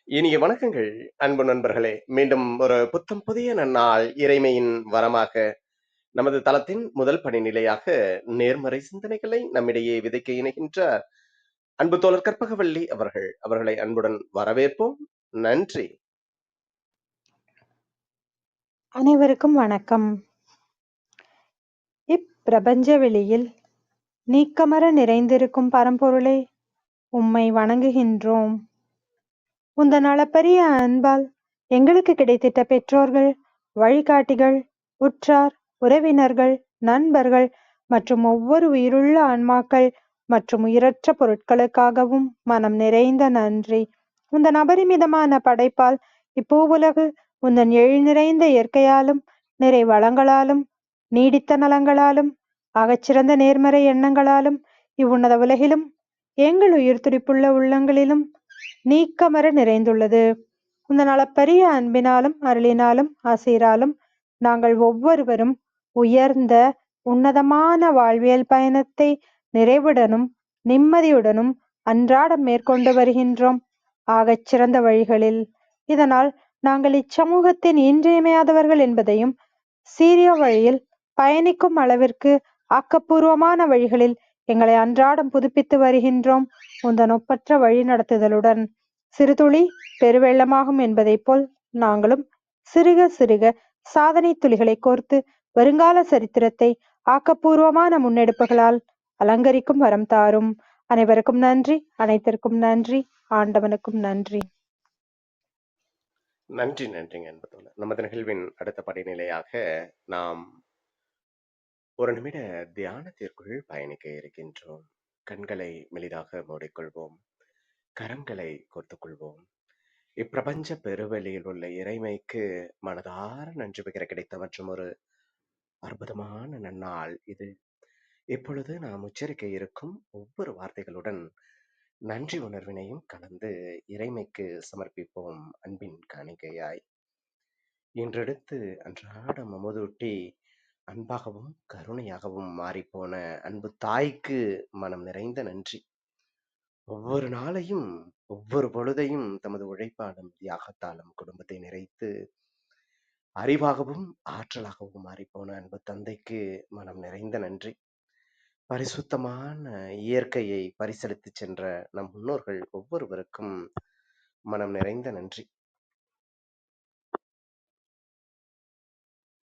இனிய வணக்கங்கள், அன்பு நண்பர்களே. மீண்டும் ஒரு புத்தம் புதிய நன்னாள் இறைமையின் வரமாக நமது தளத்தின் முதல் படிநிலையாக நேர்மறை சிந்தனைகளை நம்மிடையே விதைக்க இணைகின்றார் அன்பு தோழர் கற்பகவள்ளி அவர்களை அன்புடன் வரவேற்போம். நன்றி. அனைவருக்கும் வணக்கம். இப்பிரபஞ்ச வெளியில் நீக்கமற நிறைந்திருக்கும் பரம்பொருளே, உம்மை வணங்குகின்றோம். உந்தன் அளப்பரிய அன்பால் எங்களுக்கு கிடைத்திட்ட பெற்றோர்கள், வழிகாட்டிகள், உற்றார், உறவினர்கள், நண்பர்கள் மற்றும் ஒவ்வொரு உயிருள்ள ஆன்மாக்கள் மற்றும் உயிரற்ற பொருட்களுக்காகவும் மனம் நிறைந்த நன்றி. உந்தன் அபரிமிதமான படைப்பால் இப்பூவுலகு உந்தன் எழில் நிறைந்த இயற்கையாலும் நிறை வளங்களாலும் நீடித்த நலங்களாலும் ஆகச்சிறந்த நேர்மறை எண்ணங்களாலும் இவ்வுன்னத உலகிலும் எங்கள் உயிர் துடிப்புள்ள உள்ளங்களிலும் நீக்கமற நிறைந்துள்ளது. உந்தன் அளப்பரிய அன்பினாலும் அருளினாலும் ஆசீராலும் நாங்கள் ஒவ்வொருவரும் உயர்ந்த உன்னதமான வாழ்வியல் பயணத்தை நிறைவுடனும் நிம்மதியுடனும் அன்றாடம் மேற்கொண்டு வருகின்றோம், ஆகச் சிறந்த வழிகளில். இதனால் நாங்கள் இச்சமூகத்தின் இன்றியமையாதவர்கள் என்பதையும், சீரிய வழியில் பயணிக்கும் அளவிற்கு ஆக்கப்பூர்வமான வழிகளில் எங்களை அன்றாடம் புதுப்பித்து வருகின்றோம், உந்தன் ஒப்பற்ற வழி நடத்துதலுடன். சிறுதுளி பெருவெள்ளமாகும் என்பதைப் போல் நாங்களும் சிறுக சிறுக சாதனை துளிகளை கோர்த்து வருங்கால சரித்திரத்தை ஆக்கப்பூர்வமான முன்னெடுப்புகளால் அலங்கரிக்கும் வரம் தாரும். அனைவருக்கும் நன்றி, அனைத்திற்கும் நன்றி, ஆண்டவனுக்கும் நன்றி. நன்றிங்க அன்பு தோழர். நமது நிகழ்வின் அடுத்த படிநிலையாக நாம் ஒரு நிமிட தியானத்திற்குள் பயணிக்க இருக்கின்றோம். கண்களை மெலிதாக மூடிக்கொள்வோம், கரங்களை கோர்த்துக் கொள்வோம். இப்பிரபஞ்ச பெருவெளியில் உள்ள இறைமைக்கு மனதார நன்றி பகிர கிடைத்த மற்றும் ஒரு அற்புதமான நன்னாள் இது. இப்பொழுது நாம் உச்சரிக்க இருக்கும் ஒவ்வொரு வார்த்தைகளுடன் நன்றி உணர்வினையும் கலந்து இறைமைக்கு சமர்ப்பிப்போம் அன்பின் காணிக்கையாய். இன்றெடுத்து அன்றாடம் அமுதூட்டி அன்பாகவும் கருணையாகவும் மாறிப்போன அன்பு தாய்க்கு மனம் நிறைந்த நன்றி. ஒவ்வொரு நாளையும் ஒவ்வொரு பொழுதையும் தமது உழைப்பாலும் தியாகத்தாலும் குடும்பத்தை நிறைத்து அறிவாகவும் ஆற்றலாகவும் மாறிப்போன அன்பு தந்தைக்கு மனம் நிறைந்த நன்றி. பரிசுத்தமான இயற்கையை பரிசளித்து சென்ற நம் முன்னோர்கள் ஒவ்வொருவருக்கும் மனம் நிறைந்த நன்றி.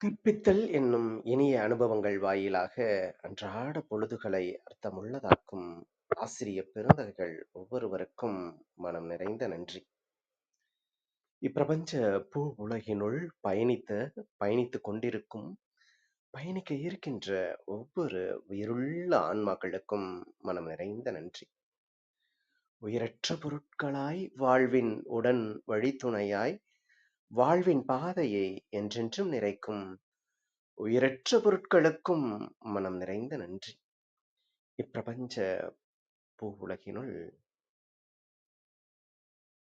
கற்பித்தல் என்னும் இனிய அனுபவங்கள் வாயிலாக அன்றாட பொழுதுகளை அர்த்தமுள்ளதாக்கும் ஆசிரிய பெருந்தகைகள் ஒவ்வொருவருக்கும் மனம் நிறைந்த நன்றி. இப்பிரபஞ்ச பூ உலகினுள் பயணித்துக் கொண்டிருக்கும், பயணிக்க இருக்கின்ற ஒவ்வொரு உயிருள்ள ஆன்மாக்களுக்கும் மனம் நிறைந்த நன்றி. உயிரற்ற பொருட்களாய் வாழ்வின் உடன் வழித்துணையாய் வாழ்வின் பாதையை என்றென்றும் நிறைக்கும் உயிரற்ற பொருட்களுக்கும் மனம் நிறைந்த நன்றி. இப்பிரபஞ்ச பூ உலகினுள்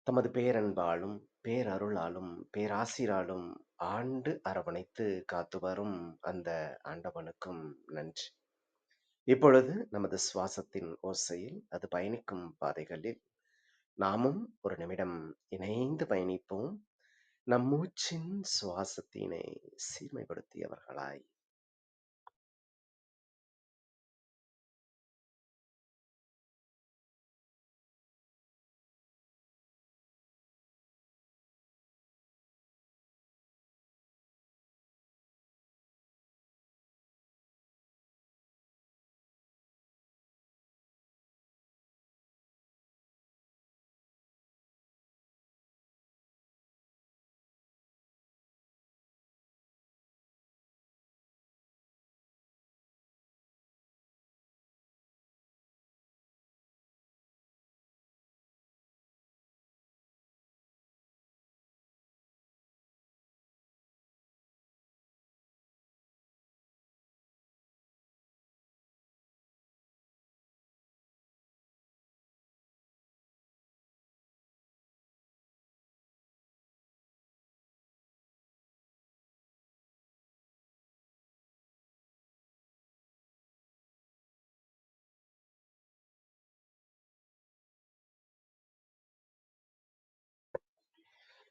தமது பேரன்பாலும் பேரருளாலும் பேராசிராலும் ஆண்டு அரவணைத்து காத்து வரும் அந்த ஆண்டவனுக்கும் நன்றி. இப்பொழுது நமது சுவாசத்தின் ஓசையில் அது பயணிக்கும் பாதைகளில் நாமும் ஒரு நிமிடம் இணைந்து பயணிப்போம், நம் மூச்சின் சுவாசத்தினை சீர்மைப்படுத்தியவர்களாய்.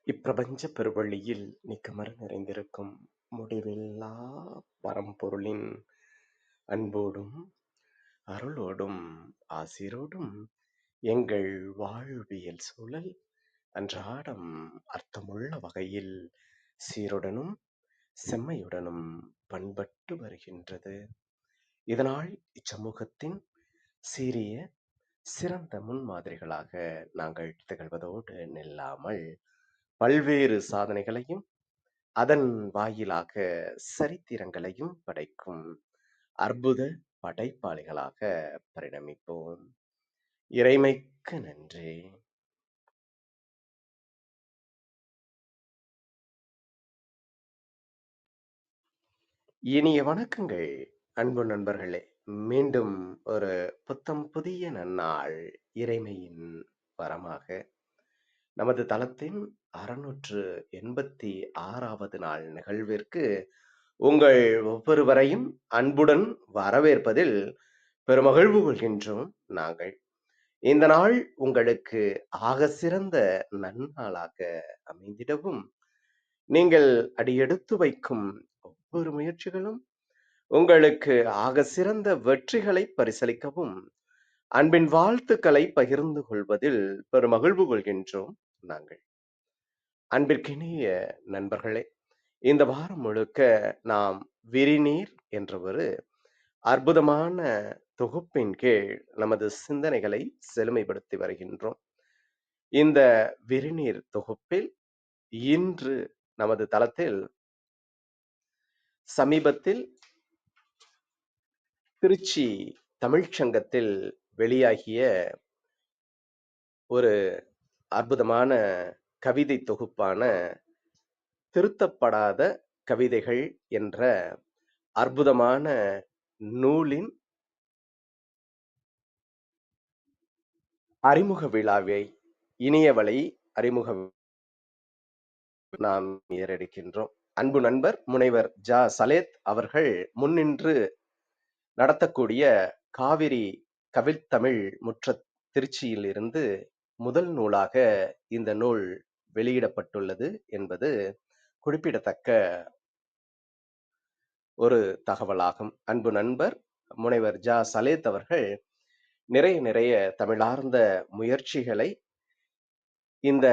இப்பிரபஞ்ச பெருவெளியில் நிக்கமர நிறைந்திருக்கும் முடிவில்லா பரம்பொருளின் அன்போடும் அருளோடும் ஆசீரோடும் எங்கள் வாழ்வியல் சூழல் அன்றாடம் அர்த்தமுள்ள வகையில் சீருடனும் செம்மையுடனும் பண்பட்டு வருகின்றது. இதனால் இச்சமூகத்தின் சீரிய சிறந்த முன்மாதிரிகளாக நாங்கள் திகழ்வதோடு நில்லாமல் பல்வேறு சாதனைகளையும் அதன் வாயிலாக சரித்திரங்களையும் படைக்கும் அற்புத படைப்பாளிகளாக பரிணமிப்போம். இறைமைக்கு நன்றி. இனிய வணக்கங்கள் அன்பு நண்பர்களே. மீண்டும் ஒரு புத்தம் புதிய நன்னாள் இறைமையின் வரமாக நமது தளத்தின் 686வது நாள் நிகழ்விற்கு உங்கள் ஒவ்வொருவரையும் அன்புடன் வரவேற்பதில் பெருமகிழ்வு கொள்கின்றோம். நாங்கள் இந்த நாள் உங்களுக்கு ஆக சிறந்த நன்னாளாக அமைந்திடவும், நீங்கள் அடியெடுத்து வைக்கும் ஒவ்வொரு முயற்சிகளும் உங்களுக்கு ஆக சிறந்த வெற்றிகளை பரிசளிக்கவும் அன்பின் வாழ்த்துக்களை பகிர்ந்து கொள்வதில் பெருமகிழ்வு கொள்கின்றோம். நாங்கள் அன்பிற்கினிய நண்பர்களே, இந்த வாரம் முழுக்க நாம் விரிநீர் என்ற ஒரு அற்புதமான தொகுப்பின் கீழ் நமது சிந்தனைகளை செழுமைப்படுத்தி வருகின்றோம். இந்த விரிநீர் தொகுப்பில் இன்று நமது தளத்தில் சமீபத்தில் திருச்சி தமிழ்ச்சங்கத்தில் வெளியாகிய ஒரு அற்புதமான கவிதை தொகுப்பான திருத்தப்படாத கவிதைகள் என்ற அற்புதமான நூலின் அறிமுக விழாவை இணையவழி அறிமுக நாம் ஏறெடுக்கின்றோம். அன்பு நண்பர் முனைவர் ஜா சலேத் அவர்கள் முன்னின்று நடத்தக்கூடிய காவிரி கவிழ்த்தமிழ் முற்ற திருச்சியில் இருந்து முதல் நூலாக இந்த நூல் வெளியிடப்பட்டுள்ளது என்பது குறிப்பிடத்தக்க ஒரு தகவலாகும். அன்பு நண்பர் முனைவர் ஜா சலேத் அவர்கள் நிறைய தமிழார்ந்த முயற்சிகளை இந்த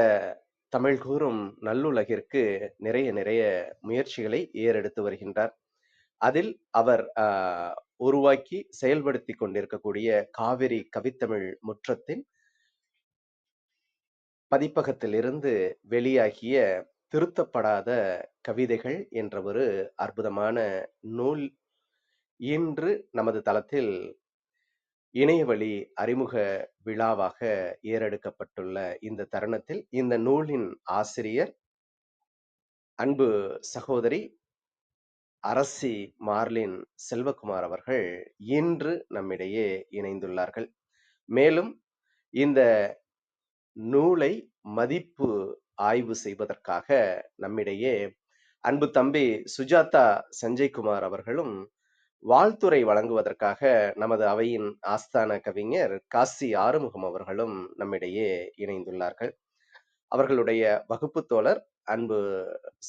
தமிழ் கூறும் நல்லுலகிற்கு நிறைய முயற்சிகளை ஏறெடுத்து வருகின்றார். அதில் அவர் உருவாக்கி செயல்படுத்தி கொண்டிருக்கக்கூடிய காவிரி கவித்தமிழ் முற்றத்தின் பதிப்பகத்திலிருந்து வெளியாகிய திருத்தப்படாத கவிதைகள் என்ற ஒரு அற்புதமான நூல் இன்று நமது தளத்தில் இணையவழி அறிமுக விழாவாக ஏறெடுக்கப்பட்டுள்ள இந்த தருணத்தில் இந்த நூலின் ஆசிரியர் அன்பு சகோதரி அரசி மார்லின் செல்வகுமார் அவர்கள் இன்று நம்மிடையே இணைந்துள்ளார்கள். மேலும் இந்த நூலை மதிப்பு ஆய்வு செய்வதற்காக நம்மிடையே அன்பு தம்பி சுஜாதா சஞ்சய்குமார் அவர்களும் வாழ்த்துரை வழங்குவதற்காக நமது அவையின் ஆஸ்தான கவிஞர் காசி ஆறுமுகம் அவர்களும் நம்மிடையே இணைந்துள்ளார்கள். அவர்களுடைய வகுப்பு தோழர் அன்பு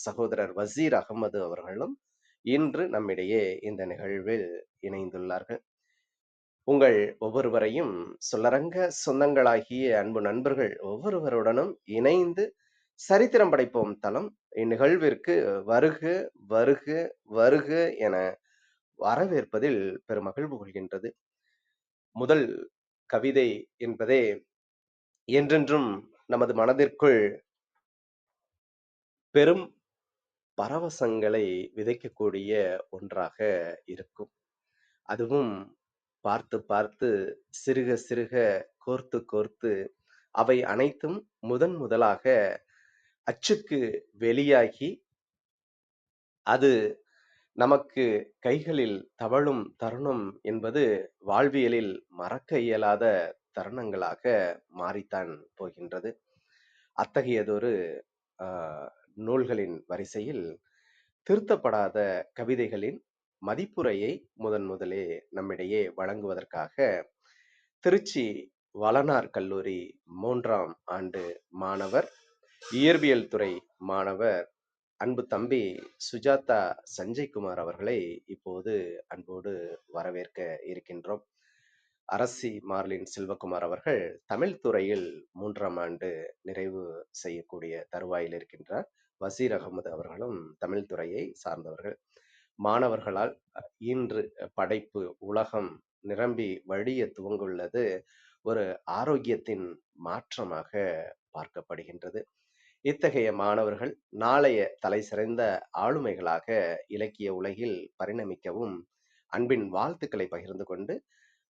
சகோதரர் வசீர் அகமது அவர்களும் இன்று நம்மிடையே இந்த நிகழ்வில் இணைந்துள்ளார்கள். உங்கள் ஒவ்வொருவரையும் சொல்லரங்க சொந்தங்களாகிய அன்பு நண்பர்கள் ஒவ்வொருவருடனும் இணைந்து சரித்திரம் படைப்போம் தளம் இந்நிகழ்விற்கு வருக வருக வருக என வரவேற்பதில் பெருமகிழ்வு கொள்கின்றது. முதல் கவிதை என்பதே என்றென்றும் நமது மனதிற்குள் பெரும் பரவசங்களை விதைக்கக்கூடிய ஒன்றாக இருக்கும். அதுவும் பார்த்து பார்த்து சிறுக சிறுக கோர்த்து அவை அனைத்தும் முதலாக அச்சுக்கு வெளியாகி அது நமக்கு கைகளில் தவழும் தருணம் என்பது வாழ்வியலில் மறக்க இயலாத தருணங்களாக மாறித்தான் போகின்றது. அத்தகையதொரு நூல்களின் வரிசையில் திருத்தப்படாத கவிதைகளின் மதிப்புரையை முதலே நம்மிடையே வழங்குவதற்காக திருச்சி வளனார் கல்லூரி 3ஆம் ஆண்டு மாணவர் இயற்பியல் துறை மாணவர் அன்பு தம்பி சுஜாதா சஞ்சய்குமார் அவர்களை இப்போது அன்போடு வரவேற்க இருக்கின்றோம். அரசி மார்லின் செல்வகுமார் அவர்கள் தமிழ் துறையில் 3ஆம் ஆண்டு நிறைவு செய்யக்கூடிய தருவாயில் இருக்கின்றார். வசீர் அகமது அவர்களும் தமிழ் துறையை சார்ந்தவர்கள். மாணவர்களால் இன்று படைப்பு உலகம் நிரம்பி வழிய துவங்குள்ளது ஒரு ஆரோக்கியத்தின் மாற்றமாக பார்க்கப்படுகின்றது. இத்தகைய மாணவர்கள் நாளைய தலைசிறந்த ஆளுமைகளாக இலக்கிய உலகில் பரிணமிக்கவும் அன்பின் வாழ்த்துக்களை பகிர்ந்து கொண்டு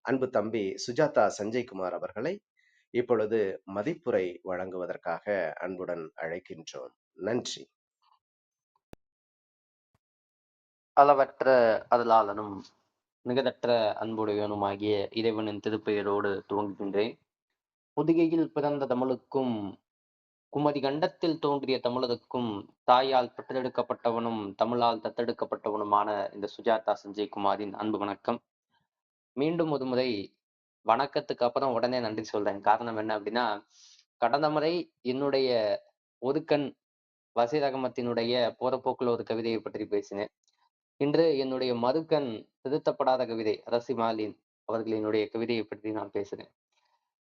அன்பு தம்பி சுஜாதா சஞ்சய்குமார் அவர்களை இப்பொழுது மதிப்புரை வழங்குவதற்காக அன்புடன் அழைக்கின்றோம். நன்றி. அளவற்ற அருளாளனும் மிகதற்ற அன்புடையவனுமாகிய இறைவனின் திருப்பெயரோடு துவங்குகின்றேன். புதுகையில் பிறந்த தமிழுக்கும் குமரி கண்டத்தில் தோன்றிய தமிழருக்கும் தாயால் பெற்றெடுக்கப்பட்டவனும் தமிழால் தத்தெடுக்கப்பட்டவனுமான இந்த சுஜாதா சஞ்சய்குமாரின் அன்பு வணக்கம். மீண்டும் ஒரு முறை வணக்கத்துக்கு அப்புறம் உடனே நன்றி சொல்றேன். காரணம் என்ன அப்படின்னா, கடந்த முறை என்னுடைய ஒரு கண் வசீர் அகமத்தினுடைய போறப்போக்குல ஒரு கவிதையை பற்றி பேசினேன். இன்று என்னுடைய மறுகண் திருத்தப்படாத கவிதை அரசி மாலின் அவர்களினுடைய கவிதையை பற்றி நான் பேசுறேன்.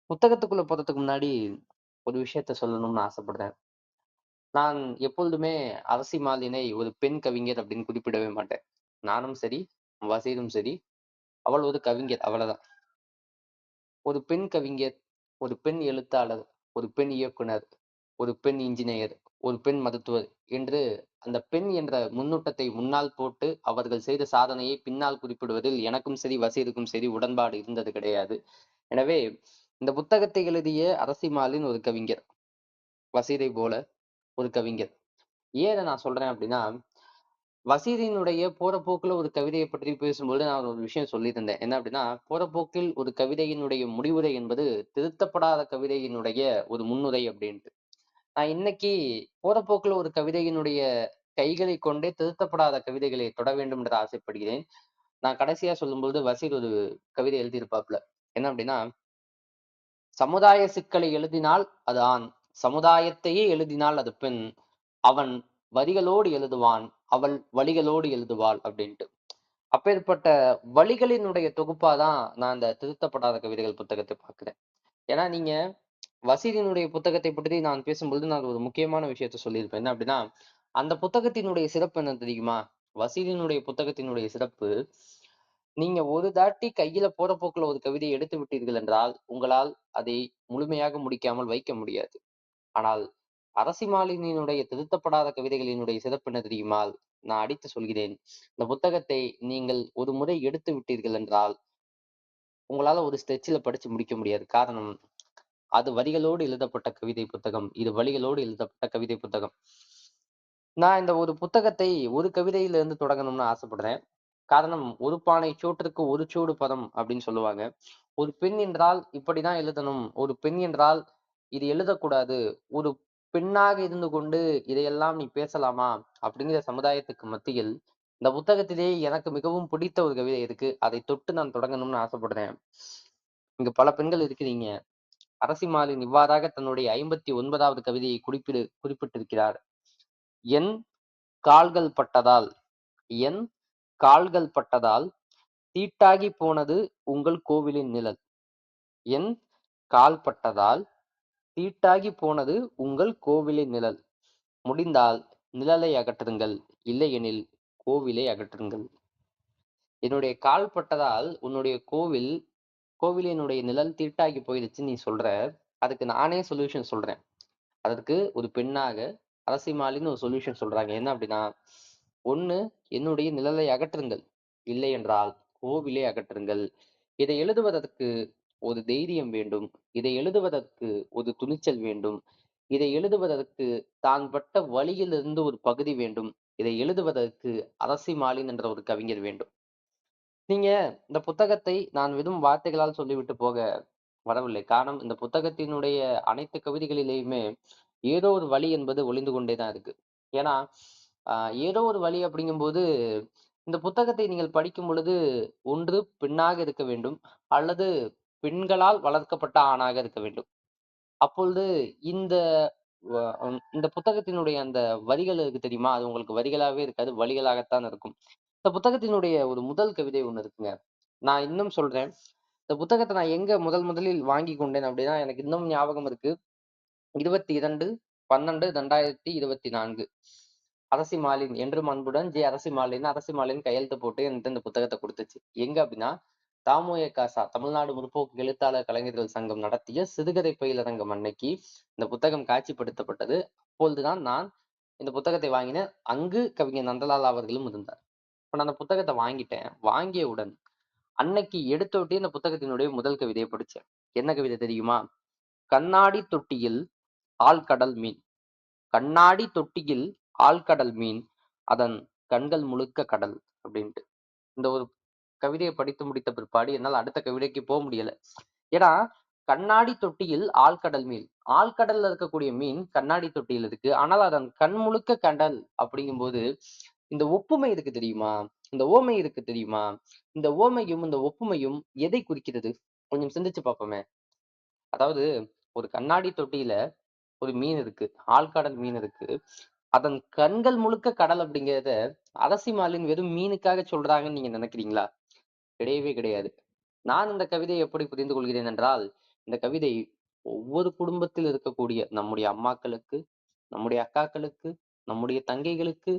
புத்தகத்துக்குள்ள போறதுக்கு முன்னாடி ஒரு விஷயத்த சொல்லணும்னு ஆசைப்படுறேன். நான் எப்பொழுதுமே அரசி மாலினை ஒரு பெண் கவிஞர் அப்படின்னு குறிப்பிடவே மாட்டேன். நானும் சரி, வசீரும் சரி, அவள் ஒரு கவிஞர், அவ்வளவுதான். ஒரு பெண் கவிஞர், ஒரு பெண் எழுத்தாளர், ஒரு பெண் இயக்குனர், ஒரு பெண் இன்ஜினியர், ஒரு பெண் மருத்துவர் என்று அந்த பெண் என்ற முன்னூட்டத்தை முன்னால் போட்டு அவர்கள் செய்த சாதனையை பின்னால் குறிப்பிடுவதில் எனக்கும் சரி வசீருக்கும் சரி உடன்பாடு இருந்தது கிடையாது. எனவே இந்த புத்தகத்தை எழுதிய அரசி மாலின் ஒரு கவிஞர், வசீரை போல ஒரு கவிஞர். ஏன் நான் சொல்றேன் அப்படின்னா, வசீரினுடைய போற போக்குல ஒரு கவிதையை பற்றி பேசும்போது நான் ஒரு விஷயம் சொல்லியிருந்தேன். என்ன அப்படின்னா, போற போக்கில் ஒரு கவிதையினுடைய முடிவுரை என்பது திருத்தப்படாத கவிதையினுடைய ஒரு முன்னுரை அப்படின்ட்டு. நான் இன்னைக்கு போற போக்குல ஒரு கவிதையினுடைய கைகளை கொண்டே திருத்தப்படாத கவிதைகளை தொட வேண்டும் என்று ஆசைப்படுகிறேன். நான் கடைசியா சொல்லும்போது வசீர் ஒரு கவிதை எழுதியிருப்பாப்ல. என்ன அப்படின்னா, சமுதாய சிக்கலை எழுதினால் அது ஆண், சமுதாயத்தையே எழுதினால் அது பெண், அவன் வரிகளோடு எழுதுவான், அவள் வழிகளோடு எழுதுவாள் அப்படின்ட்டு. அப்பேற்பட்ட வழிகளினுடைய தொகுப்பாதான் நான் அந்த திருத்தப்படாத கவிதைகள் புத்தகத்தை பார்க்கிறேன். ஏன்னா நீங்க வசீரினுடைய புத்தகத்தை பற்றி நான் பேசும்பொழுது நான் ஒரு முக்கியமான விஷயத்த சொல்லியிருப்பேன். என்ன அப்படின்னா, அந்த புத்தகத்தினுடைய சிறப்பு என்ன தெரியுமா? வசீரினுடைய புத்தகத்தினுடைய சிறப்பு, நீங்க ஒரு தாட்டி கையில போற போக்குல ஒரு கவிதையை எடுத்து விட்டீர்கள் என்றால் உங்களால் அதை முழுமையாக முடிக்காமல் வைக்க முடியாது. ஆனால் அரசி மாலினியினுடைய திருத்தப்படாத கவிதைகளினுடைய சிறப்பு என்ன தெரியுமா? நான் அடித்து சொல்கிறேன். இந்த புத்தகத்தை நீங்கள் ஒரு முறை எடுத்து விட்டீர்கள் என்றால் உங்களால ஒரு ஸ்ட்ரெச்சில் படிச்சு முடிக்க முடியாது. காரணம், அது வரிகளோடு எழுதப்பட்ட கவிதை புத்தகம், இது வழிகளோடு எழுதப்பட்ட கவிதை புத்தகம். நான் இந்த ஒரு புத்தகத்தை ஒரு கவிதையிலிருந்து தொடங்கணும்னு ஆசைப்படுறேன். காரணம், ஒரு பானை சோற்றுக்கு ஒரு சூடு பதம் அப்படின்னு சொல்லுவாங்க. ஒரு பெண் என்றால் இப்படிதான் எழுதணும், ஒரு பெண் என்றால் இது எழுதக்கூடாது, ஒரு பெண்ணாக இருந்து கொண்டு இதையெல்லாம் நீ பேசலாமா அப்படிங்கிற சமுதாயத்துக்கு மத்தியில் இந்த புத்தகத்திலே எனக்கு மிகவும் பிடித்த ஒரு கவிதை இருக்கு. அதை தொட்டு நான் தொடங்கணும்னு ஆசைப்படுறேன். இங்க பல பெண்கள் இருக்கிறீங்க. அரசி மாலின் இவ்வாறாக தன்னுடைய 59வது கவிதையை குறிப்பிட்டிருக்கிறார். என் கால்கள் பட்டதால், என் கால்கள் பட்டதால் தீட்டாகி போனது உங்கள் கோவிலின் நிழல். என் கால் பட்டதால் தீட்டாகி போனது உங்கள் கோவிலின் நிழல். முடிந்தால் நிழலை அகற்றுங்கள், இல்லையெனில் கோவிலை அகற்றுங்கள். என்னுடைய கால் பட்டதால் உன்னுடைய கோவிலினுடைய நிழல் தீட்டாகி போயிடுச்சு நீ சொல்ற. அதுக்கு நானே சொல்யூஷன் சொல்றேன். அதற்கு ஒரு பெண்ணாக அரசி மாலின்னு ஒரு சொல்யூஷன் சொல்றாங்க. என்ன அப்படின்னா, ஒண்ணு என்னுடைய நிழலை அகற்றுங்கள், இல்லை என்றால் கோவிலை அகற்றுங்கள். இதை எழுதுவதற்கு ஒரு தைரியம் வேண்டும், இதை எழுதுவதற்கு ஒரு துணிச்சல் வேண்டும், இதை எழுதுவதற்கு தான் பட்ட வழியிலிருந்து ஒரு பகுதி வேண்டும், இதை எழுதுவதற்கு அரசி மாலின் என்ற ஒரு கவிஞர் வேண்டும். நீங்க இந்த புத்தகத்தை நான் வெறும் வார்த்தைகளால் சொல்லிவிட்டு போக வரவில்லை. காரணம், இந்த புத்தகத்தினுடைய அனைத்து கவிதைகளிலேயுமே ஏதோ ஒரு வழி என்பது ஒளிந்து கொண்டேதான் இருக்கு. ஏன்னா ஏதோ ஒரு வழி அப்படிங்கும்போது இந்த புத்தகத்தை நீங்கள் படிக்கும் பொழுது ஒன்று பெண்ணாக இருக்க வேண்டும், அல்லது பெண்களால் வளர்க்கப்பட்ட ஆணாக இருக்க வேண்டும். அப்பொழுது இந்த இந்த புத்தகத்தினுடைய அந்த வரிகள் இருக்கு தெரியுமா? அது உங்களுக்கு வரிகளாவே இருக்காது. வழிகளாகத்தான் இருக்கும். இந்த புத்தகத்தினுடைய ஒரு முதல் கவிதை ஒண்ணு இருக்குங்க. நான் இன்னும் சொல்றேன். இந்த புத்தகத்த நான் எங்க முதலில் வாங்கிக் கொண்டேன் அப்படின்னா, எனக்கு இன்னும் ஞாபகம் இருக்கு. 22/12/2024 அரசி மாலின் என்றும் அன்புடன் அரசி மாலின் அரசி மாலின் கையெழுத்து போட்டு என்கிட்ட இந்த புத்தகத்தை கொடுத்துச்சு. எங்க அப்படின்னா, தாமுயகாசா தமிழ்நாடு முற்போக்கு எழுத்தாளர் கலைஞர்கள் சங்கம் நடத்திய சிறுகதை பயிலரங்கம் அன்னைக்கு இந்த புத்தகம் காட்சிப்படுத்தப்பட்டது. அப்பொழுதுதான் நான் இந்த புத்தகத்தை வாங்கினேன். அங்கு கவிஞர் நந்தலால் அவர்களும் இருந்தார். இப்ப நான் அந்த புத்தகத்தை வாங்கிட்டேன். வாங்கியவுடன் அன்னைக்கு எடுத்தோட்டி இந்த புத்தகத்தினுடைய முதல் கவிதையை படிச்சேன். என்ன கவிதை தெரியுமா? கண்ணாடி தொட்டியில் ஆழ்கடல் மீன். கண்ணாடி தொட்டியில் ஆழ்கடல் மீன், அதன் கண்கள் முழுக்க கடல் அப்படின்ட்டு. இந்த ஒரு கவிதையை படித்து முடித்த பிற்பாடு என்னால் அடுத்த கவிதைக்கு போக முடியல. ஏன்னா கண்ணாடி தொட்டியில் ஆழ்கடல் மீன், ஆழ்கடல்ல இருக்கக்கூடிய மீன் கண்ணாடி தொட்டியில் இருக்கு. ஆனால் அதன் கண் முழுக்க கடல் அப்படிங்கும்போது இந்த ஒப்புமை இருக்கு தெரியுமா? இந்த ஓமை இருக்கு தெரியுமா? இந்த ஓமையும் இந்த ஒப்புமையும் எதை குறிக்கிறது? கொஞ்சம் சிந்திச்சு பார்ப்போமே. அதாவது ஒரு கண்ணாடி தொட்டியில ஒரு மீன் இருக்கு, ஆழ்கடல் மீன் இருக்கு. அதன் கண்கள் முழுக்க கடல் அப்படிங்கிறத அரசி மாலின் வெறும் மீனுக்காக சொல்றாங்கன்னு நீங்க நினைக்கிறீங்களா? கிடையவே கிடையாது. நான் இந்த கவிதையை எப்படி புரிந்து கொள்கிறேன் என்றால், இந்த கவிதை ஒவ்வொரு குடும்பத்தில் இருக்கக்கூடிய நம்முடைய அம்மாக்களுக்கு, நம்முடைய அக்காக்களுக்கு, நம்முடைய தங்கைகளுக்கு,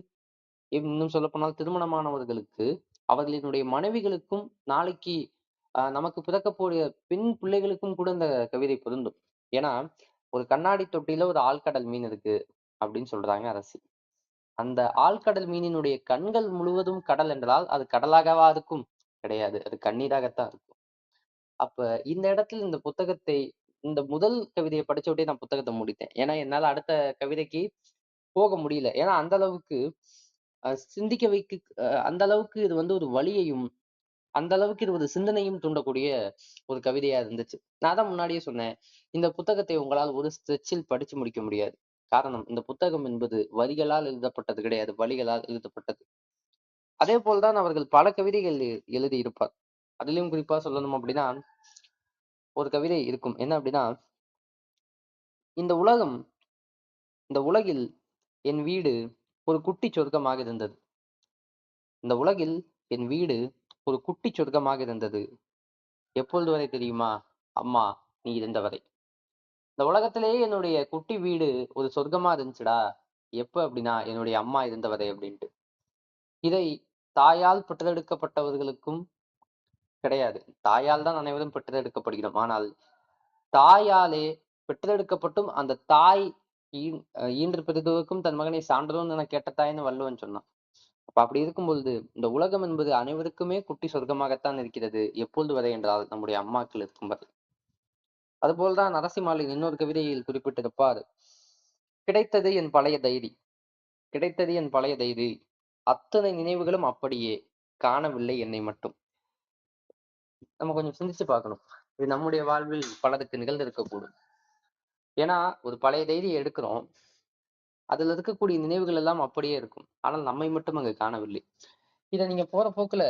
இன்னும் சொல்லப்போனால் திருமணமானவர்களுக்கு, அவர்களினுடைய மனைவிகளுக்கும், நாளைக்கு நமக்கு பிறக்கக்கூடிய பெண் பிள்ளைகளுக்கும் கூட இந்த கவிதை பொருந்தும். ஏன்னா ஒரு கண்ணாடி தொட்டியில ஒரு ஆழ்கடல் மீன் இருக்கு அப்படின்னு சொல்றாங்க அரசி. அந்த ஆழ்கடல் மீனினுடைய கண்கள் முழுவதும் கடல் என்றால் அது கடலாகவா இருக்கும்? கிடையாது, அது கண்ணீராகத்தான் இருக்கும். அப்ப இந்த இடத்தில் இந்த புத்தகத்தை, இந்த முதல் கவிதையை படிச்ச உடனே நான் புத்தகத்தை முடித்தேன். ஏன்னா என்னால அடுத்த கவிதைக்கு போக முடியல. ஏன்னா அந்த அளவுக்கு சிந்திக்க வைக்க, அந்த அளவுக்கு இது வந்து ஒரு வலியையும், அந்த அளவுக்கு இது ஒரு சிந்தனையும் தூண்டக்கூடிய ஒரு கவிதையா இருந்துச்சு. நான் தான் முன்னாடியே சொன்னேன், இந்த புத்தகத்தை உங்களால் ஒரு ஸ்ட்ரெச்சில் படிச்சு முடிக்க முடியாது. காரணம், இந்த புத்தகம் என்பது வரிகளால் எழுதப்பட்டது கிடையாது, வழிகளால் எழுதப்பட்டது. அதே போல்தான் அவர்கள் பல கவிதைகள் எழுதி இருப்பார். அதிலும் குறிப்பா சொல்லணும் அப்படின்னா, ஒரு கவிதை இருக்கும். என்ன அப்படின்னா, இந்த உலகம், இந்த உலகில் என் வீடு ஒரு குட்டி சொர்க்கமாக இருந்தது. இந்த உலகில் என் வீடு ஒரு குட்டி சொர்க்கமாக இருந்தது. எப்பொழுது வரை தெரியுமா? அம்மா நீ இருந்த வரை. இந்த உலகத்திலேயே என்னுடைய குட்டி வீடு ஒரு சொர்க்கமா இருந்துச்சுடா. எப்ப அப்படின்னா என்னுடைய அம்மா இருந்த வரை அப்படின்ட்டு. இதை தாயால் பெற்றெடுக்கப்பட்டவர்களுக்கும் கிடையாது. தாயால் தான் அனைவரும் பெற்றெடுக்கப்படுகிறோம். ஆனால் தாயாலே பெற்றெடுக்கப்பட்டும் அந்த தாய் ஈன்று பெறுவதற்கும் தன் மகனை சான்றோன் என கேட்ட தாய்ன்னு வள்ளுவன் சொன்னான். அப்ப அப்படி இருக்கும் பொழுது இந்த உலகம் என்பது அனைவருக்குமே குட்டி சொர்க்கமாகத்தான் இருக்கிறது. எப்பொழுது வரை என்றால் நம்முடைய அம்மாக்கள் இருக்கும் வரை. அதுபோல்தான் நரசிம்மாளின் இன்னொரு கவிதையில் குறிப்பிட்டிருப்பார், கிடைத்தது என் பழைய டைரி, கிடைத்தது என் பழைய டைரி, அத்தனை நினைவுகளும் அப்படியே, காணவில்லை என்னை மட்டும். நம்ம கொஞ்சம் சிந்திச்சு பார்க்கணும். இது நம்முடைய வாழ்வில் பலருக்கு நிகழ்ந்திருக்கக்கூடும். ஏன்னா ஒரு பழைய டைரியை எடுக்கிறோம், அதுல இருக்கக்கூடிய நினைவுகள் எல்லாம் அப்படியே இருக்கும். ஆனால் நம்மை மட்டும் அங்கு காணவில்லை. இதை நீங்க போற போக்குல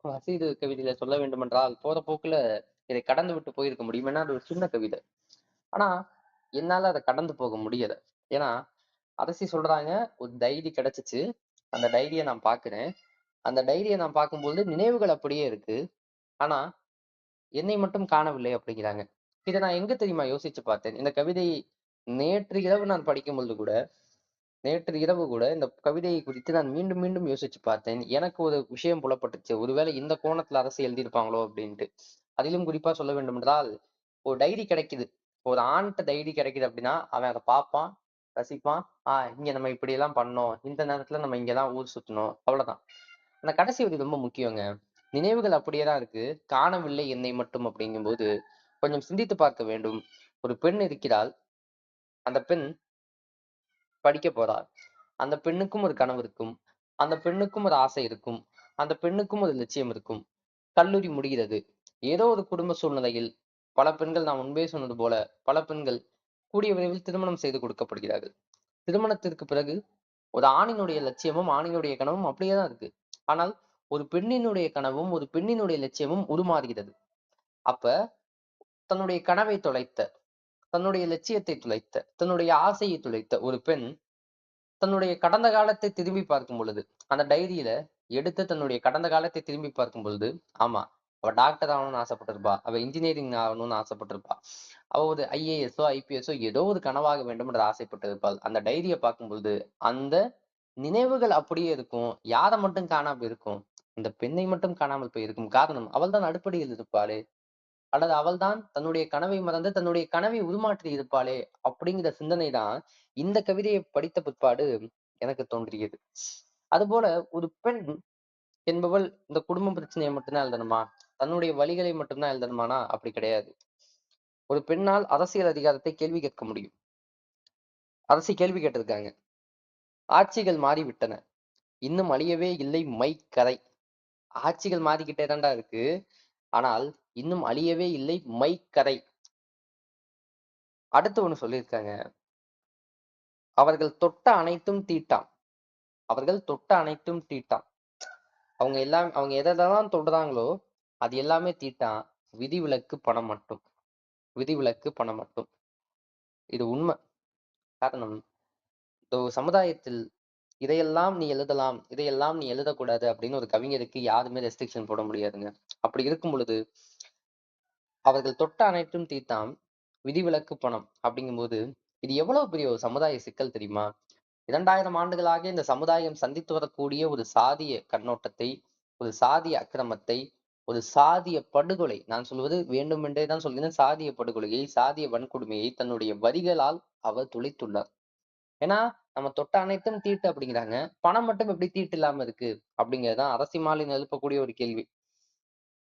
ரசீது கவிதையில சொல்ல வேண்டுமென்றால், போற போக்குல இதை கடந்து விட்டு போயிருக்க முடியும். ஏன்னா அது ஒரு சின்ன கவிதை. ஆனா என்னால அதை கடந்து போக முடியல. ஏன்னா அரசி சொல்றாங்க, ஒரு டைரி கிடைச்சிச்சு, அந்த டைரியை நான் பாக்குறேன். அந்த டைரியை நான் பார்க்கும்போது நினைவுகள் அப்படியே இருக்கு. ஆனா என்னை மட்டும் காணவில்லை அப்படிங்கிறாங்க. இதை நான் எங்க தெரியுமா யோசிச்சு பார்த்தேன்? இந்த கவிதை நேற்று இரவு நான் படிக்கும் பொழுது கூட, நேற்று இரவு கூட இந்த கவிதையை குறித்து நான் மீண்டும் மீண்டும் யோசிச்சு பார்த்தேன். எனக்கு ஒரு விஷயம் புலப்பட்டுச்சு. ஒருவேளை இந்த கோணத்துல அரசு எழுதியிருப்பாங்களோ அப்படின்ட்டு. அதிலும் குறிப்பா சொல்ல வேண்டும் என்றால், ஒரு டைரி கிடைக்குது. ஒரு ஆண்கிட்ட டைரி கிடைக்குது அப்படின்னா, அவன் அதை பார்ப்பான், ரசிப்பான். இங்க நம்ம இப்படி எல்லாம் பண்ணோம். இந்த நேரத்துல நம்ம இங்கெல்லாம் ஊர் சுத்தணும். அவ்வளவுதான். அந்த கடைசி வரி ரொம்ப முக்கியங்க. நினைவுகள் அப்படியேதான் இருக்கு. காணவில்லை என்னை மட்டும் அப்படிங்கும்போது, கொஞ்சம் சிந்தித்து பார்க்க வேண்டும். ஒரு பெண் இருக்கிறாள். அந்த பெண் படிக்க போறாள். அந்த பெண்ணுக்கும் ஒரு கனவு இருக்கும். அந்த பெண்ணுக்கும் ஒரு ஆசை இருக்கும். அந்த பெண்ணுக்கும் ஒரு லட்சியம் இருக்கும். கல்லூரி முடிகிறது. ஏதோ ஒரு குடும்ப சூழ்நிலையில் பல பெண்கள், நான் முன்பே சொன்னது போல, பல பெண்கள் கூடிய விரைவில் திருமணம் செய்து கொடுக்கப்படுகிறார்கள். திருமணத்திற்கு பிறகு ஒரு ஆணினுடைய லட்சியமும் ஆணினுடைய கனவும் அப்படியேதான் இருக்கு. ஆனால் ஒரு பெண்ணினுடைய கனவும் ஒரு பெண்ணினுடைய லட்சியமும் உருமாறுகிறது. அப்ப தன்னுடைய கனவை தொலைத்த, தன்னுடைய லட்சியத்தை துளைத்த, தன்னுடைய ஆசையை துளைத்த ஒரு பெண் தன்னுடைய கடந்த காலத்தை திரும்பி பார்க்கும் பொழுது, அந்த டைரியில எடுத்து தன்னுடைய கடந்த காலத்தை திரும்பி பார்க்கும் பொழுது, ஆமா, அவ டாக்டர் ஆகணும்னு ஆசைப்பட்டிருப்பா. அவ இன்ஜினியரிங் ஆகணும்னு ஆசைப்பட்டிருப்பா. அவ ஒரு ஐஏஎஸோ, ஐபிஎஸோ ஏதோ ஒரு கனவாக வேண்டும் என்று ஆசைப்பட்டிருப்பாள். அந்த டைரிய பார்க்கும்பொழுது, அந்த நினைவுகள் அப்படியே இருக்கும். யார மட்டும் காணாம இருக்கும்? இந்த பெண்ணை மட்டும் காணாமல் போயிருக்கும். காரணம், அவள் தான் அடுப்படியில் இருப்பாளே! அல்லது அவள்தான் தன்னுடைய கனவை மறந்து தன்னுடைய கனவை உருமாற்றி இருப்பாளே! அப்படிங்கிற சிந்தனை தான் இந்த கவிதையை படித்த பிற்பாடு எனக்கு தோன்றியது. அதுபோல ஒரு பெண் என்பவள் இந்த குடும்ப பிரச்சனையை மட்டும்தான் எழுதணுமா? தன்னுடைய வலிகளை மட்டும்தான் எழுதணுமானா அப்படி கிடையாது. ஒரு பெண்ணால் அரசியல் அதிகாரத்தை கேள்வி கேட்க முடியும். அரசி கேள்வி கேட்டிருக்காங்க. ஆட்சிகள் மாறிவிட்டன. இன்னும் அழியவே இல்லை மைக்கரை. ஆட்சிகள் மாறிக்கிட்டே தான்டா இருக்கு. ஆனால் இன்னும் அழியவே இல்லை மைக்கரை. அடுத்து ஒண்ணு சொல்லியிருக்காங்க. அவர்கள் தொட்ட அனைத்தும் தீட்டாம். அவர்கள் தொட்ட அனைத்தும் தீட்டாம். அவங்க எதெல்லாம் தொடுறாங்களோ அது எல்லாமே தீட்டாம். விதிவிலக்கு பணம் மட்டும். விதிவிலக்கு பணம் மட்டும். இது உண்மை. காரணம், இந்த சமுதாயத்தில் இதையெல்லாம் நீ எழுதலாம், இதையெல்லாம் நீ எழுதக்கூடாது அப்படின்னு ஒரு கவிஞருக்கு யாருமே ரெஸ்ட்ரிக்ஷன் போட முடியாதுங்க. அப்படி இருக்கும் பொழுது அவர்கள் தொட்ட அனைத்தும் தீட்டாம், விதிவிலக்கு பணம் அப்படிங்கும்போது இது எவ்வளவு பெரிய ஒரு சமுதாய சிக்கல் தெரியுமா? 2000 ஆண்டுகளாக இந்த சமுதாயம் சந்தித்து வரக்கூடிய ஒரு சாதிய கண்ணோட்டத்தை, ஒரு சாதிய அக்கிரமத்தை, ஒரு சாதிய படுகொலை, நான் சொல்வது வேண்டுமென்றே தான் சொல்கிறேன், சாதிய படுகொலையை, சாதிய வன்கொடுமையை தன்னுடைய வரிகளால் அவர் துளைத்துள்ளார். ஏன்னா நம்ம தொட்ட அனைத்தும் தீட்டு அப்படிங்கிறாங்க, பணம் மட்டும் எப்படி தீட்டு இல்லாம இருக்கு அப்படிங்கிறதுதான் அரசிமாலின் எழுப்பக்கூடிய ஒரு கேள்வி.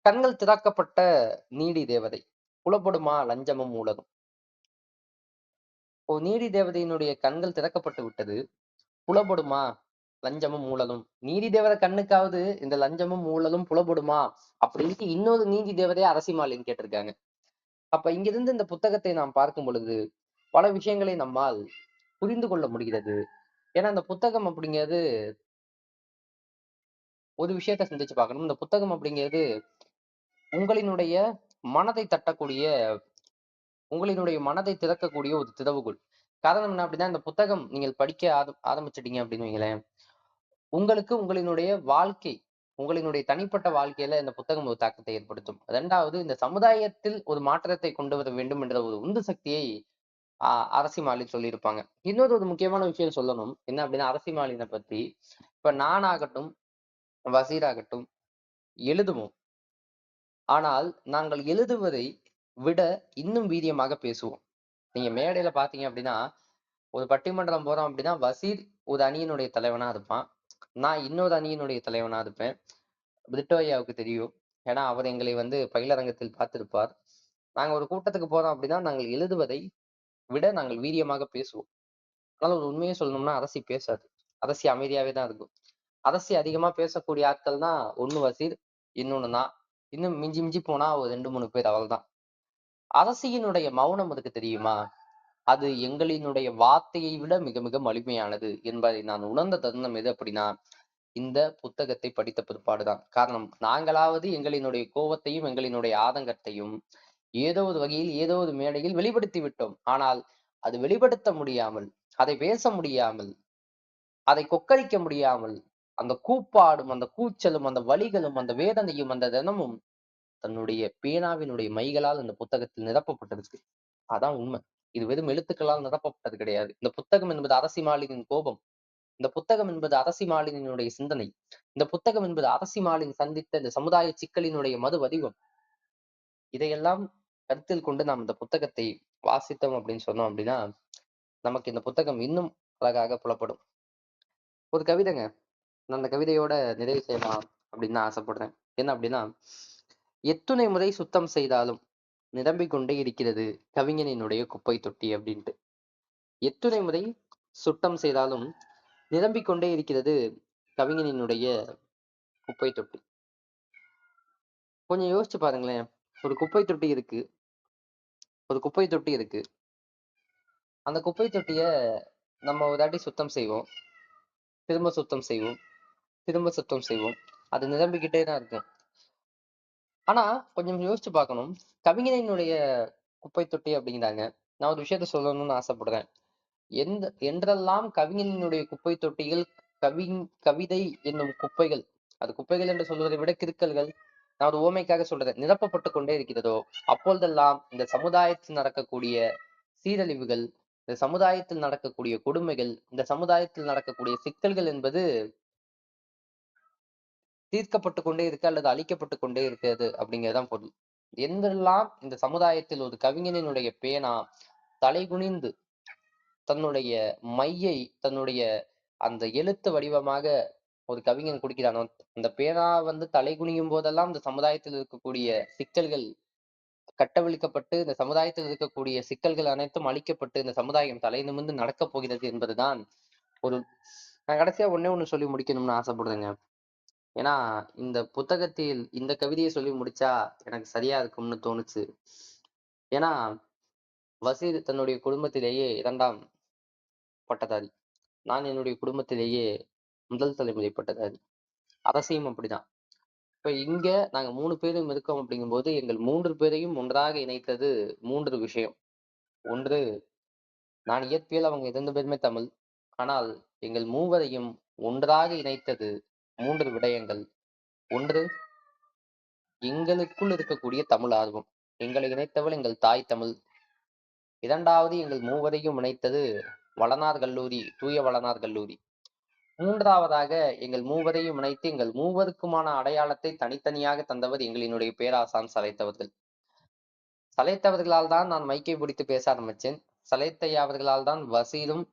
கண்கள் திறக்கப்பட்ட நீடி தேவதை, புலப்படுமா லஞ்சமும் ஊழலும். நீதி தேவதையினுடைய கண்கள் திறக்கப்பட்டு விட்டது, புலப்படுமா லஞ்சமும் ஊழலும். நீதி தேவதை கண்ணுக்காவது இந்த லஞ்சமும் ஊழலும் புலப்படுமா அப்படின்ட்டு இன்னொரு நீதி தேவதையை அரசிமாலின்னு கேட்டிருக்காங்க. அப்ப இங்கிருந்து இந்த புத்தகத்தை நாம் பார்க்கும் பொழுது பல விஷயங்களை நம்மால் புரிந்து கொள்ள முடிகிறது. ஏன்னா இந்த புத்தகம் அப்படிங்கிறது ஒரு விஷயத்த சிந்திச்சு பார்க்கணும். இந்த புத்தகம் அப்படிங்கிறது உங்களினுடைய மனதை தட்டக்கூடிய, உங்களினுடைய மனதை திறக்கக்கூடிய ஒரு திறவுகோல். காரணம் என்ன அப்படின்னா, இந்த புத்தகம் நீங்கள் படிக்க ஆரம்பிச்சிட்டீங்க அப்படின்னு வைங்களேன், உங்களுக்கு உங்களினுடைய வாழ்க்கை, உங்களினுடைய தனிப்பட்ட வாழ்க்கையில இந்த புத்தகம் ஒரு தாக்கத்தை ஏற்படுத்தும். 2வது, இந்த சமுதாயத்தில் ஒரு மாற்றத்தை கொண்டு வர வேண்டும் என்ற ஒரு உந்து சக்தியை அரசிமாலின் சொல்லியிருப்பாங்க. இன்னொரு ஒரு முக்கியமான விஷயம் சொல்லணும். என்ன அப்படின்னா, அரசிமாலினை பத்தி இப்ப நானாகட்டும், வசீராகட்டும் எழுதுவோம். ஆனால் நாங்கள் எழுதுவதை விட இன்னும் வீரியமாக பேசுவோம். நீங்க மேடையில பாத்தீங்க அப்படின்னா, ஒரு பட்டிமன்றம் போறோம் அப்படின்னா, வசீர் ஒரு அணியினுடைய தலைவனா இருப்பான். நான் இன்னொரு அணியினுடைய தலைவனா இருப்பேன். பிரிட்டோ ஐயாவுக்கு தெரியும். ஏன்னா அவர் எங்களை பயிலரங்கத்தில் பார்த்திருப்பார். நாங்க ஒரு கூட்டத்துக்கு போறோம் அப்படின்னா, நாங்கள் எழுதுவதை விட நாங்கள் வீரியமாக பேசுவோம். அதனால ஒரு உண்மையை சொல்லணும்னா அரசி பேசாது. அரசி அமைதியாவே தான் இருக்கும். அரசி அதிகமா பேசக்கூடிய ஆட்கள் தான் ஒண்ணு வசீர், இன்னொன்னு நான். இன்னும் மிஞ்சி மிஞ்சி போனா ஒரு 2, 3 பேர் அவ்வளவுதான். அரசியினுடைய மௌனம் அதுக்கு தெரியுமா? அது எங்களினுடைய வார்த்தையை விட மிக மிக வலிமையானது என்பதை நான் உணர்ந்த தருணம் எது அப்படின்னா, இந்த புத்தகத்தை படித்த பிற்பாடுதான். காரணம், நாங்களாவது எங்களினுடைய கோபத்தையும் எங்களினுடைய ஆதங்கத்தையும் ஏதோ ஒரு வகையில் ஏதோ ஒரு மேடையில் வெளிப்படுத்தி விட்டோம். ஆனால் அது வெளிப்படுத்த முடியாமல், அதை பேச முடியாமல், அதை கொக்கரிக்க முடியாமல், அந்த கூப்பாடும், அந்த கூச்சலும், அந்த வலிகளும், அந்த வேதனையும், அந்த தினமும் தன்னுடைய பேனாவினுடைய மைகளால் அந்த புத்தகத்தில் நிரப்பப்பட்டிருக்கு. அதான் உண்மை. இது வெறும் எழுத்துக்களால் நிரப்பப்பட்டது கிடையாது. இந்த புத்தகம் என்பது அரசிமாலினின் கோபம். இந்த புத்தகம் என்பது அரசிமாலினினுடைய சிந்தனை. இந்த புத்தகம் என்பது அரசிமாலின் சந்தித்த இந்த சமுதாய சிக்கலினுடைய மறு வடிவம். இதையெல்லாம் கருத்தில் கொண்டு நாம் இந்த புத்தகத்தை வாசித்தோம் அப்படின்னு சொன்னோம் அப்படின்னா, நமக்கு இந்த புத்தகம் இன்னும் அழகாக புலப்படும். ஒரு கவிதைங்க. நான் அந்த கவிதையோட நிறைவு செய்யலாம் அப்படின்னு நான் ஆசைப்படுறேன். என்ன அப்படின்னா, எத்துணை முறை சுத்தம் செய்தாலும் நிரம்பிக் கொண்டே இருக்கிறது கவிஞனினுடைய குப்பை தொட்டி அப்படின்ட்டு. எத்துணை முறை சுத்தம் செய்தாலும் நிரம்பிக் கொண்டே இருக்கிறது கவிஞனினுடைய குப்பை தொட்டி. கொஞ்சம் யோசிச்சு பாருங்களேன். ஒரு குப்பை தொட்டி இருக்கு. ஒரு குப்பை தொட்டி இருக்கு. அந்த குப்பை தொட்டிய நம்ம ஒரு தாட்டி சுத்தம் செய்வோம். திரும்ப சுத்தம் செய்வோம். திரும்ப சுத்தம் செய்வோம். அது நிரம்பிக்கிட்டே தான் இருக்கும். ஆனா கொஞ்சம் யோசிச்சு பார்க்கணும். கவிஞனினுடைய குப்பை தொட்டி அப்படிங்கிறாங்க. நான் ஒரு விஷயத்த சொல்லணும்னு ஆசைப்படுறேன். என்றெல்லாம் கவிஞனுடைய குப்பை தொட்டிகள் கவி கவிதை என்னும் குப்பைகள், அது குப்பைகள் என்று சொல்வதை விட கிறுக்கல்கள், நான் ஒரு உவமைக்காக சொல்றேன், நிரப்பப்பட்டு கொண்டே இருக்கிறதோ, அப்பொழுதெல்லாம் இந்த சமுதாயத்தில் நடக்கக்கூடிய சீரழிவுகள், இந்த சமுதாயத்தில் நடக்கக்கூடிய கொடுமைகள், இந்த சமுதாயத்தில் நடக்கக்கூடிய சிக்கல்கள் என்பது தீர்க்கப்பட்டு கொண்டே இருக்கு அல்லது அழிக்கப்பட்டு கொண்டே இருக்கிறது அப்படிங்கிறதுதான் பொருள். என்றெல்லாம் இந்த சமுதாயத்தில் ஒரு கவிஞனினுடைய பேனா தலைகுனிந்து தன்னுடைய மையை தன்னுடைய அந்த எழுத்து வடிவமாக ஒரு கவிஞன் குடுக்கிறானோ, அந்த பேனா வந்து தலை குனியும் போதெல்லாம் இந்த சமுதாயத்தில் இருக்கக்கூடிய சிக்கல்கள் கட்டவிழ்க்கப்பட்டு, இந்த சமுதாயத்தில் இருக்கக்கூடிய சிக்கல்கள் அனைத்தும் அழிக்கப்பட்டு, இந்த சமுதாயம் தலை நிமிர்ந்து நடக்கப் போகிறது என்பதுதான் ஒரு நான் கடைசியா ஒண்ணே ஒண்ணு சொல்லி முடிக்கணும்னு ஆசைப்படுறேங்க. ஏன்னா, இந்த புத்தகத்தில் இந்த கவிதையை சொல்லி முடிச்சா எனக்கு சரியா இருக்கும்னு தோணுச்சு. ஏன்னா, வசீர் தன்னுடைய குடும்பத்திலேயே 2ஆம் பட்டதாரி. நான் என்னுடைய குடும்பத்திலேயே முதல் தலைமுறை பட்டதாரி. அரசியும் அப்படிதான். இப்ப இங்க நாங்க 3 பேரும் இருக்கோம் அப்படிங்கும்போது, எங்கள் 3 பேரையும் ஒன்றாக இணைத்தது 3 விஷயம். ஒன்று, நான் இயற்பியல், அவங்க 2 பேருமே தமிழ். ஆனால் எங்கள் மூவரையும் ஒன்றாக இணைத்தது 3 விடயங்கள். ஒன்று, எங்களுக்குள் இருக்கக்கூடிய தமிழ் ஆர்வம். எங்களை இணைத்தவள் எங்கள் தாய் தமிழ். 2வது, எங்கள் மூவரையும் இணைத்தது வளனார் கல்லூரி, தூய வளனார் கல்லூரி. 3வதாக எங்கள் மூவரையும் இணைத்து எங்கள் மூவருக்குமான அடையாளத்தை தனித்தனியாக தந்தவர் எங்களினுடைய பேராசான் சலைத்தவர்கள். சலைத்தவர்களால் தான் நான் மைக்கை பிடித்து பேச ஆரம்பிச்சேன். சலைத்தையா அவர்களால் தான் வசீலும்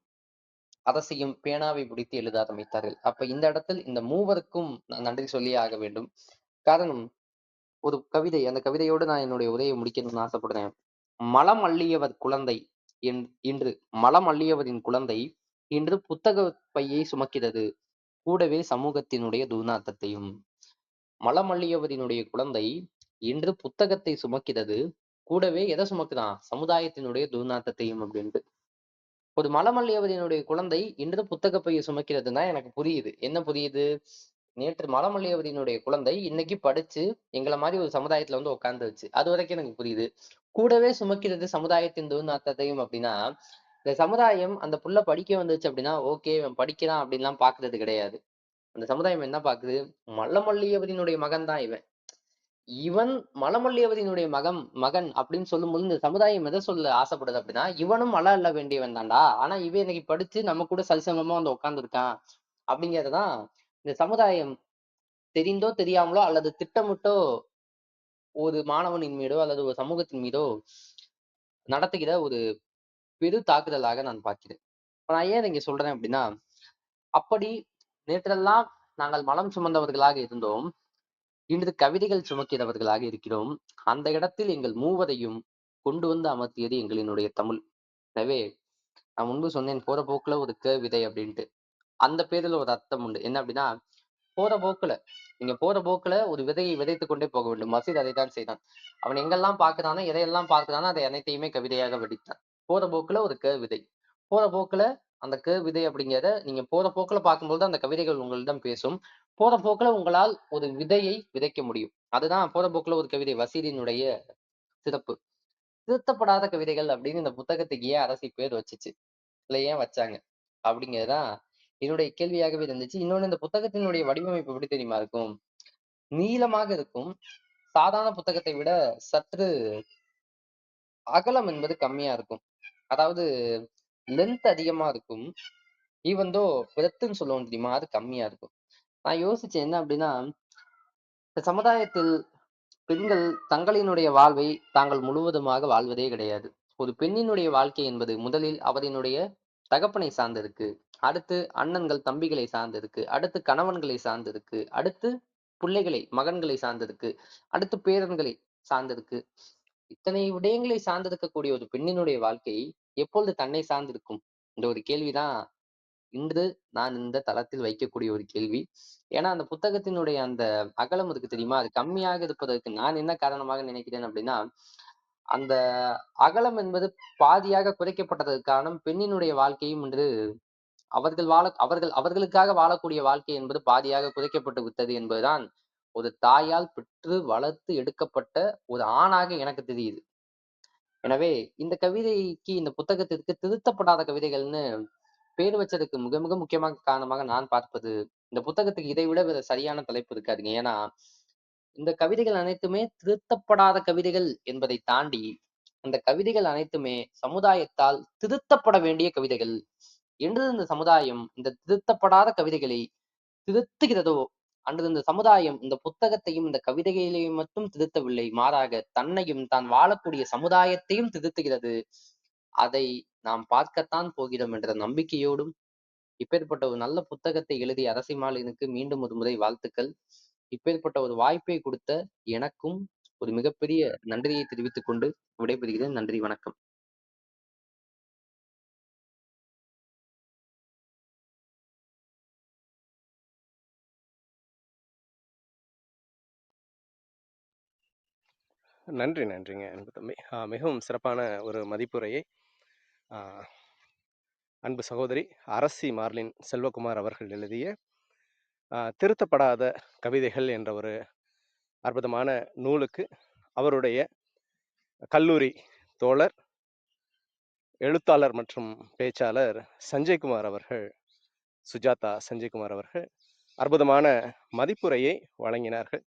அரசியும் பேனாவை பிடித்து எழுத ஆரம்பித்தார்கள். அப்ப இந்த இடத்தில் இந்த மூவருக்கும் நான் நன்றி சொல்லியே ஆக வேண்டும். காரணம், ஒரு கவிதை, அந்த கவிதையோடு நான் என்னுடைய உரையை முடிக்கணும்னு ஆசைப்படுறேன். மலம் அள்ளியவர் குழந்தை இன்று மலம் அள்ளியவரின் குழந்தை இன்று புத்தக பையை சுமக்கிறது, கூடவே சமூகத்தினுடைய துர்நாற்றத்தையும். மலம் அள்ளியவரினுடைய குழந்தை இன்று புத்தகத்தை சுமக்கிறது, கூடவே எதை சுமக்குதான், சமுதாயத்தினுடைய துர்நாற்றத்தையும் அப்படின்ட்டு. ஒரு மலம் அள்ளியவரினுடைய குழந்தை இன்று புத்தக பையை சுமக்கிறதுனா எனக்கு புரியுது. என்ன புரியுது? நேற்று மலம் அள்ளியவரினுடைய குழந்தை இன்னைக்கு படிச்சு எங்களை மாதிரி ஒரு சமுதாயத்துல வந்து உட்கார்ந்துருச்சு. அது வரைக்கும் எனக்கு புரியுது. கூடவே சுமக்கிறது சமுதாயத்தின் துர்நாற்றத்தையும் அப்படின்னா, இந்த சமுதாயம் அந்த புள்ள படிக்க வந்துச்சு அப்படின்னா, ஓகே இவன் படிக்கிறான் அப்படின்லாம் பாக்குறது கிடையாது. அந்த சமுதாயம் என்ன பாக்குது? மலமல்லியவரினுடைய மகன் தான் இவன். இவன் மலமல்லியவரினுடைய மகன் அப்படின்னு சொல்லும்போது இந்த சமுதாயம் எதை சொல்ல ஆசைப்படுது அப்படின்னா, இவனும் மல அள்ள வேண்டியவன் தான்டா. ஆனா இவன் இன்னைக்கு படிச்சு நம்ம கூட சரிசமமா வந்து உட்கார்ந்துருக்கான் அப்படிங்கறதுதான் இந்த சமுதாயம் தெரிந்தோ தெரியாமலோ அல்லது திட்டமிட்டோ ஒரு மாணவனின் மீதோ அல்லது ஒரு சமூகத்தின் மீதோ நடத்துகிற ஒரு பெரு தாக்குதலாக நான் பார்க்கிறேன். இப்ப நான் ஏன் இங்க சொல்றேன் அப்படின்னா, அப்படி நேற்றெல்லாம் நாங்கள் மலம் சுமந்தவர்களாக இருந்தோம். இன்று கவிதைகள் சுமக்கிறவர்களாக இருக்கிறோம். அந்த இடத்தில் எங்கள் மூவரையும் கொண்டு வந்து அமர்த்தியது எங்களினுடைய தமிழ். எனவே நான் முன்பு சொன்னேன், போற போக்குல ஒரு விதை அப்படின்ட்டு. அந்த பேருல ஒரு அர்த்தம் உண்டு. என்ன அப்படின்னா, போற போக்குல நீங்க போற போக்குல ஒரு விதையை விதைத்துக் கொண்டே போக வேண்டும். மசீத் அதைத்தான் செய்தான். அவன் எங்கெல்லாம் பார்க்கிறானோ, எதையெல்லாம் பார்க்கிறானோ அதை அனைத்தையுமே கவிதையாக வடித்தான். போற போக்குல ஒரு விதை. போற போக்குல அந்த விதை அப்படிங்கிறத நீங்க போற போக்குல பார்க்கும்போது அந்த கவிதைகள் உங்களிடம் பேசும். போற போக்குல உங்களால் ஒரு விதையை விதைக்க முடியும். அதுதான் போற போக்குல ஒரு கவிதை வசீலினுடைய சிறப்பு. திருத்தப்படாத கவிதைகள் அப்படின்னு இந்த புத்தகத்துக்கு ஏன் அரசி பேர் வச்சுச்சு? இல்ல ஏன் வச்சாங்க? அப்படிங்கிறதுதான் என்னுடைய கேள்வியாகவே இருந்துச்சு. இன்னொன்னு, இந்த புத்தகத்தினுடைய வடிவமைப்பு எப்படி தெரியுமா இருக்கும்? நீளமாக இருக்கும். சாதாரண புத்தகத்தை விட சற்று அகலம் என்பது கம்மியா இருக்கும். அதாவது லென்த் அதிகமா இருக்கும். ஈவன் தோ பிரெத்துன்னு சொல்லுவோம் தெரியுமா? அது கம்மியா இருக்கும். நான் யோசிச்சேன் என்ன அப்படின்னா, இந்த சமுதாயத்தில் பெண்கள் தங்களினுடைய வாழ்வை தாங்கள் முழுவதுமாக வாழ்வதே கிடையாது. ஒரு பெண்ணினுடைய வாழ்க்கை என்பது முதலில் அவரினுடைய தகப்பனை சார்ந்திருக்கு. அடுத்து அண்ணன்கள், தம்பிகளை சார்ந்திருக்கு. அடுத்து கணவன்களை சார்ந்திருக்கு. அடுத்து பிள்ளைகளை, மகன்களை சார்ந்திருக்கு. அடுத்து பேரன்களை சார்ந்திருக்கு. இத்தனை விடயங்களை சார்ந்திருக்கக்கூடிய ஒரு பெண்ணினுடைய வாழ்க்கை எப்பொழுது தன்னை சார்ந்திருக்கும்? என்ற ஒரு கேள்விதான் இன்று நான் இந்த தளத்தில் வைக்கக்கூடிய ஒரு கேள்வி. ஏன்னா அந்த புத்தகத்தினுடைய அந்த அகலம் இருக்கு தெரியுமா? அது கம்மியாக இருப்பதற்கு நான் என்ன காரணமாக நினைக்கிறேன் அப்படின்னா, அந்த அகலம் என்பது பாதியாக குறைக்கப்பட்டதற்கு காரணம் பெண்ணினுடைய வாழ்க்கையும் இன்று அவர்களுக்காக வாழக்கூடிய வாழ்க்கை என்பது பாதியாக குறைக்கப்பட்டு விட்டது என்பதுதான் ஒரு தாயால் பெற்று வளர்த்து எடுக்கப்பட்ட ஒரு ஆணாக எனக்கு தெரியுது. எனவே இந்த கவிதைக்கு, இந்த புத்தகத்திற்கு திருத்தப்படாத கவிதைகள்னு பேர் வச்சதுக்கு மிக மிக முக்கியமான காரணமாக நான் பார்ப்பது, இந்த புத்தகத்துக்கு இதை விட வேற சரியான தலைப்பு இருக்காதுங்க. ஏன்னா, இந்த கவிதைகள் அனைத்துமே திருத்தப்படாத கவிதைகள் என்பதை தாண்டி, அந்த கவிதைகள் அனைத்துமே சமுதாயத்தால் திருத்தப்பட வேண்டிய கவிதைகள். என்று இந்த சமுதாயம் இந்த திருத்தப்படாத கவிதைகளை திருத்துகிறதோ, அன்று இந்த சமுதாயம் இந்த புத்தகத்தையும், இந்த கவிதைகளையும் மட்டும் திருத்தவில்லை. மாறாக தன்னையும், தான் வாழக்கூடிய சமுதாயத்தையும் திருத்துகிறது. அதை நாம் பார்க்கத்தான் போகிறோம் என்ற நம்பிக்கையோடும், இப்பேற்பட்ட ஒரு நல்ல புத்தகத்தை எழுதிய அரசிமாலினுக்கு மீண்டும் ஒரு முறை வாழ்த்துக்கள். இப்பேற்பட்ட ஒரு வாய்ப்பை கொடுத்த எனக்கும் ஒரு மிகப்பெரிய நன்றியை தெரிவித்துக் கொண்டு விடைபெறுகிறேன். நன்றி, வணக்கம். நன்றிங்க அன்பு தம்பி. மிகவும் சிறப்பான ஒரு மதிப்புரையை அன்பு சகோதரி அரசி மார்லின் செல்வகுமார் அவர்கள் எழுதிய திருத்தப்படாத கவிதைகள் என்ற ஒரு அற்புதமான நூலுக்கு அவருடைய கல்லூரி தோழர், எழுத்தாளர் மற்றும் பேச்சாளர் சஞ்சய்குமார் அவர்கள், சுஜாதா சஞ்சய்குமார் அவர்கள் அற்புதமான மதிப்புரையை வழங்கினார்கள்.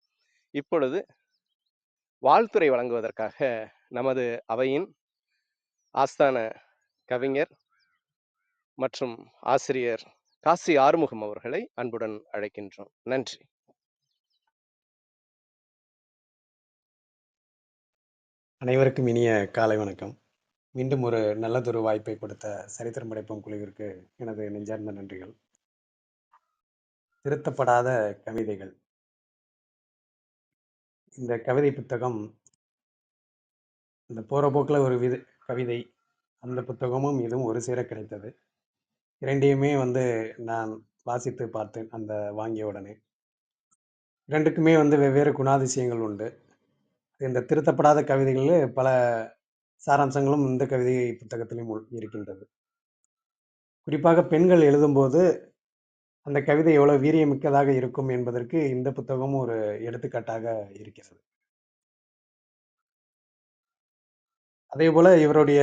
இப்பொழுது வாழ்த்துரை வழங்குவதற்காக நமது அவையின் ஆஸ்தான கவிஞர் மற்றும் ஆசிரியர் காசி ஆறுமுகம் அவர்களை அன்புடன் அழைக்கின்றோம். நன்றி. அனைவருக்கும் இனிய காலை வணக்கம். மீண்டும் ஒரு நல்லதொரு வாய்ப்பை கொடுத்த சரித்திரம் படைப்போம் குழுவிற்கு எனது நெஞ்சார்ந்த நன்றிகள். திருத்தப்படாத கவிதைகள், இந்த கவிதை புத்தகம் இந்த போற போக்கில் ஒரு கவிதை, அந்த புத்தகமும் இதுவும் ஒரு சேர கிடைத்தது. இரண்டையுமே நான் வாசித்து பார்த்தேன் அந்த வாங்கிய உடனே. இரண்டுக்குமே வெவ்வேறு குணாதிசயங்கள் உண்டு. இந்த திருத்தப்படாத கவிதைகளில் பல சாராம்சங்களும் இந்த கவிதை புத்தகத்திலும் இருக்கின்றது. குறிப்பாக பெண்கள் எழுதும்போது அந்த கவிதை எவ்வளவு வீரியமிக்கதாக இருக்கும் என்பதற்கு இந்த புத்தகமும் ஒரு எடுத்துக்காட்டாக இருக்கிறது. அதே போல இவருடைய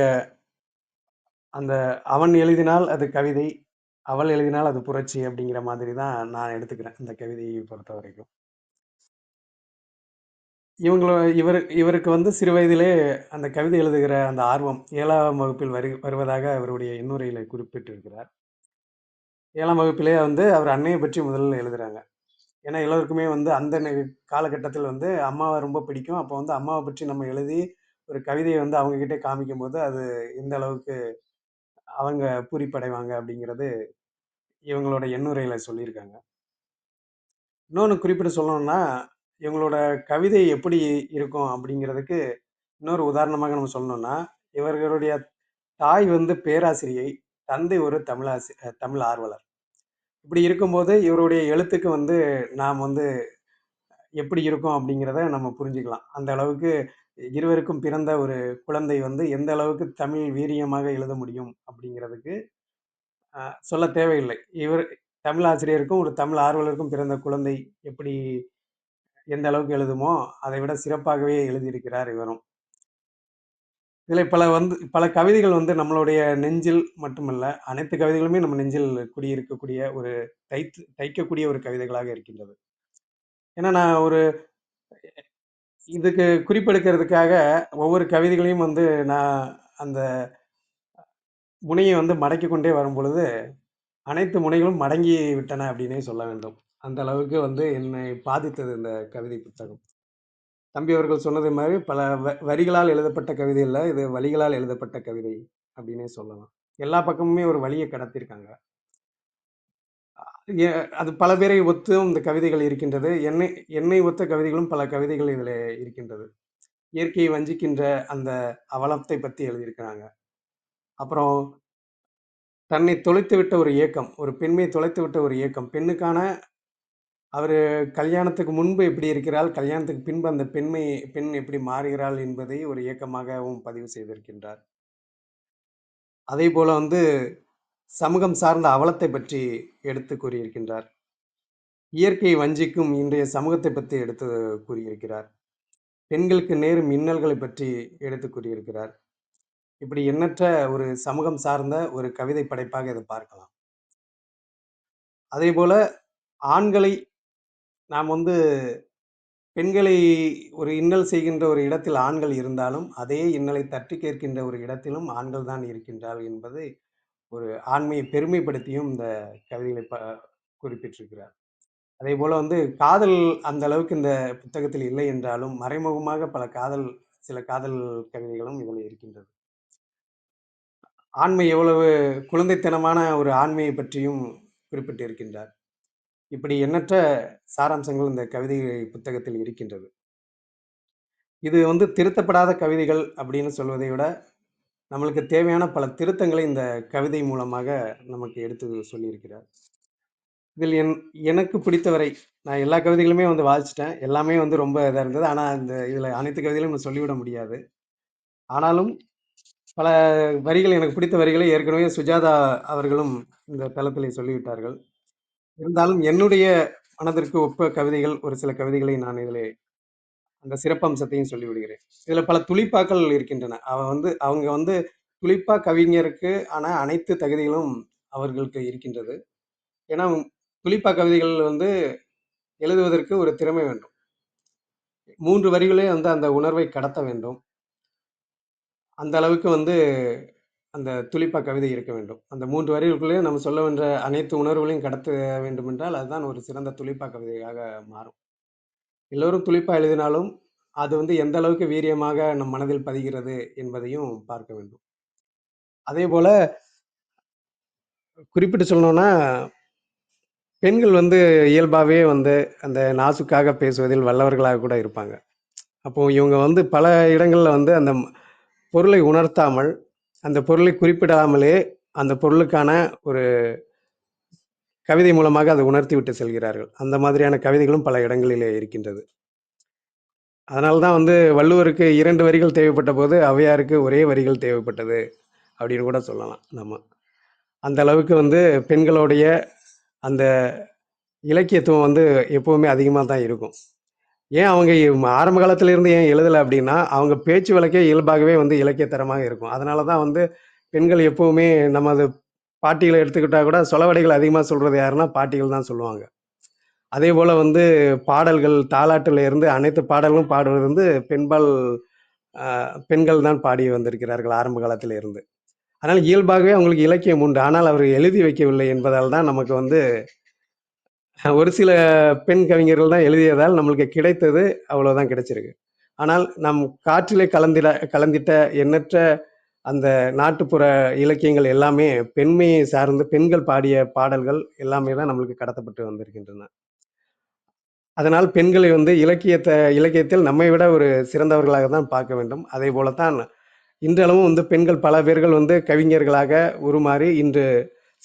அந்த அவன் எழுதினால் அது கவிதை, அவள் எழுதினால் அது புரட்சி அப்படிங்கிற மாதிரி தான் நான் எடுத்துக்கிறேன் இந்த கவிதையை பொறுத்த வரைக்கும். இவருக்கு சிறு வயதிலே அந்த கவிதை எழுதுகிற அந்த ஆர்வம் 7ஆம் வகுப்பில் வருவதாக அவருடைய எண்ணுரையில குறிப்பிட்டிருக்கிறார். 7ஆம் வகுப்பிலே அவர் அன்னையை பற்றி முதல்ல எழுதுறாங்க. ஏன்னா எல்லோருக்குமே அந்த காலகட்டத்தில் அம்மாவை ரொம்ப பிடிக்கும். அப்போ அம்மாவை பற்றி நம்ம எழுதி ஒரு கவிதையை அவங்க கிட்டே காமிக்கும்போது அது எந்த அளவுக்கு அவங்க பூரிப்படைவாங்க அப்படிங்கிறது இவங்களோட எண்ணுரையில சொல்லியிருக்காங்க. இன்னொன்று குறிப்பிட்டு சொல்லணும்னா, இவங்களோட கவிதை எப்படி இருக்கும் அப்படிங்கிறதுக்கு இன்னொரு உதாரணமாக நம்ம சொல்லணும்னா, இவர்களுடைய தாய் பேராசிரியை, தந்தை ஒரு தமிழ் ஆர்வலர். இப்படி இருக்கும்போது இவருடைய எழுத்துக்கு நாம் எப்படி இருக்கும் அப்படிங்கிறத நம்ம புரிஞ்சுக்கலாம். அந்த அளவுக்கு இருவருக்கும் பிறந்த ஒரு குழந்தை எந்த அளவுக்கு தமிழ் வீரியமாக எழுத முடியும் அப்படிங்கிறதுக்கு சொல்ல தேவையில்லை. இவர் தமிழ் ஆசிரியருக்கும் ஒரு தமிழ் ஆர்வலருக்கும் பிறந்த குழந்தை எப்படி எந்த அளவுக்கு எழுதுமோ அதை விட சிறப்பாகவே எழுதியிருக்கிறார் இவரும். இதில் பல கவிதைகள் நம்மளுடைய நெஞ்சில் மட்டுமல்ல, அனைத்து கவிதைகளுமே நம்ம நெஞ்சில் குடியிருக்கக்கூடிய ஒரு தைக்கக்கூடிய ஒரு கவிதைகளாக இருக்கின்றது. ஏன்னா நான் இதுக்கு குறிப்பெடுக்கிறதுக்காக ஒவ்வொரு கவிதைகளையும் நான் அந்த முனையை மடக்கி கொண்டே வரும் பொழுது அனைத்து முனைகளும் மடங்கி விட்டன அப்படின்னே சொல்ல வேண்டும். அந்த அளவுக்கு என்னை பாதித்தது இந்த கவிதை புத்தகம். தம்பி அவர்கள் சொன்னது மாதிரி பல வரிகளால் எழுதப்பட்ட கவிதை இல்லை, இது வழிகளால் எழுதப்பட்ட கவிதை அப்படின்னே சொல்லலாம். எல்லா பக்கமுமே ஒரு வழியை கடத்திருக்காங்க. அது பல பேரை ஒத்தும் இந்த கவிதைகள் இருக்கின்றது. என்னை ஒத்த கவிதைகளும் பல கவிதைகள் இதில் இருக்கின்றது. இயற்கையை வஞ்சிக்கின்ற அந்த அவலத்தை பற்றி எழுதியிருக்கிறாங்க. அப்புறம் தன்னை தொலைத்து விட்ட ஒரு ஏக்கம், ஒரு பெண்மை தொலைத்து விட்ட ஒரு ஏக்கம், பெண்ணுக்கான அவர் கல்யாணத்துக்கு முன்பு எப்படி இருக்கிறாள், கல்யாணத்துக்கு பின்பு அந்த பெண் எப்படி மாறுகிறாள் என்பதை ஒரு இயக்கமாகவும் பதிவு செய்திருக்கின்றார். அதே போல சமூகம் சார்ந்த அவலத்தை பற்றி எடுத்து கூறியிருக்கின்றார். இயற்கை வஞ்சிக்கும் இன்றைய சமூகத்தை பற்றி எடுத்து கூறியிருக்கிறார். பெண்களுக்கு நேரும் இன்னல்களை பற்றி எடுத்து கூறியிருக்கிறார். இப்படி எண்ணற்ற ஒரு சமூகம் சார்ந்த ஒரு கவிதை படைப்பாக இதை பார்க்கலாம். அதே போல ஆண்களை நாம் வந்து பெண்களை ஒரு இன்னல் செய்கின்ற ஒரு இடத்தில் ஆண்கள் இருந்தாலும், அதே இன்னலை தட்டி கேட்கின்ற ஒரு இடத்திலும் ஆண்கள் தான் இருக்கின்றார்கள் என்பதை ஒரு ஆண்மையை பெருமைப்படுத்தியும் இந்த கவிதைகளை குறிப்பிட்டிருக்கிறார். அதே போல வந்து காதல் அந்த அளவுக்கு இந்த புத்தகத்தில் இல்லை என்றாலும், மறைமுகமாக சில காதல் கவிதைகளும் இதில் இருக்கின்றது. ஆண்மை எவ்வளவு குழந்தைத்தனமான ஒரு ஆண்மையை பற்றியும் குறிப்பிட்டு இருக்கின்றார். இப்படி எண்ணற்ற சாராம்சங்கள் இந்த கவிதை புத்தகத்தில் இருக்கின்றது. இது வந்து திருத்தப்படாத கவிதைகள் அப்படின்னு சொல்வதை விட, நம்மளுக்கு தேவையான பல திருத்தங்களை இந்த கவிதை மூலமாக நமக்கு எடுத்து சொல்லியிருக்கிறார். இதில் எனக்கு பிடித்தவரை நான் எல்லா கவிதைகளுமே வந்து வாசிச்சிட்டேன். எல்லாமே வந்து ரொம்ப இதா இருந்தது. ஆனா, இதுல அனைத்து கவிதைகளையும் சொல்லிவிட முடியாது. ஆனாலும் பல வரிகள் எனக்கு பிடித்த வரிகளை ஏற்கனவே சுஜாதா அவர்களும் இந்த தளத்திலே சொல்லிவிட்டார்கள். இருந்தாலும் என்னுடைய மனதிற்கு ஒப்ப கவிதைகள், ஒரு சில கவிதைகளை நான் இதிலே அந்த சிறப்பம்சத்தையும் சொல்லிவிடுகிறேன். இதுல பல துளிப்பாக்கள் இருக்கின்றன. அவங்க வந்து துளிப்பா கவிஞருக்கு ஆனா அனைத்து தகுதிகளும் அவர்களுக்கு இருக்கின்றது. ஏன்னா, துளிப்பா கவிதைகள் வந்து எழுதுவதற்கு ஒரு திறமை வேண்டும். 3 வரிகளே வந்து அந்த உணர்வை கடத்த வேண்டும். அந்த அளவுக்கு வந்து அந்த துளிப்பா கவிதை இருக்க வேண்டும். அந்த 3 வரிகளுக்குள்ளேயே நம்ம சொல்ல வேண்டிய அனைத்து உணர்வுகளையும் கடத்த வேண்டுமென்றால், அதுதான் ஒரு சிறந்த துளிப்பா கவிதையாக மாறும். எல்லோரும் துளிப்பா எழுதினாலும், அது வந்து எந்த அளவுக்கு வீரியமாக நம் மனதில் பதிகிறது என்பதையும் பார்க்க வேண்டும். அதேபோல குறிப்பிட்டு சொல்லணும்னா, பெண்கள் வந்து இயல்பாவே வந்து அந்த நாசூக்காக பேசுவதில் வல்லவர்களாக கூட இருப்பாங்க. அப்போ இவங்க வந்து பல இடங்கள்ல வந்து அந்த பொருளை உணர்த்தாமல், அந்த பொருளை குறிப்பிடாமலே, அந்த பொருளுக்கான ஒரு கவிதை மூலமாக அதை உணர்த்திவிட்டு செல்கிறார்கள். அந்த மாதிரியான கவிதைகளும் பல இடங்களிலே இருக்கின்றது. அதனால தான் வந்து வள்ளுவருக்கு 2 வரிகள் தேவைப்பட்ட போது, ஔவையாருக்கு ஒரே வரிகள் தேவைப்பட்டது அப்படின்னு கூட சொல்லலாம் நம்ம. அந்த அளவுக்கு வந்து பெண்களுடைய அந்த இலக்கியத்துவம் வந்து எப்பவுமே அதிகமா தான் இருக்கும். ஏன் அவங்க ஆரம்ப காலத்துல இருந்து ஏன் எழுதல அப்படின்னா, அவங்க பேச்சு வழக்கே இயல்பாகவே வந்து இலக்கிய தரமாக இருக்கும். அதனால தான் வந்து பெண்கள் எப்பவுமே நமது பாட்டிகளை எடுத்துக்கிட்டா கூட சொலவடைகள் அதிகமா சொல்றது யாருன்னா, பாட்டிகள் தான் சொல்லுவாங்க. அதேபோல வந்து பாடல்கள், தாலாட்டுல இருந்து அனைத்து பாடல்களும் பாடுவது வந்து அ பெண்கள் தான் பாடி வந்திருக்கிறார்கள் ஆரம்ப காலத்தில இருந்து. அதனால இயல்பாகவே அவங்களுக்கு இலக்கியம் உண்டு. ஆனால் அவர்கள் எழுதி வைக்கவில்லை என்பதால் தான் நமக்கு வந்து ஒரு சில பெண் கவிஞர்கள் தான் எழுதியதால் நம்மளுக்கு கிடைத்தது அவ்வளவுதான் கிடைச்சிருக்கு. ஆனால் நம் காற்றிலே கலந்திட்ட எண்ணற்ற அந்த நாட்டுப்புற இலக்கியங்கள் எல்லாமே பெண்மையை சார்ந்து பெண்கள் பாடிய பாடல்கள் எல்லாமே தான் நம்மளுக்கு கடத்தப்பட்டு வந்திருக்கின்றன. அதனால் பெண்களை வந்து இலக்கியத்தில் நம்மை விட ஒரு சிறந்தவர்களாக தான் பார்க்க வேண்டும். அதே போலத்தான் இன்றளவும் வந்து பெண்கள் பல பேர்கள் வந்து கவிஞர்களாக உருமாறி இன்று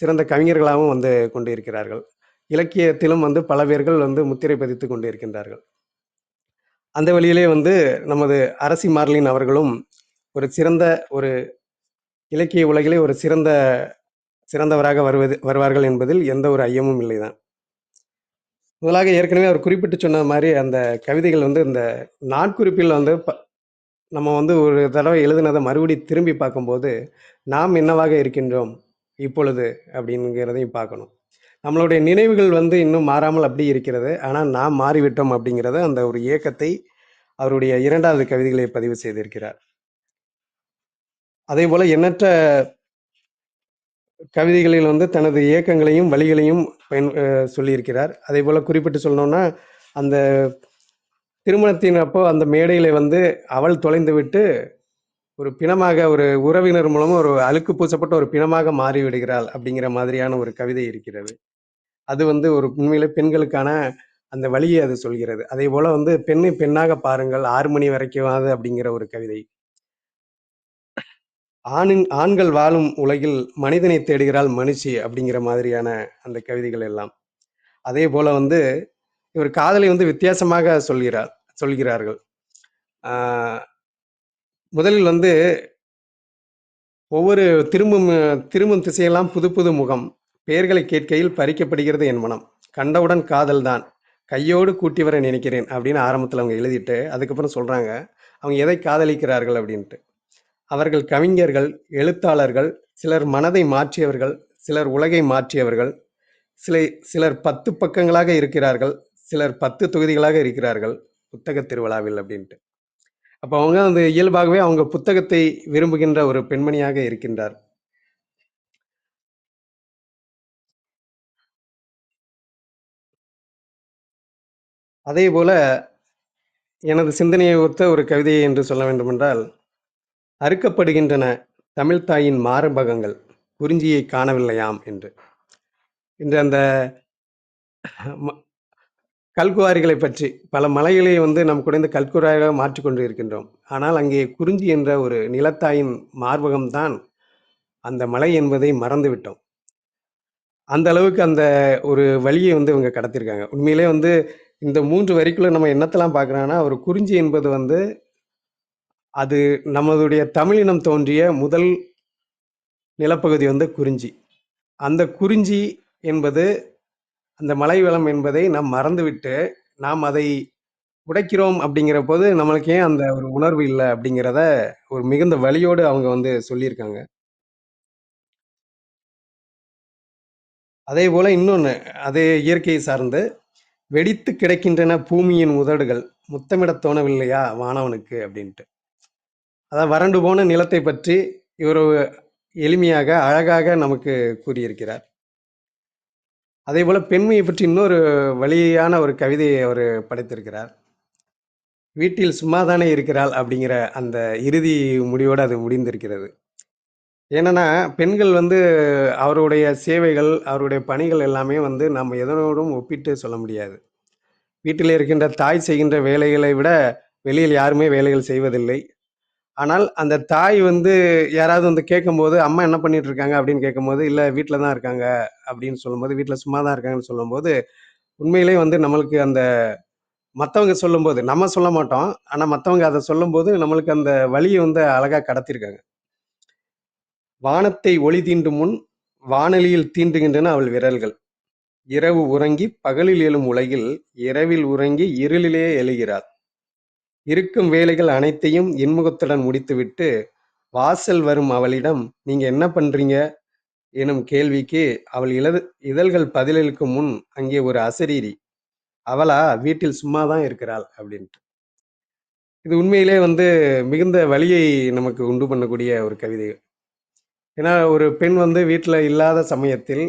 சிறந்த கவிஞர்களாகவும் வந்து கொண்டிருக்கிறார்கள். இலக்கியத்திலும் வந்து பல பேர்கள் வந்து முத்திரை பதித்துக் கொண்டிருக்கின்றார்கள். அந்த வழியிலே வந்து நமது அரசி மார்லின் அவர்களும் ஒரு இலக்கிய உலகிலே ஒரு சிறந்தவராக வருவார்கள் என்பதில் எந்த ஒரு ஐயமும் இல்லைதான். முதலாக ஏற்கனவே அவர் குறிப்பிட்டு சொன்ன மாதிரி அந்த கவிதைகள் வந்து இந்த நாட்குறிப்பில் வந்து நம்ம வந்து ஒரு தடவை எழுதினதை மறுபடி திரும்பி பார்க்கும்போது, நாம் என்னவாக இருக்கின்றோம் இப்பொழுது அப்படிங்கிறதையும் பார்க்கணும். நம்மளுடைய நினைவுகள் வந்து இன்னும் மாறாமல் அப்படி இருக்கிறது. ஆனால் நாம் மாறிவிட்டோம் அப்படிங்கிறத அந்த ஒரு ஏக்கத்தை அவருடைய 2வது கவிதைகளை பதிவு செய்திருக்கிறார். அதேபோல எண்ணற்ற கவிதைகளில் வந்து தனது ஏக்கங்களையும், வலிகளையும் சொல்லியிருக்கிறார். அதேபோல குறிப்பிட்டு சொல்லணும்னா, அந்த திருமணத்தின் அப்போ அந்த மேடையில வந்து அவள் தொலைந்துவிட்டு ஒரு பிணமாக ஒரு உறவினர் மூலமா ஒரு அழுக்கு பூசப்பட்ட ஒரு பிணமாக மாறிவிடுகிறாள் அப்படிங்கிற மாதிரியான ஒரு கவிதை இருக்கிறது. அது வந்து ஒரு உண்மையிலே பெண்களுக்கான அந்த வலியை அது சொல்கிறது. அதே போல வந்து பெண்ணை பெண்ணாக பாருங்கள் 6 மணி வரைக்குமாவது அப்படிங்கிற ஒரு கவிதை. ஆண்கள் வாழும் உலகில் மனிதனை தேடுகிறாள் மனுஷி அப்படிங்கிற மாதிரியான அந்த கவிதைகள் எல்லாம். அதே போல வந்து இவர் காதலை வந்து வித்தியாசமாக சொல்கிறார்கள். ஆஹ் முதலில் வந்து ஒவ்வொரு திரும்பும் திசையெல்லாம் புது புது முகம். பெயர்களை கேட்கையில் பறிக்கப்படுகிறது என் மனம். கண்டவுடன் காதல் தான். கையோடு கூட்டி வர நினைக்கிறேன் அப்படின்னு ஆரம்பத்துல அவங்க எழுதிட்டு, அதுக்கப்புறம் சொல்றாங்க, அவங்க எதை காதலிக்கிறார்கள் அப்படின்ட்டு. அவர்கள் கவிஞர்கள், எழுத்தாளர்கள், சிலர் மனதை மாற்றியவர்கள், சிலர் உலகை மாற்றியவர்கள், சிலர் 10 பக்கங்களாக இருக்கிறார்கள், சிலர் 10 தொகுதிகளாக இருக்கிறார்கள் புத்தகத் திருவிழாவில் அப்படின்ட்டு. அப்ப அவங்க வந்து இயல்பாகவே அவங்க புத்தகத்தை விரும்புகின்ற ஒரு பெண்மணியாக இருக்கின்றார். அதேபோல எனது சிந்தனையை ஒத்த ஒரு கவிதையை என்று சொல்ல வேண்டுமென்றால், அறுக்கப்படுகின்றன தமிழ்த் தாயின் மார்பகங்கள் குறிஞ்சியை காணவில்லையாம் என்று. இன்று அந்த ம கல்குவாரிகளைப் பற்றி பல மலைகளை வந்து நாம் குடைந்து கல்குவாரியாக மாற்றிக்கொண்டு இருக்கின்றோம். ஆனால் அங்கே குறிஞ்சி என்ற ஒரு நிலத்தாயின் மார்பகம்தான் அந்த மலை என்பதை மறந்துவிட்டோம். அந்த அளவுக்கு அந்த ஒரு வழியை வந்து இவங்க கடத்திருக்காங்க. உண்மையிலே வந்து இந்த 3 வரிக்குள்ள நம்ம என்னத்தெல்லாம் பார்க்குறோம்னா, ஒரு குறிஞ்சி என்பது வந்து அது நம்மளுடைய தமிழினம் தோன்றிய முதல் நிலப்பகுதி வந்து குறிஞ்சி. அந்த குறிஞ்சி என்பது அந்த மலை வளம் என்பதை நாம் மறந்துவிட்டு, நாம் அதை உடைக்கிறோம் அப்படிங்கிற போது, நம்மளுக்கு ஏன் அந்த ஒரு உணர்வு இல்ல அப்படிங்கிறத ஒரு மிகுந்த வலியோடு அவங்க வந்து சொல்லியிருக்காங்க. அதேபோல இன்னொன்னு, அதே இயற்கையை சார்ந்து, "வெடித்து கிடக்கின்றன பூமியின் உதடுகள், முத்தமிடத் தோணவில்லையா வானவனுக்கு" அப்படின்ட்டு. அதான் வறண்டு போன நிலத்தை பற்றி இவர் எளிமையாக, அழகாக நமக்கு கூறியிருக்கிறார். அதேபோல பெண்மையை பற்றி இன்னொரு வலியான ஒரு கவிதையை அவரு படைத்திருக்கிறார். "வீட்டில் சும்மாதானே இருக்கிறாள்" அப்படிங்கிற அந்த இறுதி முடிவோடு அது முடிந்திருக்கிறது. என்னன்னா, பெண்கள் வந்து அவருடைய சேவைகள், அவருடைய பணிகள் எல்லாமே வந்து நம்ம எதனோடும் ஒப்பிட்டு சொல்ல முடியாது. வீட்டிலே இருக்கின்ற தாய் செய்கின்ற வேலைகளை விட, வெளியில் யாருமே வேலைகள் செய்வதில்லை. ஆனால் அந்த தாய் வந்து யாராவது வந்து கேட்கும்போது, "அம்மா என்ன பண்ணிட்டு இருக்காங்க?" அப்படின்னு கேட்கும்போது, "இல்ல வீட்ல தான் இருக்காங்க" அப்படின்னு சொல்லும்போது, வீட்ல சும்மா தான் இருக்காங்கன்னு சொல்லும்போது, உண்மையிலேயே வந்து நம்மளுக்கு அந்த மத்தவங்க சொல்லும்போது, நம்ம சொல்ல மாட்டோம். ஆனா மத்தவங்க அத சொல்லும்போது, நம்மளுக்கு அந்த வலிய வந்து அழகா கடத்திருக்காங்க. "வானத்தை ஒளி தீண்டும் முன், வானளியில் தீண்டுகின்றன அவள் விரல்கள். இரவு உறங்கி பகலில் எழும் உலகில், இரவில் உறங்கி இருளிலே எழுகிறாள். இருக்கும் வேலைகள் அனைத்தையும் இன்முகத்துடன் முடித்துவிட்டு, வாசல் வரும் அவளிடம், நீங்க என்ன பண்றீங்க? எனும் கேள்விக்கு, அவள் இதழ்கள் பதிலளிக்கும் முன், அங்கே ஒரு அசரீரி. அவளா வீட்டில் சும்மா தான் இருக்கிறாள்" அப்படின்ட்டு. இது உண்மையிலே வந்து மிகுந்த வலியை நமக்கு உண்டு பண்ணக்கூடிய ஒரு கவிதை. ஏன்னா, ஒரு பெண் வந்து வீட்ல இல்லாத சமயத்தில்,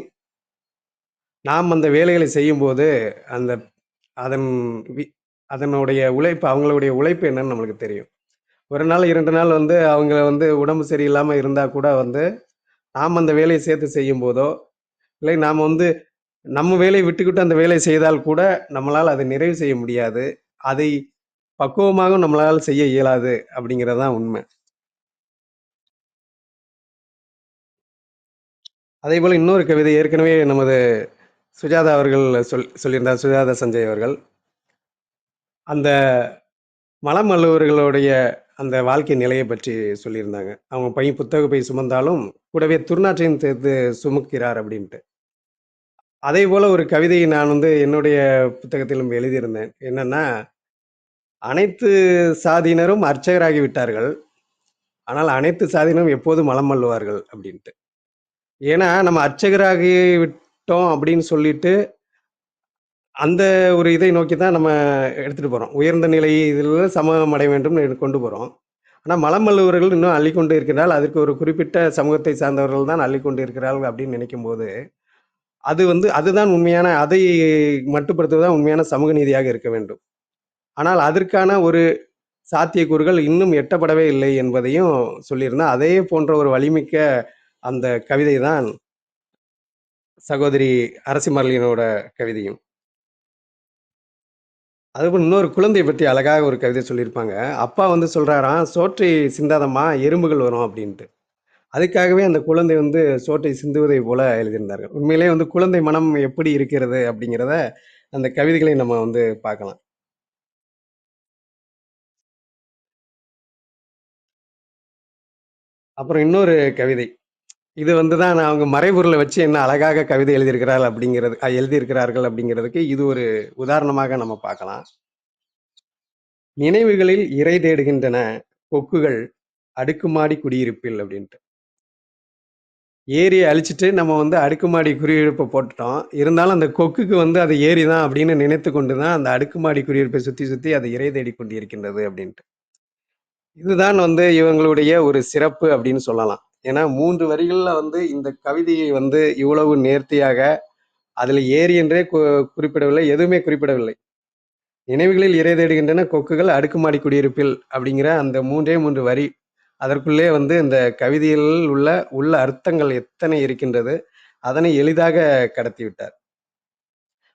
நாம் அந்த வேலைகளை செய்யும்போது, அந்த அதன் வி அதனுடைய உழைப்பு அவங்களுடைய உழைப்பு என்னன்னு நம்மளுக்கு தெரியும். 1 நாள், 2 நாள் வந்து அவங்க வந்து உடம்பு சரியில்லாம இருந்தா கூட வந்து, நாம் அந்த வேலையை சேர்த்து செய்யும்போதோ, இல்லை நாம வந்து நம்ம வேலையை விட்டுக்கிட்டு அந்த வேலையை செய்தால் கூட, நம்மளால அதை நிறைவு செய்ய முடியாது. அதை பக்குவமாகவும் நம்மளால செய்ய இயலாது அப்படிங்கிறது தான் உண்மை. அதேபோல இன்னொரு கவிதை ஏற்கனவே நமது சுஜாதா அவர்கள் சொல்லியிருந்தார். சுஜாதா சஞ்சய் அவர்கள். அந்த மலம் அள்ளுவர்களுடைய அந்த வாழ்க்கை நிலையை பற்றி சொல்லியிருந்தாங்க. அவங்க பையன் புத்தக பை சுமந்தாலும், கூடவே துர்நாற்றையும் சேர்த்து சுமக்கிறார் அப்படின்ட்டு. அதேபோல ஒரு கவிதையை நான் வந்து என்னுடைய புத்தகத்திலும் எழுதியிருந்தேன். என்னன்னா, "அனைத்து சாதியினரும் அர்ச்சகராகி விட்டார்கள். ஆனால் அனைத்து சாதியினரும் எப்போதும் மலம் அள்ளுவார்கள்" அப்படின்ட்டு. ஏன்னா, நம்ம அர்ச்சகராகி விட்டோம் அப்படின்னு சொல்லிட்டு, அந்த ஒரு இதை நோக்கி தான் நம்ம எடுத்துட்டு போறோம். உயர்ந்த நிலை இதில சமம் அடைய வேண்டும்னு கொண்டு போறோம். ஆனா, மலம் அள்ளுவர்கள் இன்னும் அள்ளிக்கொண்டு இருக்கிறார்கள். அதற்கு ஒரு குறிப்பிட்ட சமூகத்தை சார்ந்தவர்கள் தான் அள்ளிக்கொண்டு இருக்கிறார்கள் அப்படின்னு நினைக்கும்போது, அது வந்து அதுதான் உண்மையான அதை மட்டுப்படுத்துவது தான் உண்மையான சமூக நீதியாக இருக்க வேண்டும். ஆனால் அதற்கான ஒரு சாத்தியக்கூறுகள் இன்னும் எட்டப்படவே இல்லை என்பதையும் சொல்லியிருந்தேன். அதே போன்ற ஒரு வலிமிக்க அந்த கவிதை தான் சகோதரி அரசி மர்லினோட கவிதையும். அதுபோல இன்னொரு குழந்தைய பத்தி அழகாக ஒரு கவிதை சொல்லியிருப்பாங்க. அப்பா வந்து சொல்றாராம், "சோற்றை சிந்தாதம்மா எறும்புகள் வரும்" அப்படின்ட்டு. அதுக்காகவே அந்த குழந்தை வந்து சோற்றை சிந்துவதை போல எழுதியிருந்தார்கள். உண்மையிலேயே வந்து குழந்தை மனம் எப்படி இருக்கிறது அப்படிங்கிறத அந்த கவிதைகளை நம்ம வந்து பார்க்கலாம். அப்புறம் இன்னொரு கவிதை. இது வந்து தான் நான் அவங்க மறைபொருள வச்சு என்ன அழகாக கவிதை எழுதியிருக்கிறார்கள் அப்படிங்கிறதுக்கு இது ஒரு உதாரணமாக நம்ம பார்க்கலாம். "நினைவுகளில் இரை தேடுகின்றன கொக்குகள் அடுக்குமாடி குடியிருப்பில் அப்படின்ட்டு. ஏரியை அழிச்சிட்டு நம்ம வந்து அடுக்குமாடி குடியிருப்பை போட்டுட்டோம். இருந்தாலும் அந்த கொக்குக்கு வந்து அது ஏரி தான் அப்படின்னு நினைத்து கொண்டு தான் அந்த அடுக்குமாடி குடியிருப்பை சுற்றி சுற்றி அது இரை தேடி கொண்டு இருக்கின்றது அப்படின்ட்டு. இதுதான் வந்து இவங்களுடைய ஒரு சிறப்பு அப்படின்னு சொல்லலாம். ஏன்னா 3 வரிகள்ல வந்து இந்த கவிதையை வந்து இவ்வளவு நேர்த்தியாக, அதுல ஏரி என்றே குறிப்பிடவில்லை, எதுவுமே குறிப்பிடவில்லை. நினைவுகளில் இரை தேடுகின்றன கொக்குகள் அடுக்குமாடி குடியிருப்பில் அப்படிங்கிற அந்த 3 வரி, அதற்குள்ளே வந்து இந்த கவிதையில் உள்ள அர்த்தங்கள் எத்தனை இருக்கின்றது, அதனை எளிதாக கடத்தி விட்டார்.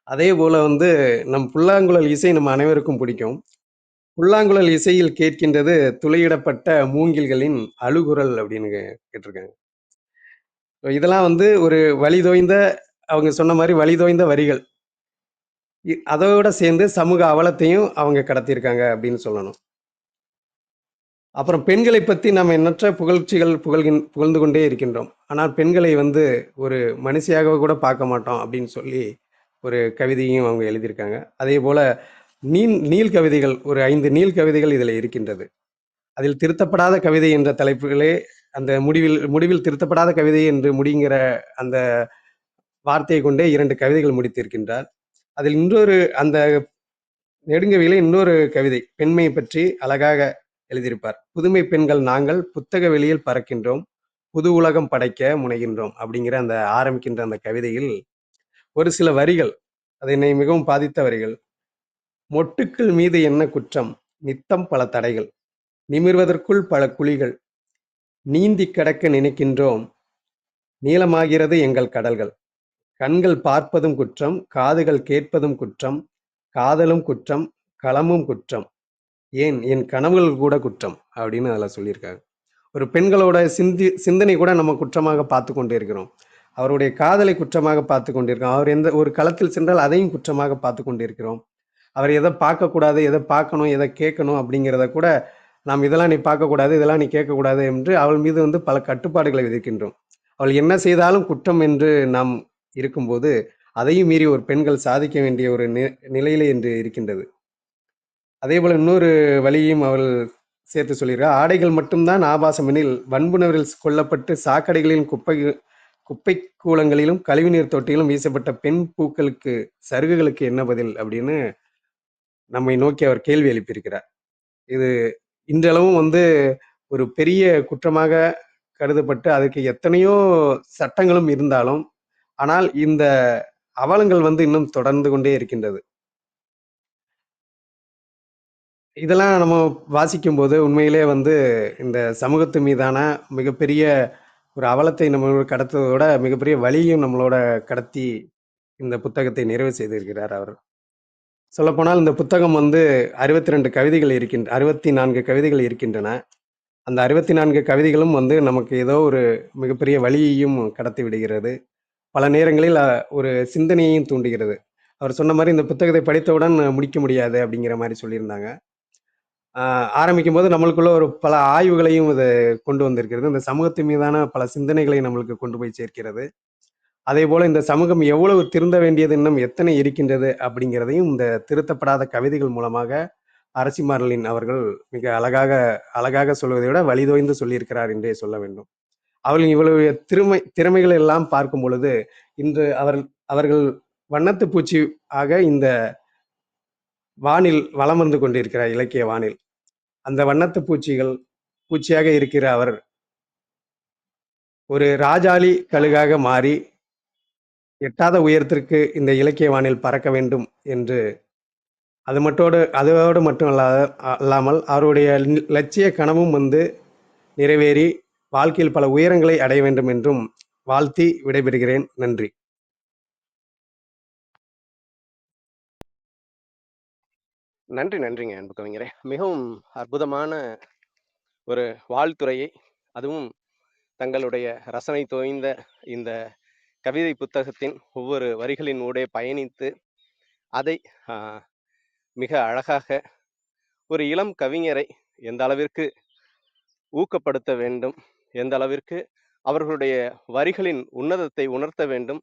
அதே போல வந்து நம் புல்லாங்குழல் இசை நம்ம அனைவருக்கும் பிடிக்கும். புல்லாங்குழல் இசையில் கேட்கின்றது துளையிடப்பட்ட மூங்கில்களின் அழுகுரல் அப்படின்னு கேட்டிருக்காங்க. இதெல்லாம் வந்து ஒரு வழிதோய்ந்த, அவங்க சொன்ன மாதிரி வழிதோய்ந்த வரிகள். அதோட சேர்ந்து சமூக அவலத்தையும் அவங்க கடத்தியிருக்காங்க அப்படின்னு சொல்லணும். அப்புறம் பெண்களை பத்தி நம்ம எண்ணற்ற புகழ்ச்சிகள் புகழ்ந்து கொண்டே இருக்கின்றோம். ஆனால் பெண்களை வந்து ஒரு மனுஷியாக கூட பார்க்க மாட்டோம் அப்படின்னு சொல்லி ஒரு கவிதையும் அவங்க எழுதியிருக்காங்க. அதே போல நீள் கவிதைகள், ஒரு 5 நீள் கவிதைகள் இதில் இருக்கின்றது. அதில் திருத்தப்படாத கவிதை என்ற தலைப்புகளே அந்த முடிவில் திருத்தப்படாத கவிதை என்று முடிங்கிற அந்த வார்த்தையை கொண்டே 2 கவிதைகள் முடித்திருக்கின்றார். அதில் அந்த நெடுங்கவியில இன்னொரு கவிதை பெண்மையை பற்றி அழகாக எழுதியிருப்பார். புதுமை பெண்கள் நாங்கள் புத்தக வெளியில் பறக்கின்றோம், புது உலகம் படைக்க முனைகின்றோம் அப்படிங்கிற அந்த ஆரம்பிக்கின்ற அந்த கவிதையில் ஒரு சில வரிகள் அது என்னை மிகவும் பாதித்த வரிகள். மொட்டுக்கள் மீது என்ன குற்றம், நித்தம் பல தடைகள், நிமிர்வதற்குள் பல குழிகள், நீந்தி கடக்க நினைக்கின்றோம், நீளமாகிறது எங்கள் கடல்கள், கண்கள் பார்ப்பதும் குற்றம், காதுகள் கேட்பதும் குற்றம், காதலும் குற்றம், களமும் குற்றம், ஏன் என் கனவுகள் கூட குற்றம் அப்படின்னு அதில் சொல்லியிருக்காங்க. ஒரு பெண்களோட சிந்தனை கூட நம்ம குற்றமாக பார்த்து கொண்டே இருக்கிறோம். அவருடைய காதலை குற்றமாக பார்த்து கொண்டிருக்கிறோம். அவர் எந்த ஒரு களத்தில் சென்றால் அதையும் குற்றமாக பார்த்து கொண்டிருக்கிறோம். அவர் எதை பார்க்கக்கூடாது, எதை பார்க்கணும், எதை கேட்கணும் அப்படிங்கிறத கூட நாம் இதெல்லாம் நீ பார்க்கக்கூடாது, இதெல்லாம் நீ கேட்கக்கூடாது என்று அவள் மீது வந்து பல கட்டுப்பாடுகளை விதிக்கின்றோம். அவள் என்ன செய்தாலும் குற்றம் என்று நாம் இருக்கும்போது அதையும் மீறி ஒரு பெண்கள் சாதிக்க வேண்டிய ஒரு நிலையிலே என்று இருக்கின்றது. அதே போல இன்னொரு வழியையும் அவள் சேர்த்து சொல்லியிருக்கார். ஆடைகள் மட்டும்தான் ஆபாசம் எனில் வன்புணர்வில் கொல்லப்பட்டு சாக்கடைகளிலும் குப்பை கூலங்களிலும் கழிவுநீர் தொட்டியிலும் வீசப்பட்ட பெண் பூக்களுக்கு சருகுகளுக்கு என்ன பதில் அப்படின்னு நம்மை நோக்கி அவர் கேள்வி எழுப்பியிருக்கிறார். இது இன்றளவும் வந்து ஒரு பெரிய குற்றமாக கருதப்பட்டு அதுக்கு எத்தனையோ சட்டங்களும் இருந்தாலும் ஆனால் இந்த அவலங்கள் வந்து இன்னும் தொடர்ந்து கொண்டே இருக்கின்றது. இதெல்லாம் நம்ம வாசிக்கும் போது உண்மையிலே வந்து இந்த சமூகத்து மீதான மிகப்பெரிய ஒரு அவலத்தை நம்ம கடத்துவதோட மிகப்பெரிய வழியும் நம்மளோட கடத்தி இந்த புத்தகத்தை நிறைவு செய்திருக்கிறார் அவர். சொல்லப்போனால் இந்த புத்தகம் வந்து 64 கவிதைகள் இருக்கின்றன. அந்த 64 கவிதைகளும் வந்து நமக்கு ஏதோ ஒரு மிகப்பெரிய வழியையும் கடத்தி விடுகிறது. பல நேரங்களில் ஒரு சிந்தனையையும் தூண்டுகிறது. அவர் சொன்ன மாதிரி இந்த புத்தகத்தை படித்தவுடன் முடிக்க முடியாது அப்படிங்கிற மாதிரி சொல்லியிருந்தாங்க. ஆரம்பிக்கும் போது நம்மளுக்குள்ள ஒரு பல ஆய்வுகளையும் இது கொண்டு வந்திருக்கிறது. இந்த சமூகத்தின் மீதான பல சிந்தனைகளை நம்மளுக்கு கொண்டு போய் சேர்க்கிறது. அதே போல இந்த சமூகம் எவ்வளவு திருந்த வேண்டியது இன்னும் எத்தனை இருக்கின்றது அப்படிங்கிறதையும் இந்த திருத்தப்படாத கவிதைகள் மூலமாக அரசி மார்லின் அவர்கள் மிக அழகாக சொல்வதை விட வழிதோய்ந்து சொல்லியிருக்கிறார் என்றே சொல்ல வேண்டும். அவர்கள் இவ்வளவு திறமைகள் எல்லாம் பார்க்கும் பொழுது இன்று அவர்கள் வண்ணத்து பூச்சி ஆக இந்த வானில் வலம் வந்து கொண்டிருக்கிறார், இலக்கிய வானில். அந்த வண்ணத்து பூச்சியாக இருக்கிற அவர் ஒரு ராஜாளி கழுகாக மாறி எட்டாத உயரத்திற்கு இந்த இலக்கிய வானில் பறக்க வேண்டும் என்று அதோடு மட்டும் அல்லாமல் அவருடைய லட்சிய கனவும் வந்து நிறைவேறி வாழ்க்கையில் பல உயரங்களை அடைய வேண்டும் என்றும் வாழ்த்தி விடைபெறுகிறேன். நன்றி. நன்றிங்க அன்பு கவிஞரே. மிகவும் அற்புதமான ஒரு வாழ்த்துரையை, அதுவும் தங்களுடைய ரசனை தோய்ந்த இந்த கவிதை புத்தகத்தின் ஒவ்வொரு வரிகளின் ஊடே பயணித்து அதை மிக அழகாக ஒரு இளம் கவிஞரை எந்த அளவிற்கு ஊக்கப்படுத்த வேண்டும், எந்த அளவிற்கு அவர்களுடைய வரிகளின் உன்னதத்தை உணர்த்த வேண்டும்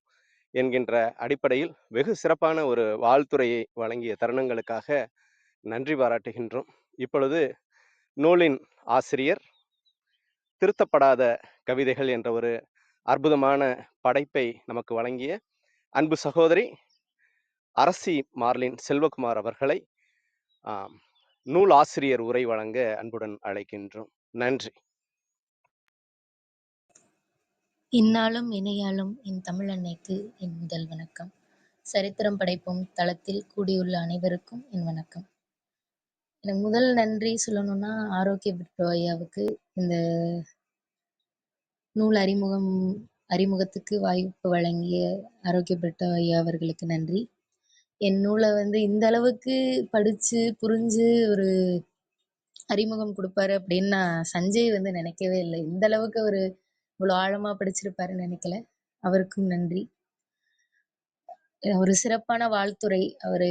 என்கின்ற அடிப்படையில் வெகு சிறப்பான ஒரு வாழ்த்துரையை வழங்கிய தருணங்களுக்காக நன்றி பாராட்டுகின்றோம். இப்பொழுது நூலின் ஆசிரியர் திருத்தப்படாத கவிதைகள் என்ற ஒரு அற்புதமான படைப்பை நமக்கு வழங்கிய அன்பு சகோதரி அரசி மார்லின் செல்வகுமார் அவர்களை நூல் ஆசிரியர் உரை வழங்க அன்புடன் அழைக்கின்றோம். நன்றி. இந்நாளும் இணையாலும் என் தமிழ் அன்னைக்கு என் முதல் வணக்கம். சரித்திரம் படைப்போம் தளத்தில் கூடியுள்ள அனைவருக்கும் என் வணக்கம். எனக்கு முதல் நன்றி சொல்லணும்னா ஆரோக்கிய பிட்ரோ ஐயாவுக்கு இந்த நூல் அறிமுகத்துக்கு வாய்ப்பு வழங்கிய ஆரோக்கிய பிட்ரோ ஐயா அவர்களுக்கு நன்றி. என் நூலை இந்த அளவுக்கு படிச்சு புரிஞ்சு ஒரு அறிமுகம் கொடுப்பாரு அப்படின்னு நான் சஞ்சய் நினைக்கவே இல்லை. இந்த அளவுக்கு ஒரு இவ்வளோ ஆழமா படிச்சிருப்பாருன்னு நினைக்கல. அவருக்கும் நன்றி. ஒரு சிறப்பான வாழ்த்துரை. அவரு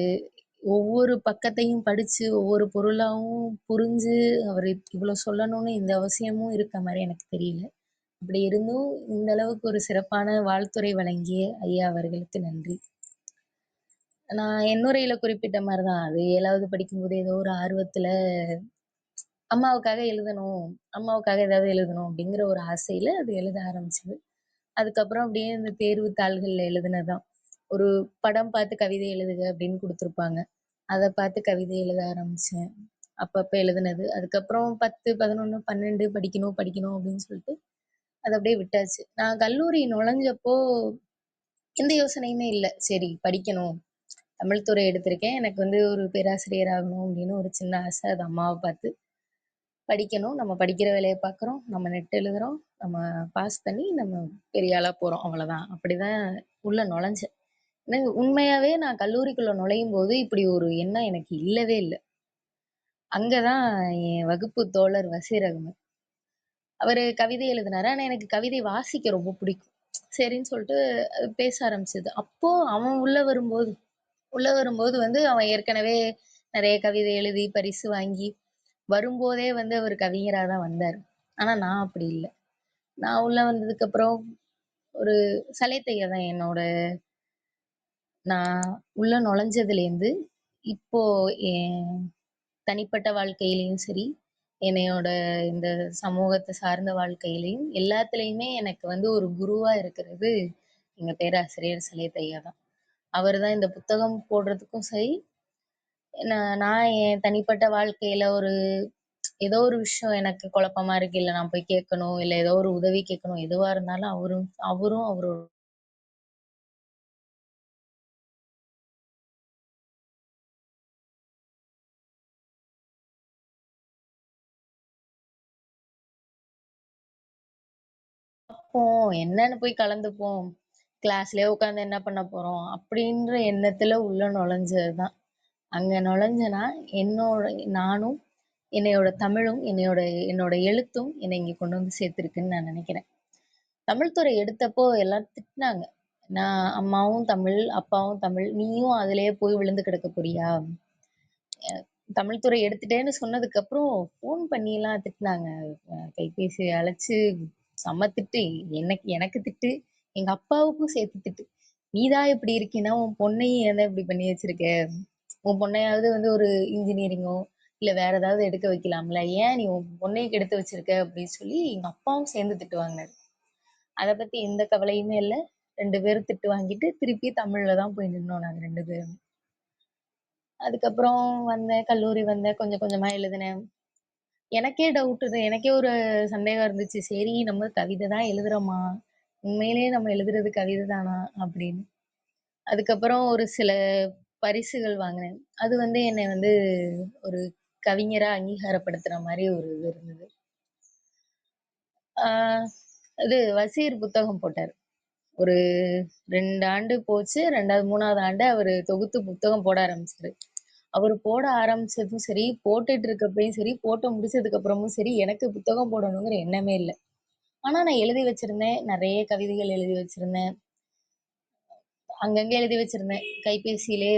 ஒவ்வொரு பக்கத்தையும் படிச்சு ஒவ்வொரு பொருளாவும் புரிஞ்சு அவர் இவ்வளோ சொல்லணும்னு இந்த அவசியமும் இருக்க மாதிரி எனக்கு தெரியல. அப்படி இருந்தும் இந்த அளவுக்கு ஒரு சிறப்பான வாழ்த்துரை வழங்கிய ஐயா அவர்களுக்கு நன்றி. நான் என்னுரையில குறிப்பிட்ட மாதிரிதான், அது 7வது படிக்கும்போது ஏதோ ஒரு ஆர்வத்துல அம்மாவுக்காக எழுதணும், அம்மாவுக்காக ஏதாவது எழுதணும் அப்படிங்கிற ஒரு ஆசையில அது எழுத ஆரம்பிச்சது. அதுக்கப்புறம் அப்படியே இந்த தேர்வு தாள்கள்ல எழுதுனதுதான். ஒரு படம் பார்த்து கவிதை எழுதுக அப்படின்னு கொடுத்துருப்பாங்க. அதை பார்த்து கவிதை எழுத ஆரம்பிச்சேன். அப்பப்ப எழுதுனது. அதுக்கப்புறம் 10, 11, 12 படிக்கணும் அப்படின்னு சொல்லிட்டு அதை அப்படியே விட்டாச்சு. நான் கல்லூரி நுழைஞ்சப்போ எந்த யோசனையுமே இல்லை. சரி படிக்கணும், தமிழ் துறை எடுத்திருக்கேன், எனக்கு ஒரு பேராசிரியர் ஆகணும் அப்படின்னு ஒரு சின்ன ஆசை. அது அம்மாவை பார்த்து படிக்கணும், நம்ம படிக்கிற வேலையை பார்க்குறோம், நம்ம நெட் எழுதுறோம், நம்ம பாஸ் பண்ணி நம்ம பெரிய ஆளா போறோம், அவ்வளவுதான். அப்படிதான் உள்ள நுழைஞ்சேன். உண்மையாவே நான் கல்லூரிக்குள்ள நுழையும் போது இப்படி ஒரு எண்ணம் எனக்கு இல்லவே இல்லை. அங்கதான் என் வகுப்பு தோழர் வசீர் அகமது அவரு கவிதை எழுதினாரு. ஆனா எனக்கு கவிதை வாசிக்க ரொம்ப பிடிக்கும். சரின்னு சொல்லிட்டு பேச ஆரம்பிச்சது. அப்போ அவன் உள்ள வரும்போது அவன் ஏற்கனவே நிறைய கவிதை எழுதி பரிசு வாங்கி வரும்போதே அவர் கவிஞரா தான் வந்தாரு. ஆனா நான் அப்படி இல்லை. நான் உள்ள வந்ததுக்கு அப்புறம் ஒரு சலேத்தையா தான் நான் உள்ள நுழைஞ்சதுலேருந்து இப்போ என் தனிப்பட்ட வாழ்க்கையிலையும் சரி, என்னையோட இந்த சமூகத்தை சார்ந்த வாழ்க்கையிலையும் எல்லாத்துலேயுமே எனக்கு ஒரு குருவா இருக்கிறது எங்க பேராசிரியர் சலேத்தையா தான். அவர் தான் இந்த புத்தகம் போடுறதுக்கும் சரி, நான் என் தனிப்பட்ட வாழ்க்கையில ஏதோ ஒரு விஷயம் எனக்கு குழப்பமா இருக்கு, இல்லை நான் போய் கேட்கணும், இல்லை ஏதோ ஒரு உதவி கேட்கணும், எதுவா இருந்தாலும் அவரும் அவரோட என்னன்னு போய் கலந்துப்போம், கிளாஸ்லயே உட்காந்து என்ன பண்ண போறோம் அப்படின்ற எண்ணத்துல உள்ள நுழைஞ்சதுதான். அங்க நுழைஞ்சனா நானும் என்னையோட தமிழும் என்னோட எழுத்தும் என்னை இங்க கொண்டு சேர்த்திருக்குன்னு நான் நினைக்கிறேன். தமிழ் துறை எடுத்தப்போ எல்லாரும் திட்டினாங்க. நான் அம்மாவும் தமிழ், அப்பாவும் தமிழ், நீயும் அதுலயே போய் விழுந்து கிடக்க போறியா? தமிழ் துறை எடுத்துட்டேன்னு சொன்னதுக்கு அப்புறம் ஃபோன் பண்ணி எல்லாம் திட்டினாங்க. கைபேசி அழைச்சு செம்ம திட்டு. எனக்கு திட்டு, எங்க அப்பாவுக்கும் சேர்த்து திட்டு. நீதான் இப்படி இருக்கீன்னா உன் பொண்ணையும் ஏன் இப்படி பண்ணி வச்சிருக்க? உன் பொண்ணையாவது ஒரு இன்ஜினியரிங்கோ இல்ல வேற ஏதாவது எடுக்க வைக்கலாம்ல, ஏன் நீ உன் பொண்ணையும் கெடுத்து வச்சிருக்க அப்படின்னு சொல்லி எங்க அப்பாவும் சேர்ந்து திட்டு வாங்கினாரு. அதை பத்தி எந்த கவலையுமே இல்லை. 2 பேரும் திட்டு வாங்கிட்டு திருப்பி தமிழ்ல தான் போய் நின்னோம் நாங்க 2 பேரும். அதுக்கப்புறம் கல்லூரி கொஞ்சம் கொஞ்சமா எழுதினேன். எனக்கே எனக்கே ஒரு சந்தேகம் இருந்துச்சு. சரி நம்ம கவிதை தான் எழுதுறோமா, உண்மையிலேயே நம்ம எழுதுறது கவிதை தானா அப்படின்னு. அதுக்கப்புறம் ஒரு சில பரிசுகள் வாங்கினேன். அது என்னை ஒரு கவிஞரா அங்கீகாரப்படுத்துற மாதிரி ஒரு இது இருந்தது. இது வசீர் புத்தகம் போட்டார். ஒரு 2 ஆண்டு போச்சு. 2வது 3வது ஆண்டு அவரு தொகுத்து புத்தகம் போட ஆரம்பிச்சாரு. அவரு போட ஆரம்பிச்சதும் சரி, போட்டுட்டு இருக்கப்பயும் சரி, போட்டு முடிச்சதுக்கு அப்புறமும் சரி, எனக்கு புத்தகம் போடணுங்கிற எண்ணமே இல்லை. ஆனா நான் எழுதி வச்சிருந்தேன். நிறைய கவிதைகள் எழுதி வச்சிருந்தேன். அங்கங்க எழுதி வச்சிருந்தேன். கைபேசியிலே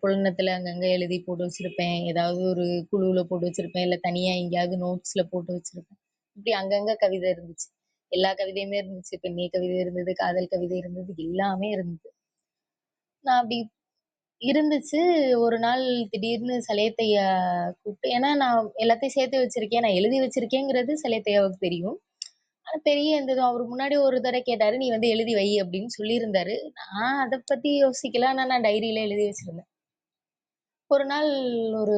புலனத்துல அங்கங்க எழுதி போட்டு வச்சிருப்பேன். ஏதாவது ஒரு குழுவுல போட்டு வச்சிருப்பேன். இல்ல தனியா எங்கேயாவது நோட்ஸ்ல போட்டு வச்சிருப்பேன். இப்படி அங்கங்க கவிதை இருந்துச்சு. எல்லா கவிதையுமே இருந்துச்சு. பெண்ணிய கவிதை இருந்தது, காதல் கவிதை இருந்தது, எல்லாமே இருந்தது. நான் அப்படி இருந்துச்சு. ஒரு நாள் திடீர்னு சலேத்தையா கூப்பிட்டு, ஏன்னா நான் எல்லாத்தையும் சேர்த்து வச்சிருக்கேன், நான் எழுதி வச்சிருக்கேங்கிறது சலேத்தையாவுக்கு தெரியும். ஆனா பெரிய இந்த இது அவரு முன்னாடி ஒரு தடவ கேட்டாரு, "நீ வந்து எழுதி வை" அப்படின்னு சொல்லியிருந்தாரு. நான் அத பத்தி யோசிக்கல. ஆனா நான் டைரியில எழுதி வச்சிருந்தேன். ஒரு நாள் ஒரு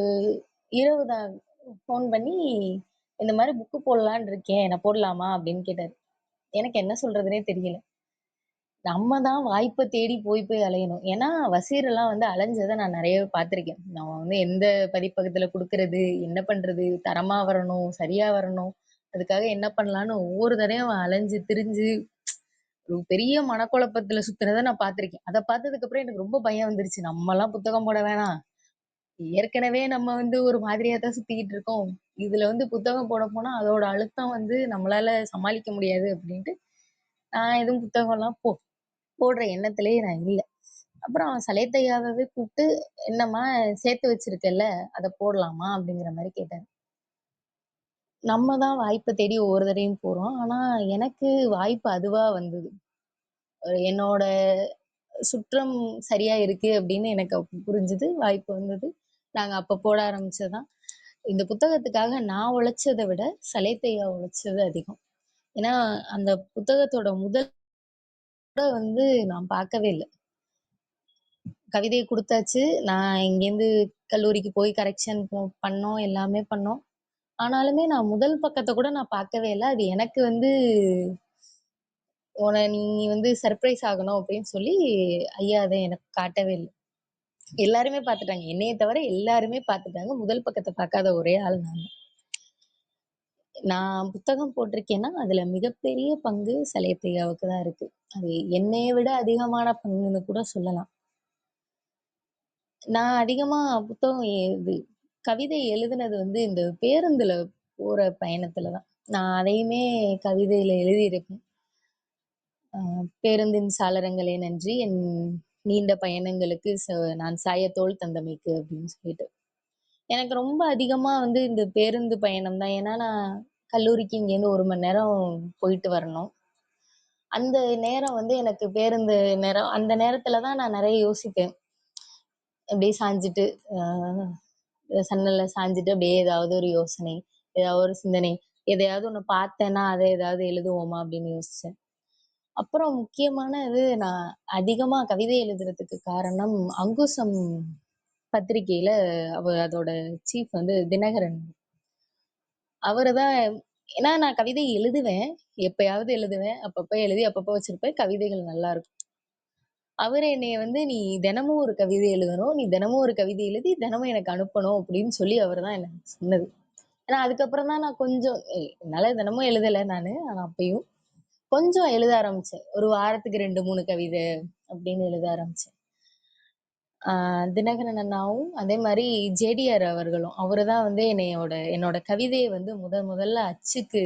இரவு தான் ஃபோன் பண்ணி, "இந்த மாரி புக்கு போடலான்னு இருக்கேன். நான் போடலாமா?" அப்படின்னு கேட்டாரு. எனக்கு என்ன சொல்றதுன்னே தெரியல. நம்ம தான் வாய்ப்ப தேடி போய் போய் அலையணும். ஏன்னா, வசீரெல்லாம் வந்து அலைஞ்சத நான் நெறையவே பார்த்துருக்கேன். நம்ம வந்து எந்த பதிப்பகத்துல குடுக்குறது, என்ன பண்றது, தரமா வரணும், சரியா வரணும். அதுக்காக என்ன பண்ணலான்னு ஒவ்வொரு தடவையும் அலைஞ்சு திரிஞ்சு, ஒரு பெரிய மனக்குழப்பத்துல சுத்துனத நான் பார்த்துருக்கேன். அத பார்த்ததுக்கப்புறம் எனக்கு ரொம்ப பயம் வந்துருச்சு. நம்மலாம் புத்தகம் போட வேணாம். ஏற்கனவே நம்ம வந்து ஒரு மாதிரியா தான் சுத்திக்கிட்டு இருக்கோம். இதுல வந்து புத்தகம் போட போனா, அதோட அழுத்தம் வந்து நம்மளால சமாளிக்க முடியாது அப்டின்ட்டு, நான் எதுவும் புத்தகம்லாம் போடுற எண்ணத்திலேயே நான் இல்ல. அப்புறம் சலேத் ஐயாவவே கூப்ட்டு, "என்னம்மா சேர்த்து வச்சிருக்கல்ல, அத போடலாமா?" அப்படிங்கிற மாரி கேட்டாரு. நம்ம தான் வாய்ப்ப தேடி ஒவ்வொரு தடவையும் போறோம். ஆனா, எனக்கு வாய்ப்பு அதுவா வந்தது. என்னோட சுற்றம் சரியா இருக்கு அப்படின்னு எனக்கு அப்ப புரிஞ்சது. வாய்ப்பு வந்தது. நாங்க அப்ப போட ஆரம்பிச்சது தான். இந்த புத்தகத்துக்காக நான் உழைச்சத விட, சலேத் ஐயா உழைச்சது அதிகம். ஏன்னா, அந்த புத்தகத்தோட முதல் வந்து நான் பார்க்கவே இல்ல. கவிதைய குடுத்தாச்சு. நான் இங்கேருந்து கல்லூரிக்கு போய் கரெக்ஷன் பண்ணோம். எல்லாமே பண்ணோம். ஆனாலுமே நான் முதல் பக்கத்த கூட நான் பார்க்கவே இல்ல. அது எனக்கு வந்து நீ வந்து சர்ப்ரைஸ் ஆகணும் அப்படின்னு சொல்லி ஐயா அத எனக்கு காட்டவே இல்ல. எல்லாருமே பார்த்துட்டாங்க. என்னைய தவிர எல்லாருமே பார்த்துட்டாங்க. முதல் பக்கத்த பார்க்காத ஒரே ஆள் நான் தான். நான் புத்தகம் போட்டிருக்கேன்னா, அதுல மிகப்பெரிய பங்கு சலேத் ஐயாவுக்கு தான் இருக்கு. அது என்னைய விட அதிகமான பங்குன்னு கூட சொல்லலாம். நான் அதிகமா புத்தகம் இது கவிதை எழுதுனது வந்து இந்த பேருந்துல போற பயணத்துல தான். நான் அதையுமே கவிதையில எழுதியிருப்பேன். "பேருந்தின் சாளரங்களே நன்றி, என் நீண்ட பயணங்களுக்கு நான் சாய தோள் தந்தமைக்கு" அப்படின்னு சொல்லிட்டு. எனக்கு ரொம்ப அதிகமா வந்து இந்த பேருந்து பயணம் தான். ஏன்னா, நான் கல்லூரிக்கு இங்கேருந்து 1 மணி நேரம் போயிட்டு வரணும். அந்த நேரம் வந்து எனக்கு பேருந்து நேரம். அந்த நேரத்துல தான் நான் நெறைய யோசிப்பேன். அப்படியே சாஞ்சுட்டு, அ சன்னல்ல சாஞ்சுட்டு அப்படியே ஏதாவது ஒரு யோசனை, ஏதாவது ஒரு சிந்தனை, எதையாவது ஒண்ணு பார்த்தேன்னா, அத ஏதாவது எழுதுவோமா அப்படின்னு யோசிச்சேன். அப்புறம் முக்கியமான இது நான் அதிகமா கவிதை எழுதுறதுக்கு காரணம், அங்குசம் பத்திரிக்கையில அதோட சீஃப் வந்து தினகரன். அவரு தான். ஏன்னா நான் கவிதை எழுதுவேன். எப்பயாவது எழுதுவேன். அப்பப்ப எழுதி அப்பப்ப வச்சிருப்பேன். கவிதைகள் நல்லா இருக்கும். அவரு என்னைய வந்து, "நீ தினமும் ஒரு கவிதை எழுதணும். நீ தினமும் ஒரு கவிதை எழுதி, தினமும் எனக்கு அனுப்பணும்." அப்படின்னு சொல்லி அவரு தான் எனக்கு சொன்னது. ஏன்னா அதுக்கப்புறம் தான் நான் கொஞ்சம் என்னால தினமும் எழுதல நானு. ஆனா அப்பயும் கொஞ்சம் எழுத ஆரம்பிச்சேன். ஒரு வாரத்துக்கு 2, 3 கவிதை அப்படின்னு எழுத ஆரம்பிச்சேன். ஆ தினகரன் அண்ணாவும், அதே மாரி ஜேடிஆர் அவர்களும். அவரு தான் வந்து என்னோட கவிதைய வந்து முதல்ல அச்சுக்கு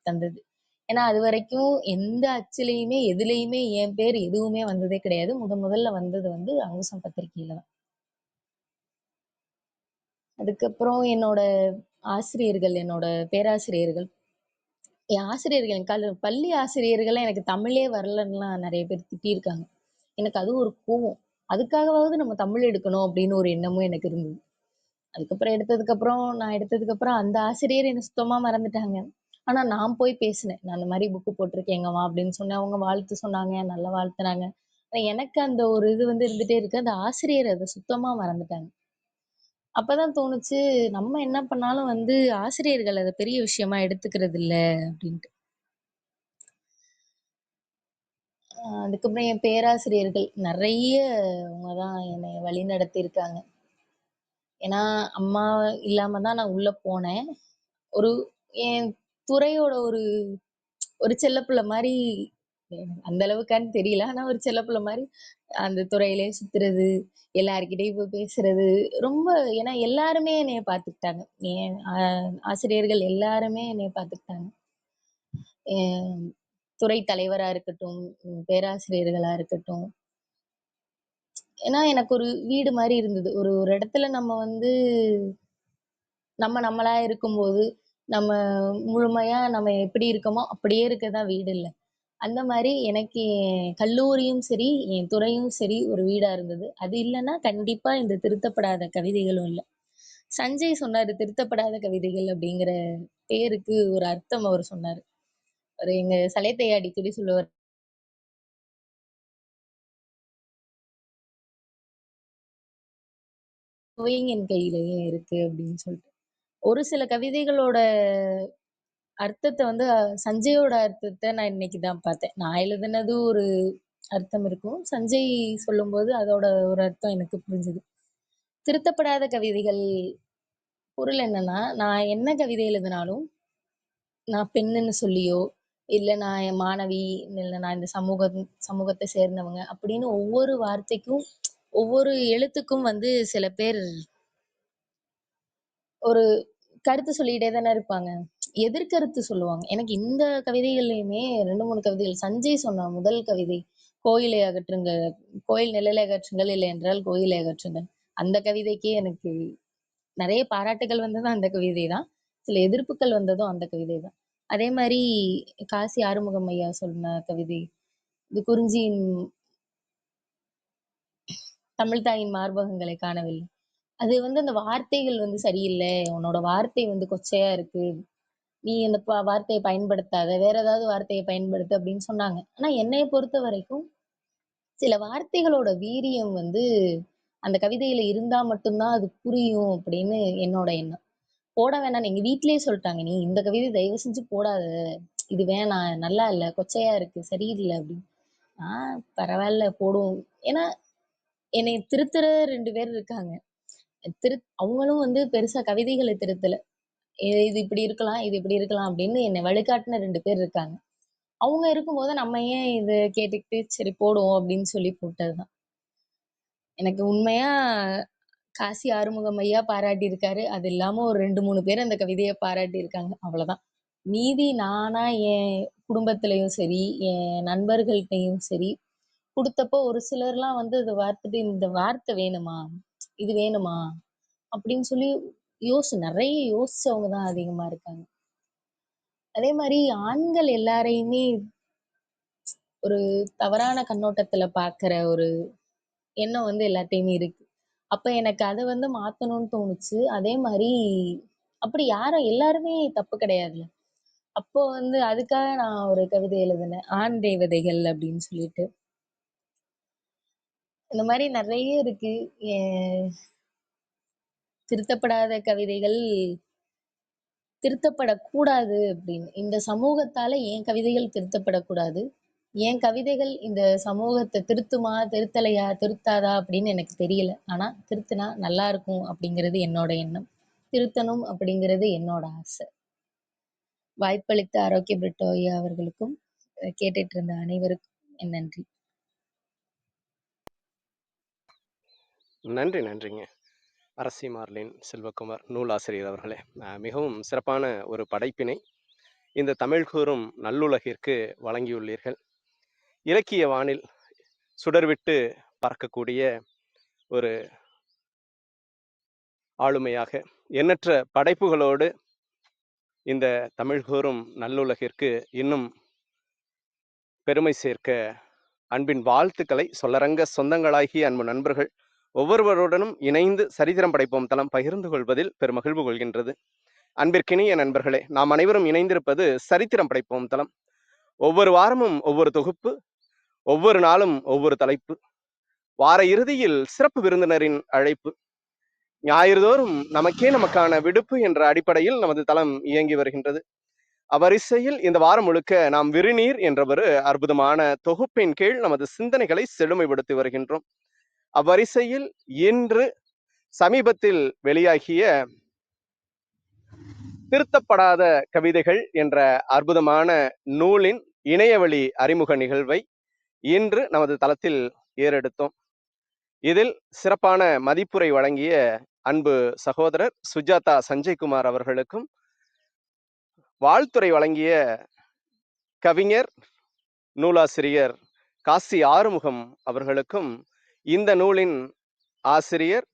தந்தது. ஏன்னா அதுவரைக்கும் எந்த அச்சுலயுமே, எதுலயுமே என் பேர் எதுவுமே வந்ததே கிடையாது. முதல்ல வந்தது வந்து அங்குசம் பத்திரிக்கையில தான். அதுக்கப்புறம் என்னோட ஆசிரியர்கள், என்னோட பேராசிரியர்கள், என் ஆசிரியர்கள் என் பள்ளி ஆசிரியர்கள்லாம் எனக்கு தமிழே வரலன்னுலாம் நெறைய பேர் திட்டியிருக்காங்க. எனக்கு அது ஒரு கோவம். அதுக்காகவாவது நம்ம தமிழ் எடுக்கணும் அப்படின்னு ஒரு எண்ணமும் எனக்கு இருந்தது. அதுக்கப்புறம் நான் எடுத்ததுக்கப்புறம் அந்த ஆசிரியர் என்ன சுத்தமா மறந்துட்டாங்க. ஆனா நான் போய் பேசினேன். நான் இந்த மாரி புக் போட்டிருக்கேங்கம்மா அப்படின்னு சொன்னேன். அவங்க வாழ்த்து சொன்னாங்க. நல்லா வாழ்த்துனாங்க. ஆனா எனக்கு அந்த ஒரு இது வந்து இருந்துட்டே இருக்கு. அந்த ஆசிரியர் அத சுத்தமா மறந்துட்டாங்க. அப்பதான் தோணுச்சு, நம்ம என்ன பண்ணாலும் வந்து ஆசிரியர்கள் அத பெரிய விஷயமா எடுத்துக்கிறது இல்ல அப்படின்ட்டு. அதுக்கப்புறம் என் பேராசிரியர்கள் நெறைய அவங்க தான் என்னைய வழிநடத்தியிருக்காங்க. ஏன்னா, அம்மா இல்லாம தான் நான் உள்ள போனேன். ஒரு என் துறையோட ஒரு ஒரு செல்லப்பிள்ளை மாரி அந்த அளவுக்கான்னு தெரியல. ஆனா ஒரு செல்லப்பிள்ளை மாரி அந்த துறையிலேயே சுத்துறது, எல்லார்கிட்டயும் போய் பேசுறது, ரொம்ப ஏன்னா எல்லாருமே என்னைய பார்த்துக்கிட்டாங்க. என் ஆசிரியர்கள் எல்லாருமே என்னைய பார்த்துக்கிட்டாங்க. என் துறை தலைவரா இருக்கட்டும், பேராசிரியர்களா இருக்கட்டும். ஏன்னா எனக்கு ஒரு வீடு மாரி இருந்தது. ஒரு ஒரு இடத்துல நம்ம வந்து நம்மளா இருக்கும்போது, நம்ம முழுமையா நம்ம எப்படி இருக்கோமோ, அப்படியே இருக்க தான் வீடு இல்ல. அந்த மாரி எனக்கு என் கல்லூரியும் சரி, என் துறையும் சரி ஒரு வீடா இருந்தது. அது இல்லன்னா கண்டிப்பா இந்த திருத்தப்படாத கவிதைகளும் இல்ல. சஞ்சய் சொன்னாரு, "திருத்தப்படாத கவிதைகள்" அப்படிங்கிற பேருக்கு ஒரு அர்த்தம் அவரு சொன்னாரு. அவரு எங்க சலைத்தை அடிக்கடி சொல்லுவார். "சுவையும் என் கையிலேயே இருக்கு" அப்படின்னு சொல்லிட்டு. ஒரு சில கவிதைகளோட அர்த்தத்த வந்து சஞ்சயோட அர்த்தத்த நான் இன்னைக்கு தான் பார்த்தேன். நான் எழுதுனது ஒரு அர்த்தம் இருக்கும். சஞ்சய் சொல்லும்போது அதோட ஒரு அர்த்தம் எனக்கு புரிஞ்சுது. திருத்தப்படாத கவிதைகள் பொருள் என்னன்னா, நான் என்ன கவிதை எழுதினாலும், நான் பெண்ணுன்னு சொல்லியோ, இல்ல நான் என் மாணவி, இல்ல நான் இந்த சமூகத்த சேர்ந்தவங்க அப்படின்னு ஒவ்வொரு வார்த்தைக்கும், ஒவ்வொரு எழுத்துக்கும் வந்து சில பேர் ஒரு கருத்து சொல்லிட்டே தானே இருப்பாங்க. எதிர்கருத்து சொல்லுவாங்க. எனக்கு இந்த கவிதைகள்லயுமே 2, 3 கவிதைகள் சஞ்சய் சொன்ன முதல் கவிதை, "கோயிலை அகற்றுங்க, கோயில் நிழலை அகற்றுங்கள், இல்லையென்றால் கோயிலை அகற்றுங்கள்." அந்த கவிதைக்கே எனக்கு நெறைய பாராட்டுகள் வந்ததும் அந்த கவிதை தான். சில எதிர்ப்புகள் வந்ததும் அந்த கவிதை தான். அதே மாரி காசி ஆறுமுகம் ஐயா சொன்ன கவிதை, "இது குறிஞ்சியின் தமிழ் தாயின் மார்பகங்களை காணவில்லை." அது வந்து அந்த வார்த்தைகள் வந்து சரியில்ல. உன்னோட வார்த்தை வந்து கொச்சையா இருக்கு. நீ அந்த வார்த்தைய பயன்படுத்தாத. வேற ஏதாவது வார்த்தைய பயன்படுத்து அப்படின்னு சொன்னாங்க. ஆனா என்னைய பொறுத்தவரைக்கும், சில வார்த்தைகளோட வீரியம் வந்து அந்த கவிதையில இருந்தா மட்டும் தான் அது புரியும் அப்படின்னு என்னோட எண்ணம். போட வேணாம்ன்னு எங்க வீட்லயே சொல்ட்டாங்க. "நீ இந்த கவிதை தயவு செஞ்சு போடாத. இது வேணாம். நல்லா இல்ல. கொச்சையா இருக்கு. சரியில்ல" அப்படின்னு. ஆ பரவால்ல போடுவோம். ஏன்னா என்னைய திருத்துற 2 பேர் இருக்காங்க. அவங்களும் வந்து பெருசா கவிதைகள திருத்தல. இது இப்படி இருக்கலாம், இது இப்படி இருக்கலாம் அப்படின்னு என்னை வழிகாட்டுன 2 பேர் இருக்காங்க. அவங்க இருக்கும்போது நம்ம ஏன் இத கேட்டுக்கிட்டு, சரி போடுவோம் அப்படின்னு சொல்லி போட்டதுதான். எனக்கு உண்மையா காசி ஆறுமுகம் ஐயா பாராட்டியிருக்காரு. அது இல்லாம ஒரு 2, 3 பேர் அந்த கவிதைய பாராட்டியிருக்காங்க. அவ்வளவுதான். மீதி நானா என் குடும்பத்திலயும் சரி, என் நண்பர்கள்ட்டயும் சரி, குடுத்தப்போ ஒரு சிலர்லாம் வந்து இத பார்த்துட்டு, "இந்த வார்த்தை வேணுமா? இது வேணுமா?" அப்படின்னு சொல்லி நெறைய யோசிச்சவங்க தான் அதிகமா இருக்காங்க. அதே மாரி ஆண்கள் எல்லாரையுமே ஒரு தவறான கண்ணோட்டத்துல பார்க்கிற ஒரு எண்ணம் வந்து எல்லாத்தையுமே இருக்கு. அப்ப எனக்கு அத வந்து மாத்தணும்னு தோணுச்சு. அதே மாரி அப்படி யாரும் எல்லாருமே தப்பு கிடையாதுல்ல. அப்போ வந்து அதுக்காக நான் ஒரு கவிதை எழுதினேன். ஆண் தேவதைகள் அப்படின்னு சொல்லிட்டு. இந்த மாரி நெறைய இருக்கு. எ திருத்தப்படாத கவிதைகள் திருத்தப்படக்கூடாது அப்படின்னு. இந்த சமூகத்தால என் கவிதைகள் திருத்தப்படக்கூடாது. என் கவிதைகள் இந்த சமூகத்த திருத்துமா, திருத்தலையா, திருத்தாதா அப்படின்னு எனக்கு தெரியல. ஆனா திருத்துனா நல்லா இருக்கும் அப்படிங்கிறது என்னோட எண்ணம். திருத்தணும் அப்படிங்கிறது என்னோட ஆசை. வாய்ப்பளித்த ஆரோக்கிய பிரிட்டோ ஐயா அவர்களுக்கும், கேட்டுட்டு இருந்த அனைவருக்கும் என் நன்றி. நன்றிங்க. அரசி மார்லின் செல்வகுமார் நூலாசிரியர் அவர்களே. மிகவும் சிறப்பான ஒரு படைப்பினை இந்த தமிழ் கூறும் நல்லுலகிற்கு வழங்கியுள்ளீர்கள். இலக்கிய வானில் சுடர்விட்டு பறக்கக்கூடிய ஒரு ஆளுமையாக எண்ணற்ற படைப்புகளோடு இந்த தமிழ் கூறும் நல்லுலகிற்கு இன்னும் பெருமை சேர்க்க அன்பின் வாழ்த்துக்களை சொல்லரங்க சொந்தங்களாகிய அன்பு நண்பர்கள் ஒவ்வொருவருடனும் இணைந்து சரித்திரம் படைப்போம் தளம் பகிர்ந்து கொள்வதில் பெருமகிழ்வு கொள்கின்றது. அன்பிற்கினிய நண்பர்களே, நாம் அனைவரும் இணைந்திருப்பது சரித்திரம் படைப்போம் தளம். ஒவ்வொரு வாரமும் ஒவ்வொரு தொகுப்பு, ஒவ்வொரு நாளும் ஒவ்வொரு தலைப்பு, வார இறுதியில் சிறப்பு விருந்தினரின் அழைப்பு, ஞாயிறுதோறும் நமக்கான விடுப்பு என்ற அடிப்படையில் நமது தளம் இயங்கி வருகின்றது. அவ்வரிசையில் இந்த வாரம் முழுக்க நாம் விருநீர் என்ற ஒரு அற்புதமான தொகுப்பின் கீழ் நமது சிந்தனைகளை செழுமைப்படுத்தி வருகின்றோம். அவ்வரிசையில் இன்று சமீபத்தில் வெளியாகிய திருத்தப்படாத கவிதைகள் என்ற அற்புதமான நூலின் இணையவழி அறிமுக நிகழ்வை இன்று நமது தளத்தில் ஏறெடுத்தோம். இதில் சிறப்பான மதிப்புரை வழங்கிய அன்பு சகோதரர் சுஜாதா சஞ்சய்குமார் அவர்களுக்கும், வாழ்த்துரை வழங்கிய கவிஞர் நூலாசிரியர் காசி ஆறுமுகம் அவர்களுக்கும், இந்த நூலின் ஆசிரியர்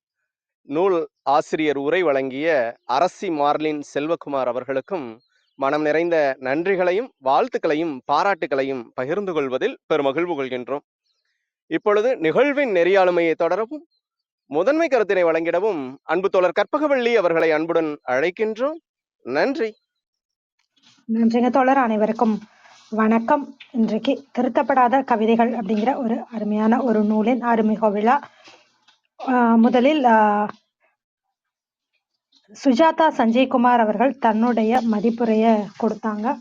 நூல் ஆசிரியர் உரை வழங்கிய அரசி மார்லின் செல்வகுமார் அவர்களுக்கும் மனம் நிறைந்த நன்றிகளையும் வாழ்த்துக்களையும் பாராட்டுகளையும் பகிர்ந்து கொள்வதில் பெருமகிழ்வு கொள்கின்றோம். இப்பொழுது நிகழ்வின் நெறியாளுமையை தொடரவும் முதன்மை கருத்தினை வழங்கிடவும் அன்பு தோழர் கற்பகவள்ளி அவர்களை அன்புடன் அழைக்கின்றோம். நன்றி. நன்றிங்க தோழர். அனைவருக்கும் வணக்கம். இன்றைக்கு திருத்தப்படாத கவிதைகள் அப்படிங்கிற ஒரு அருமையான ஒரு நூலின் அறிமுக விழா. முதலில் சுஜாதா சஞ்சய்குமார் அவர்கள் தன்னுடைய மதிப்புரைய கொடுத்தாங்க.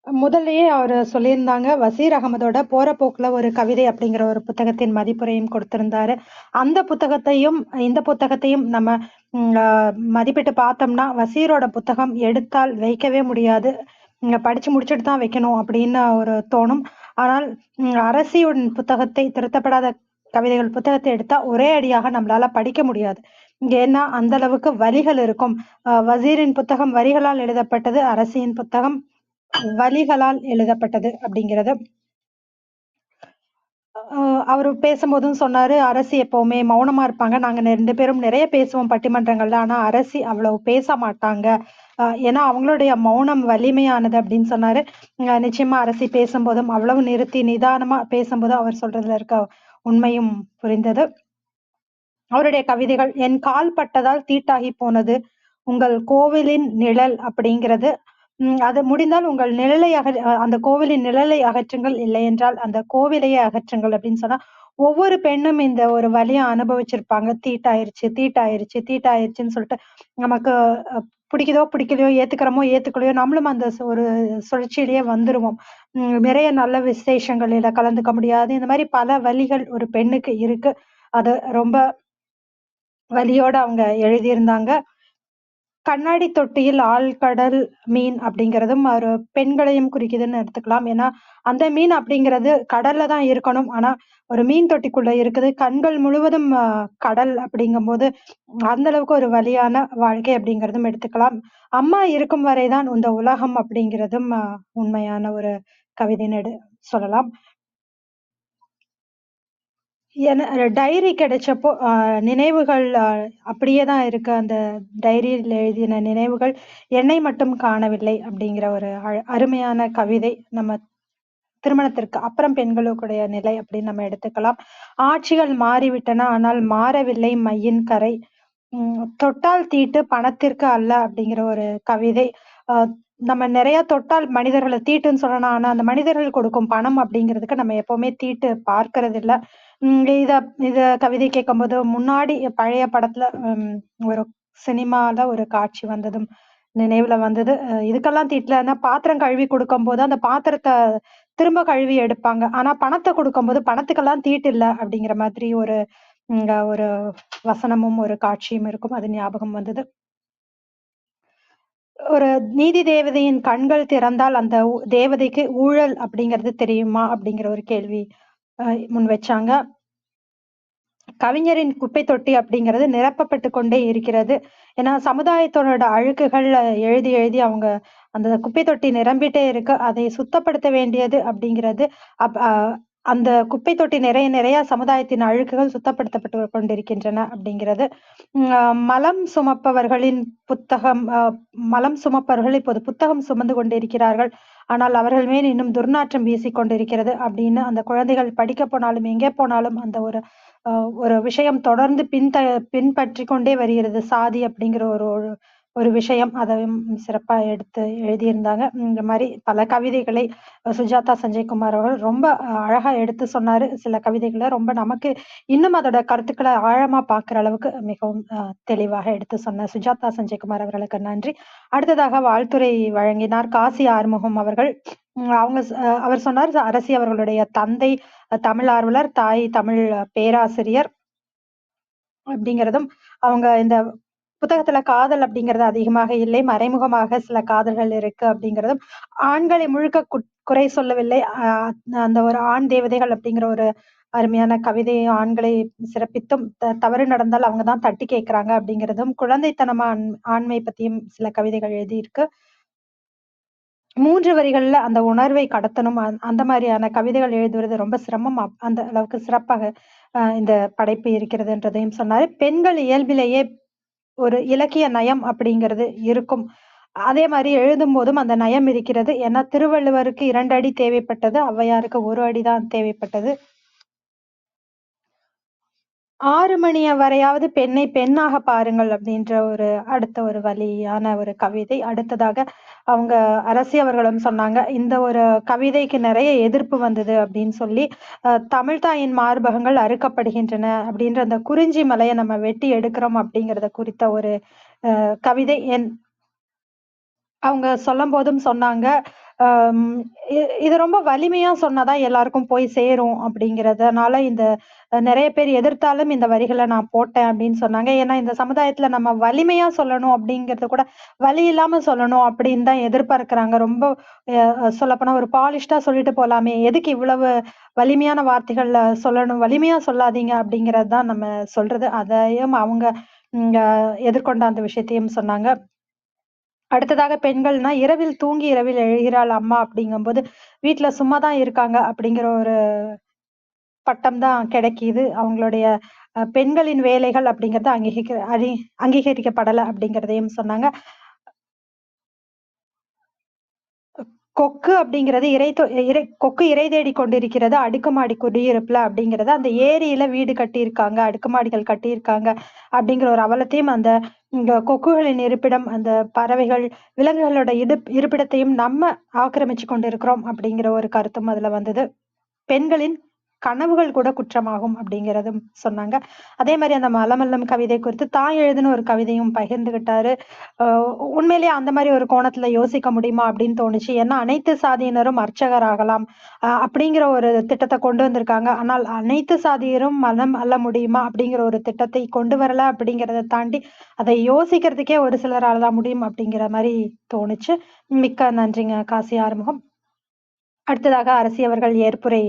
முதல்லயே அவர் சொல்லியிருந்தாங்க, வசீர் அகமதோட போற போக்குல ஒரு கவிதை அப்படிங்கிற ஒரு புத்தகத்தின் மதிப்புரையும் கொடுத்திருந்தாரு. அந்த புத்தகத்தையும் இந்த புத்தகத்தையும் நம்ம மதிப்பிட்டு பார்த்தோம்னா, வசீரோட புத்தகம் எடுத்தால் வைக்கவே முடியாது, படிச்சு முடிச்சுட்டு தான் வைக்கணும் அப்படின்னு ஒரு தோணும். ஆனால் அரசியுடன் புத்தகத்தை, திருத்தப்படாத கவிதைகள் புத்தகத்தை எடுத்தா ஒரே அடியாக நம்மளால படிக்க முடியாது. ஏன்னா அந்த அளவுக்கு வரிகள் இருக்கும். வசீரின் புத்தகம் வரிகளால் எழுதப்பட்டது, அரசியின் புத்தகம் வலிகளால் எழுதப்பட்டது அப்படிங்கிறது. அவரு பேசும்போதும் சொன்னாரு, அரசி எப்பவுமே மௌனமா இருப்பாங்க. நாங்க 2 பேரும் நிறைய பேசுவோம் பட்டிமன்றங்கள்ல. ஆனா அரசி அவ்வளவு பேச மாட்டாங்க. ஏன்னா அவங்களுடைய மௌனம் வலிமையானது அப்படின்னு சொன்னாரு. நிச்சயமா அரசி பேசும்போதும் அவ்வளவு நிறுத்தி நிதானமா பேசும்போது அவர் சொல்றதுல இருக்க உண்மையும் புரிந்தது. அவருடைய கவிதைகள், என் கால் பட்டதால் தீட்டாகி போனது உங்கள் கோவிலின் நிழல் அப்படிங்கிறது. அது முடிந்தால் உங்கள் நிழலை அந்த கோவிலின் நிழலை அகற்றுங்கள், இல்லை என்றால் அந்த கோவிலையே அகற்றுங்கள் அப்படின்னு சொன்னா, ஒவ்வொரு பெண்ணும் இந்த ஒரு வலிய அனுபவிச்சிருப்பாங்க. தீட்டாயிருச்சு தீட்டாயிருச்சு தீட்டாயிருச்சுன்னு சொல்லிட்டு நமக்கு பிடிக்குதோ பிடிக்கலையோ, ஏத்துக்கிறோமோ ஏத்துக்கலையோ, நம்மளும் அந்த ஒரு சுழற்சியிலேயே வந்துருவோம். நிறைய நல்ல விசேஷங்களில கலந்துக்க முடியாது. இந்த மாதிரி பல வலிகள் ஒரு பெண்ணுக்கு இருக்கு. அது ரொம்ப வலியோட அவங்க எழுதியிருந்தாங்க. கண்ணாடி தொட்டியில் ஆழ்கடல் மீன் அப்படிங்கிறதும் ஒரு பெண்களையும் குறிக்குதுன்னு எடுத்துக்கலாம். ஏன்னா அந்த மீன் அப்படிங்கிறது கடல்ல தான் இருக்கணும். ஆனா ஒரு மீன் தொட்டிக்குள்ள இருக்குது. கண்கள் முழுவதும் கடல் அப்படிங்கும்போது அந்த அளவுக்கு ஒரு வலியான வாழ்க்கை அப்படிங்கிறதும் எடுத்துக்கலாம். அம்மா இருக்கும் வரைதான் இந்த உலகம் அப்படிங்கிறதும் உண்மையான ஒரு கவிதைன்னு சொல்லலாம். டைரி கிடைச்சப்போ நினைவுகள் அப்படியே தான் இருக்கு. அந்த டைரியில் எழுதின நினைவுகள் என்னை மட்டும் காணவில்லை அப்படிங்கிற ஒரு அருமையான கவிதை. நம்ம திருமணத்திற்கு அப்புறம் பெண்களுடைய நிலை அப்படின்னு நம்ம எடுத்துக்கலாம். ஆட்சிகள் மாறிவிட்டன, ஆனால் மாறவில்லை மையின் கரை. தொட்டால் தீட்டு பணத்திற்கு அல்ல அப்படிங்கிற ஒரு கவிதை. நம்ம நிறைய தொட்டால் மனிதர்களை தீட்டுன்னு சொல்லலாம். ஆனா அந்த மனிதர்கள் கொடுக்கும் பணம் அப்படிங்கிறதுக்கு நம்ம எப்பவுமே தீட்டு பார்க்கறது இல்ல. இத இத கவிதை கேட்கும்போது முன்னாடி பழைய படத்துல ஒரு சினிமால ஒரு காட்சி வந்ததும் நினைவுல வந்தது. இதுக்கெல்லாம் தீட்டலன்னா பாத்திரம் கழுவி கொடுக்கும்போது அந்த பாத்திரத்தை திரும்ப கழுவி எடுப்பாங்க. ஆனா பணத்தை கொடுக்கும்போது பணத்துக்கெல்லாம் தீட்டு இல்ல அப்படிங்கிற மாதிரி ஒரு வசனமும் ஒரு காட்சியும் இருக்கும். அது ஞாபகம் வந்தது. ஒரு நீதி தேவதையின் கண்கள் திறந்தால் அந்த தேவதைக்கு ஊழல் அப்படிங்கிறது தெரியுமா அப்படிங்கிற ஒரு கேள்வி முன் வச்சாங்க. கவிஞரின் குப்பை தொட்டி அப்படிங்கிறது நிரப்பப்பட்டு கொண்டே இருக்கிறது. ஏன்னா சமுதாயத்தோட அழுக்குகள் எழுதி எழுதி அவங்க அந்த குப்பை தொட்டி நிரம்பிட்டே இருக்கு. அதை சுத்தப்படுத்த வேண்டியது அப்படிங்கிறது அந்த குப்பை தொட்டி நிறைய நிறைய சமுதாயத்தின் அழுக்குகள் சுத்தப்படுத்தப்பட்டு கொண்டிருக்கின்றன அப்படிங்கிறது. மலம் சுமப்பவர்களின் புத்தகம் மலம் சுமப்பவர்கள் இப்போது புத்தகம் சுமந்து கொண்டிருக்கிறார்கள். ஆனால் அவர்கள் மேல் இன்னும் துர்நாற்றம் வீசிக் கொண்டிருக்கிறது அப்படின்னு அந்த குழந்தைகள் படிக்க போனாலும் எங்கே போனாலும் அந்த ஒரு விஷயம் தொடர்ந்து பின்பற்றி கொண்டே வருகிறது. சாதி அப்படிங்கிற ஒரு ஒரு விஷயம். அதையும் சிறப்பா எடுத்து எழுதியிருந்தாங்க. இந்த மாதிரி பல கவிதைகளை சுஜாதா சஞ்சய்குமார் அவர்கள் ரொம்ப அழகா எடுத்து சொன்னாரு. சில கவிதைகளை ரொம்ப நமக்கு இன்னும் அதோட கருத்துக்களை ஆழமா பார்க்கிற அளவுக்கு மிகவும் தெளிவாக எடுத்து சொன்ன சுஜாதா சஞ்சய்குமார் அவர்களுக்கு நன்றி. அடுத்ததாக வாழ்த்துரை வழங்கினார் காசி ஆறுமுகம் அவர்கள். அவர் சொன்னார், அரசி அவர்களுடைய தந்தை தமிழ் ஆர்வலர், தாய் தமிழ் பேராசிரியர் அப்படிங்கிறதும், அவங்க இந்த புத்தகத்துல காதல் அப்படிங்கிறது அதிகமாக இல்லை, மறைமுகமாக சில காதல்கள் இருக்கு அப்படிங்கிறதும், ஆண்களை முழுக்க குறை சொல்லவில்லை. அந்த ஒரு ஆண் தேவதைகள் அப்படிங்கிற ஒரு அருமையான கவிதையை ஆண்களை சிறப்பித்தும், தவறு நடந்தால் அவங்கதான் தட்டி கேட்கிறாங்க அப்படிங்கிறதும், குழந்தைத்தனமா ஆண்மை பத்தியும் சில கவிதைகள் எழுதியிருக்கு. 3 வரிகள்ல அந்த உணர்வை கடத்தணும். அந்த மாதிரியான கவிதைகள் எழுதுவது ரொம்ப சிரமம். அந்த அளவுக்கு சிறப்பாக இந்த படைப்பு இருக்கிறதுன்றதையும் சொன்னாரு. பெண்கள் இயல்பிலேயே ஒரு இலக்கிய நயம் அப்படிங்கிறது இருக்கும். அதே மாதிரி எழுதும்போதும் அந்த நயம் இருக்கிறது. ஏன்னா திருவள்ளுவருக்கு 2 அடி தேவைப்பட்டது, ஔவையாருக்கு 1 அடி தான் தேவைப்பட்டது. 6 மணி வரையாவது பெண்ணை பெண்ணாக பாருங்கள் அப்படின்ற அடுத்த ஒரு வலியான ஒரு கவிதை. அடுத்ததாக அவங்க அரசி அவர்களும் சொன்னாங்க. இந்த ஒரு கவிதைக்கு நிறைய எதிர்ப்பு வந்தது அப்படின்னு சொல்லி, தமிழ்த்தாயின் மார்பகங்கள் அறுக்கப்படுகின்றன அப்படின்ற அந்த குறிஞ்சி மலையை நம்ம வெட்டி எடுக்கிறோம் அப்படிங்கிறத குறித்த ஒரு கவிதை. அவங்க சொல்லும்போதும் சொன்னாங்க, அம் இது ரொம்ப வலிமையா சொன்னா தான் எல்லாருக்கும் போய் சேரும் அப்படிங்கிறதுனால, இந்த நெறைய பேர் எதிர்த்தாலும் இந்த வரிகள நான் போட்டேன் அப்படின்னு சொன்னாங்க. ஏன்னா, இந்த சமுதாயத்துல நம்ம வலிமையா சொல்லணும் அப்படிங்கிறத கூட, வலி இல்லாம சொல்லணும் அப்படின்னு தான் எதிர்பார்க்கிறாங்க. ரொம்ப சொல்லப்போனா ஒரு பாலிஷ்டா சொல்லிட்டு போலாமே, எதுக்கு இவ்வளவு வலிமையான வார்த்தைகள்ல சொல்லணும்? வலிமையா சொல்லாதீங்க அப்படிங்கிறது தான் நம்ம சொல்றது. அதையும் அவங்க ம் அ எதிர்கொண்ட அந்த விஷயத்தையும் சொன்னாங்க. அடுத்ததாக பெண்கள்னா, இரவில் தூங்கி இரவில் எழுகிறாள் அம்மா அப்படிங்கும்போது, வீட்ல சும்மா தான் இருக்காங்க அப்படிங்கிற ஒரு பட்டம் தான் கிடைக்கிது. அவங்களுடைய பெண்களின் வேலைகள் அப்படிங்கிறது அங்கீகரிக்கப்படல அப்படிங்கிறதையும் சொன்னாங்க. கொக்கு அப்படிங்கிறது கொக்கு இரை தேடிக் கொண்டிருக்கிறது அடுக்குமாடி குடியிருப்புல அப்படிங்கிறது, அந்த ஏரியில வீடு கட்டியிருக்காங்க, அடுக்குமாடிகள் கட்டியிருக்காங்க அப்படிங்கிற ஒரு அவலத்தையும், அந்த இங்க கொக்குகளின் இருப்பிடம், அந்த பறவைகள், விலங்குகளோட இருப்பிடத்தையும் நம்ம ஆக்கிரமிச்சு கொண்டிருக்கிறோம் அப்படிங்கிற ஒரு கருத்தும் அதுல வந்தது. பெண்களின் கனவுகள் கூட குற்றமாகும் அப்படிங்கிறதும் சொன்னாங்க. அதே மாரி அந்த மலமல்லம் கவிதை குறித்து தான் எழுதின ஒரு கவிதையும் பகிர்ந்துகிட்டாரு. அ உண்மையிலேயே அந்த மாரி ஒரு கோணத்துல யோசிக்க முடியுமா அப்படின்னு தோணுச்சு. ஏன்னா அனைத்து சாதியினரும் அர்ச்சகர் ஆகலாம். அப்படிங்கிற ஒரு திட்டத்த கொண்டு வந்திருக்காங்க. ஆனால் அனைத்து சாதியரும் மலம் அள்ள முடியுமா அப்படிங்கிற ஒரு திட்டத்தை கொண்டு வரல அப்படிங்கிறத தாண்டி, அதை யோசிக்கிறதுக்கே ஒரு சிலரால தான் முடியும் அப்படிங்கிற மாரி தோணுச்சு. மிக்க நன்றிங்க காசி ஆறுமுகம். அடுத்ததாக அரசி அவர்கள் ஏற்புரை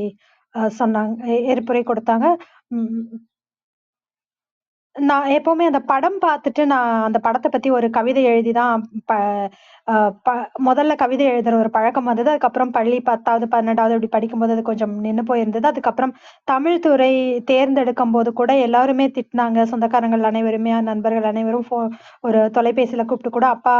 சொன்னாங்க. ஏற்புரை கொடுத்தாங்க. ம். நான் எப்பவுமே அந்த படம் பார்த்துட்டு, நான் அந்த படத்த பத்தி ஒரு கவிதை எழுதி தான் ப அ ப முதல்ல கவிதை எழுதுற ஒரு பழக்கம் வந்தது. அதுக்கப்புறம் பள்ளி 10வது, 12வது இப்படி படிக்கும்போது அது கொஞ்சம் நின்னு போயிருந்தது. அதுக்கப்புறம் தமிழ் துறை தேர்ந்தெடுக்கும்போது கூட எல்லாருமே திட்டுனாங்க. சொந்தக்காரங்கள் அனைவருமே, நண்பர்கள் அனைவரும் ஒரு தொலைபேசியில கூப்பிட்டு கூட அப்பா,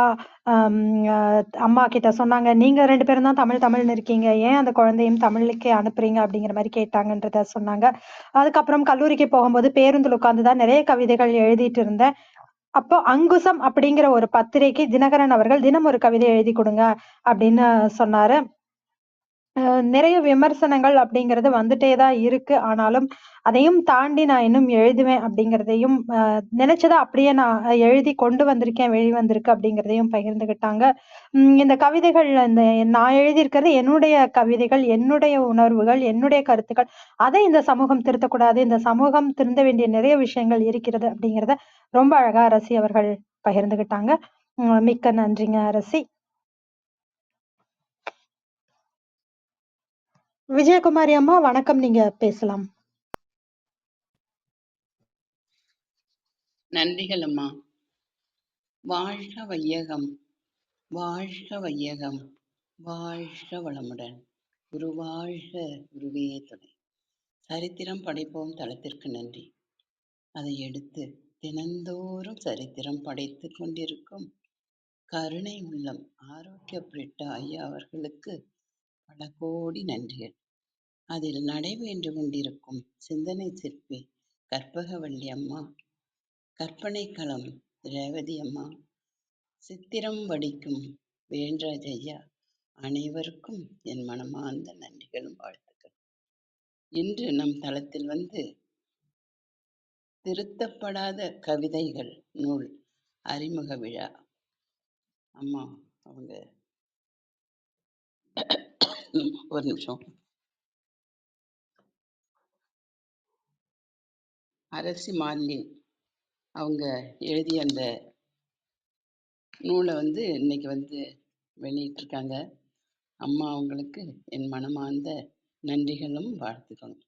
அம் அ அம்மா கிட்ட சொன்னாங்க. "நீங்க 2 பேரும் தான் தமிழ் தமிழ்ன்னு இருக்கீங்க. ஏன் அந்த குழந்தையும் தமிழுக்கே அனுப்புறீங்க?" அப்படிங்கிற மாரி கேட்டாங்கன்றத சொன்னாங்க. அதுக்கப்புறம் கல்லூரிக்கு போகும்போது பேருந்துல உட்கார்ந்து தான் நிறைய கவிதைகள் எழுதிட்டு இருந்தேன். அப்போ அங்குசம் அப்படிங்கிற ஒரு பத்திரிகை தினகரன் அவர்கள் தினம் ஒரு கவிதை எழுதி குடுங்க அப்படின்னு சொன்னாரு. நிறைய விமர்சனங்கள் அப்படிங்கிறது வந்துட்டே தான் இருக்கு. ஆனாலும் அதையும் தாண்டி நான் இன்னும் எழுதுவேன் அப்படிங்கிறதையும், நினைச்சத அப்படியே நான் எழுதி கொண்டு வந்திருக்கேன், வெளிவந்திருக்கு அப்படிங்கிறதையும் பகிர்ந்துகிட்டாங்க. இந்த கவிதைகள் நான் எழுதியிருக்கிறது என்னுடைய கவிதைகள், என்னுடைய உணர்வுகள், என்னுடைய கருத்துக்கள். அதை இந்த சமூகம் திருத்தக்கூடாது. இந்த சமூகம் திருந்த வேண்டிய நிறைய விஷயங்கள் இருக்கிறது அப்படிங்கிறத ரொம்ப அழகா அரசி அவர்கள் பகிர்ந்துகிட்டாங்க. மிக்க நன்றிங்க அரசி. விஜயகுமாரி அம்மா வணக்கம். நீங்க பேசலாம். நன்றிகள் அம்மா. வாழ்க வையகம், வாழ்க வையகம், வாழ்க வளமுடன். குருவாழ்க, குருவே துணை. சரித்திரம் படைப்போம் தளத்திற்கு நன்றி. அதை எடுத்து தினந்தோறும் சரித்திரம் படைத்து கொண்டிருக்கும் கருணை உள்ளம் ஆரோக்கிய பிரிட்டா ஐயா அவர்களுக்கு பல கோடி நன்றிகள். அதில் நடைபெற்று கொண்டிருக்கும் சிந்தனை சிற்பி கற்பகவல்லி அம்மா, கற்பனை களம் ரேவதி அம்மா, சித்திரம் வடிக்கும் வேல்ராஜ் ஐயா அனைவருக்கும் என் மனமார்ந்த நன்றிகளும் வாழ்த்துக்கள். இன்று நம் தளத்தில் வந்து திருத்தப்படாத கவிதைகள் நூல் அறிமுக விழா. அம்மா அவங்க ஒரு நிமிஷம். அரசி மார்லின் அவங்க எழுதிய அந்த நூலை வந்து இன்னைக்கு வந்து வெளியிட்டிருக்காங்க. அம்மா அவங்களுக்கு என் மனமார்ந்த நன்றிகளும் வாழ்த்துக்களும்.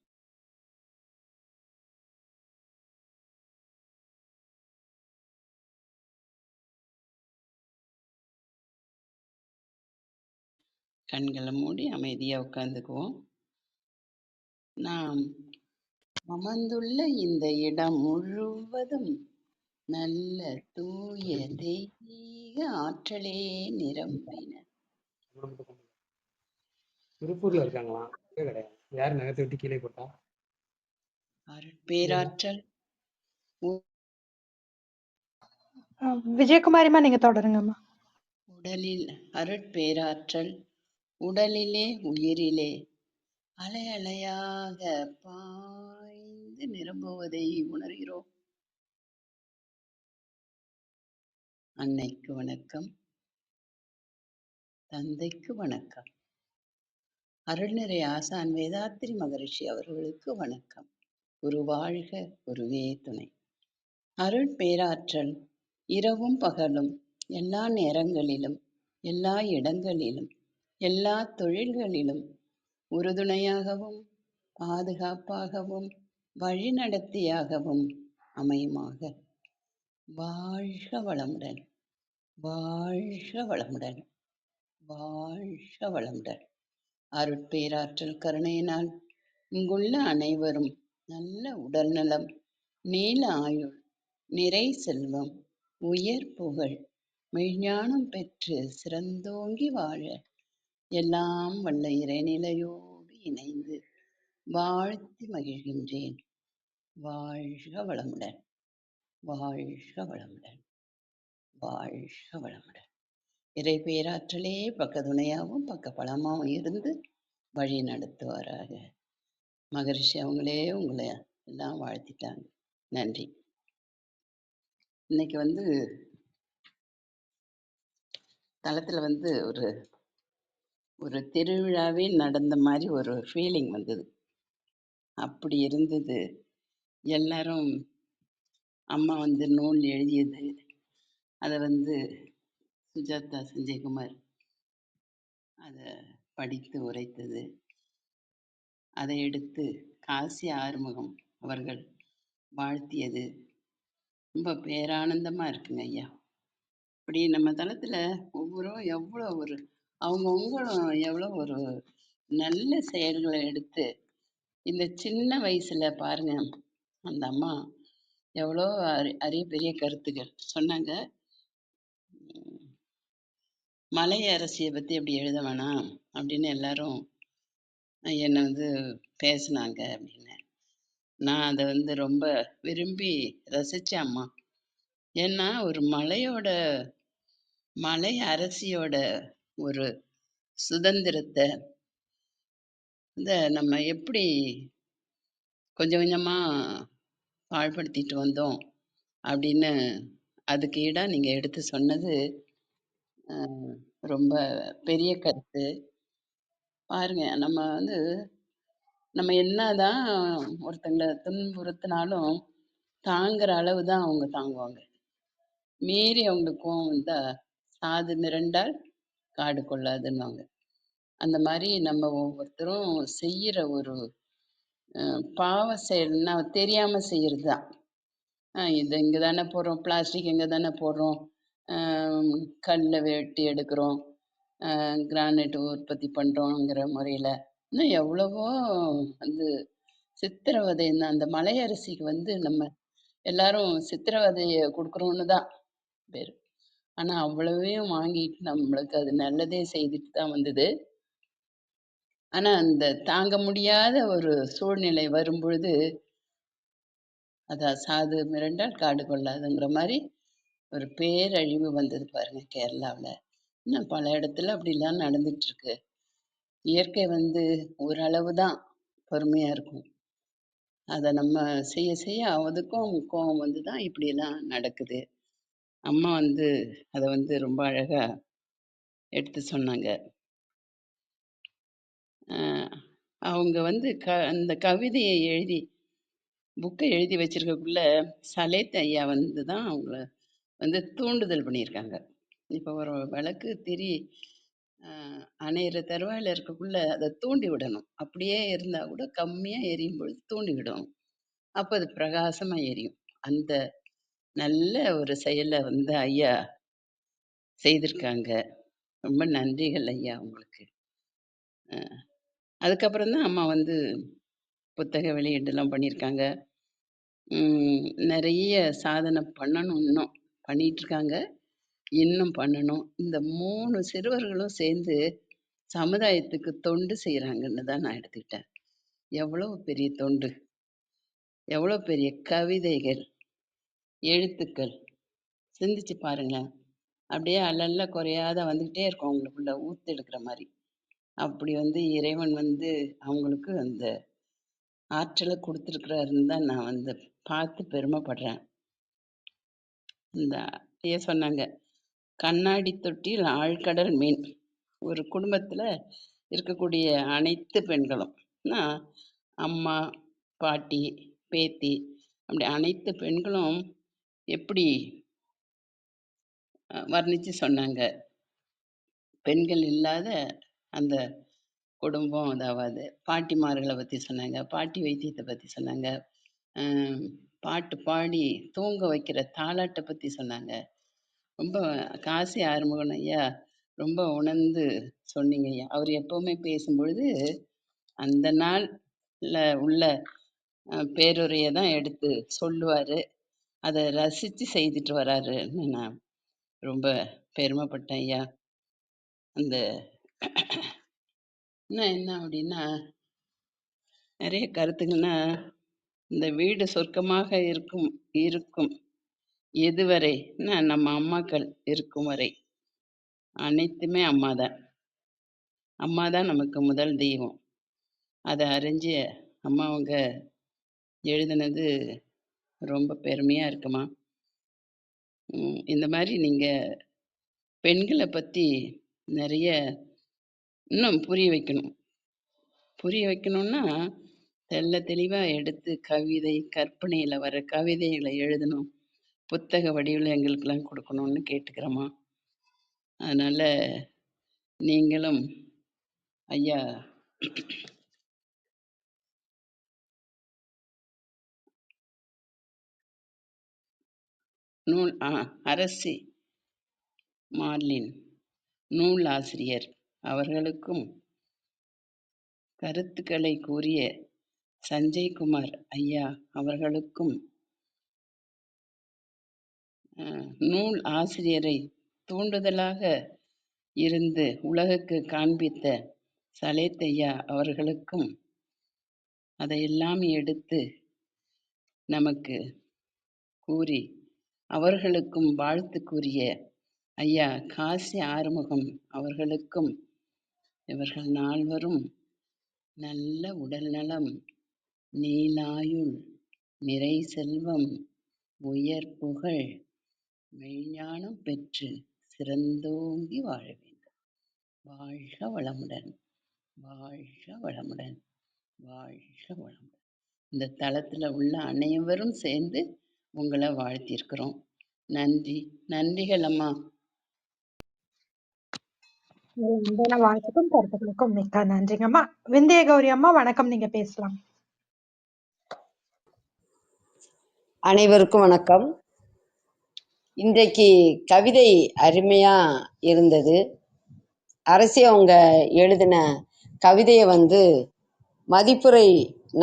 கண்களை மூடி அமைதியா உட்கார்ந்துக்குவோம். நாம் அமர்ந்துள்ள இந்த இடம் முழுவதும் நல்ல தூய தெய்வீக ஆற்றலே நிரம்பின. திருப்பூர்ல இருக்காங்களாம். கிடையாது. யார் நகர்த்தி விட்டு கீழே போட்டா? அருட்பேராற்றல் உ- விஜயகுமாரிம்மா நீங்க தொடருங்கம்மா. உடலில் அருட்பேராற்றல் உடலிலே உயிரிலே அலை அலையாக பாய்ந்து நிரம்புவதை உணர்கிறோம். அன்னைக்கு வணக்கம், தந்தைக்கு வணக்கம், அருள்நிறை ஆசான் வேதாத்திரி மகரிஷி அவர்களுக்கு வணக்கம். குரு வாழ்க, குருவே துணை. அருள் பேராற்றல் இரவும் பகலும் எல்லா நேரங்களிலும் எல்லா இடங்களிலும் எல்லா தொழில்களிலும் உறுதுணையாகவும் பாதுகாப்பாகவும் வழிநடத்தியாகவும் அமையுமாக. வாழ்க வளமுடன், வாழ்க வளமுடன், வாழ்க வளமுடன். அருட்பேராற்றல் கருணையினால் இங்குள்ள அனைவரும் நல்ல உடல்நலம், நீல ஆயுள், நிறை செல்வம், உயர் புகழ், மெய்ஞானம் பெற்று சிறந்தோங்கி வாழ எல்லாம் வல்ல இறைநிலையோடு இணைந்து வாழ்த்தி மகிழ்கின்றேன். வாழ்க வளமுடன், வாழ்க வளமுடன், வாழ்க வளமுடன். இறை பேராற்றலே பக்கத்துணையாகவும் பக்க பலமாகவும் இருந்து வழி நடத்துவாராக. மகரிஷி அவங்களே உங்களை எல்லாம் வாழ்த்திட்டாங்க. நன்றி. இன்னைக்கு தளத்துல ஒரு ஒரு திருவிழாவே நடந்த மாதிரி ஒரு ஃபீலிங் வந்தது. அப்படி இருந்தது. எல்லாரும் அம்மா நூல் எழுதியது, அதை சுஜாதா சஞ்சய்குமார் அதை படித்து உரைத்தது, அதை எடுத்து காசி ஆறுமுகம் அவர்கள் வாழ்த்தியது ரொம்ப பேரானந்தமா இருக்குங்க ஐயா. இப்படி நம்ம தளத்துல ஒவ்வொருவரும் எவ்வளோ அவங்கவுங்களும் எவ்வளோ ஒரு நல்ல செயல்களை எடுத்து இந்த சின்ன வயசுல பாருங்க, அந்த அம்மா எவ்வளோ அரிய பெரிய கருத்துக்கள் சொன்னாங்க. மலை அரசியை பத்தி அப்படி எழுத வேணாம் அப்படின்னு எல்லாரும் என்னை பேசினாங்க அப்படின்னு. நான் அதை ரொம்ப விரும்பி ரசிச்சேன் அம்மா. ஏன்னா ஒரு மலை அரசியோட ஒரு சுதந்திரத்தை நம்ம எப்படி கொஞ்சம் கொஞ்சமா பாழ்படுத்திட்டு வந்தோம் அப்படின்னு அதுக்கு ஈடா நீங்க எடுத்து சொன்னது ரொம்ப பெரிய கருத்து. பாருங்க, நம்ம என்னதான் ஒருத்தங்களை துன்புறுத்தினாலும் தாங்குற அளவு தான் அவங்க தாங்குவாங்க. மீறி அவங்களுக்கு கோவம் வந்தா சாது மிரண்டால் காடு கொள்ளாதுன்னுவாங்க. அந்த மாதிரி நம்ம ஒவ்வொருத்தரும் செய்யற ஒரு பாவ செயல்னா தெரியாம செய்யறது தான். இது இங்கே தானே போடுறோம், பிளாஸ்டிக் இங்கே தானே போடுறோம், கல்லை வெட்டி எடுக்கிறோம், கிரானைட் உற்பத்தி பண்ணுறோங்கிற முறையில் இன்னும் எவ்வளவோ சித்திரவதை. அந்த மலையரசிக்கு நம்ம எல்லாரும் சித்திரவதையை கொடுக்குறோன்னு தான் பேர். ஆனால் அவ்வளவையும் வாங்கிட்டு நம்மளுக்கு அது நல்லதே செய்துட்டு தான் வந்தது. ஆனால் அந்த தாங்க முடியாத ஒரு சூழ்நிலை வரும் பொழுது அதான் சாது மிரண்டால் காடு கொள்ளாதுங்கிற மாதிரி ஒரு பேரழிவு வந்தது பாருங்க கேரளாவில். இன்னும் பல இடத்துல அப்படிலாம் நடந்துட்டு இருக்கு. இயற்கை ஓரளவு தான் பொறுமையா இருக்கும். அதை நம்ம செய்ய செய்ய அதுக்கும் கோபம் தான் இப்படியெல்லாம் நடக்குது. அம்மா அதை ரொம்ப அழகா எடுத்து சொன்னாங்க. அவங்க அந்த கவிதையை எழுதி புக்கை எழுதி வச்சிருக்கக்குள்ள சலேத் ஐயா தான் அவங்கள தூண்டுதல் பண்ணியிருக்காங்க. இப்போ ஒரு விளக்கு திரி அணையிற தருவாயில் இருக்கக்குள்ள அதை தூண்டி விடணும். அப்படியே இருந்தால் கூட கம்மியாக எரியும் பொழுது தூண்டி விடணும். அப்போ அது பிரகாசமாக எரியும். அந்த நல்ல ஒரு செயலை ஐயா செய்திருக்காங்க. ரொம்ப நன்றிகள் ஐயா உங்களுக்கு. அதுக்கப்புறம் தான் அம்மா புத்தக வெளியீடுலாம் பண்ணியிருக்காங்க. நிறைய சாதனை பண்ணணும், இன்னும் பண்ணிட்டு இருக்காங்க, இன்னும் பண்ணணும். இந்த 3 சிறுவர்களும் சேர்ந்து சமுதாயத்துக்கு தொண்டு செய்கிறாங்கன்னு தான் நான் எடுத்துக்கிட்டேன். எவ்வளோ பெரிய தொண்டு, எவ்வளோ பெரிய கவிதைகள், எழுத்துக்கள் சிந்திச்சு பாருங்களேன். அப்படியே அல்லல்ல குறையாத வந்துக்கிட்டே இருக்கும் அவங்களுக்குள்ள ஊத்து எடுக்கிற மாதிரி. அப்படி இறைவன் அவங்களுக்கு அந்த ஆற்றலை கொடுத்துருக்குறாருன்னு தான் நான் பார்த்து பெருமைப்படுறேன். இந்த ஐயா சொன்னாங்க, கண்ணாடி தொட்டியில் ஆழ்கடல் மீன். ஒரு குடும்பத்தில் இருக்கக்கூடிய அனைத்து பெண்களும் அம்மா, பாட்டி, பேத்தி, அப்படி அனைத்து பெண்களும் எப்படி வர்ணித்து சொன்னாங்க. பெண்கள் இல்லாத அந்த குடும்பம் அதாவது பாட்டிமார்களை பற்றி சொன்னாங்க, பாட்டி வைத்தியத்தை பற்றி சொன்னாங்க, பாட்டு பாடி தூங்க வைக்கிற தாலாட்டை பற்றி சொன்னாங்க. ரொம்ப காசி ஆறுமுகன் ஐயா ரொம்ப உணர்ந்து சொன்னீங்க ஐயா. அவர் எப்பவுமே பேசும்பொழுது அந்த நாள்ல உள்ள பேருரையை தான் எடுத்து சொல்லுவார். அதை ரசித்து செய்துட்டு வராருன்னு நான் ரொம்ப பெருமைப்பட்டேன் ஐயா. அந்த இன்னும் என்ன அப்படின்னா, நிறைய கருத்துக்கள்னா, இந்த வீடு சொர்க்கமாக இருக்கும் எதுவரைன்னா நம்ம அம்மாக்கள் இருக்கும் வரை அனைத்துமே அம்மா தான் நமக்கு முதல் தெய்வம். அதை அறிஞ்சு அம்மாவங்க எழுதுனது ரொம்ப பெருமையாக இருக்குமா. இந்த மாதிரி நீங்கள் பெண்களை பற்றி நிறைய இன்னும் புரிய வைக்கணும்னா தெள்ள தெளிவாக எடுத்து கவிதை, கற்பனையில் வர கவிதைகளை எழுதணும், புத்தக வடிவில் எங்களுக்கெல்லாம் கொடுக்கணும்னு கேட்டுக்கிறோமா. அதனால் நீங்களும் ஐயா அரசி மார்லின் நூல் ஆசிரியர் அவர்களுக்கும், கருத்துக்களை கூறிய சஞ்சய்குமார் ஐயா அவர்களுக்கும், நூல் ஆசிரியரை தூண்டுதலாக இருந்து உலகுக்கு காண்பித்த சலேத் ஐயா அவர்களுக்கும், அதையெல்லாம் எடுத்து நமக்கு கூறி அவர்களுக்கும் வாழ்த்து கூறிய ஐயா காசி ஆறுமுகம் அவர்களுக்கும், இவர்கள் நால்வரும் நல்ல உடல் நலம், நீலாயுள், நிறை செல்வம், உயர் புகழ், மெய்ஞானம் பெற்று சிறந்தோங்கி வாழ வேண்டும். வாழ்க வளமுடன், வாழ்க வளமுடன், வாழ்க வளமுடன். இந்த தளத்தில் உள்ள அனைவரும் சேர்ந்து உங்களை வாழ்த்தியிருக்கிறோம். நன்றி. நன்றிகள் அம்மா. அன்பான வாழ்த்துக்கும் கருத்துக்களுக்கும் மிக்க நன்றிங்கம்மா. விந்திய கௌரி அம்மா வணக்கம், நீங்க பேசலாம். அனைவருக்கும் வணக்கம். இன்றைக்கு கவிதை அருமையா இருந்தது. அரசி அவங்க எழுதின கவிதையை மதிப்புரை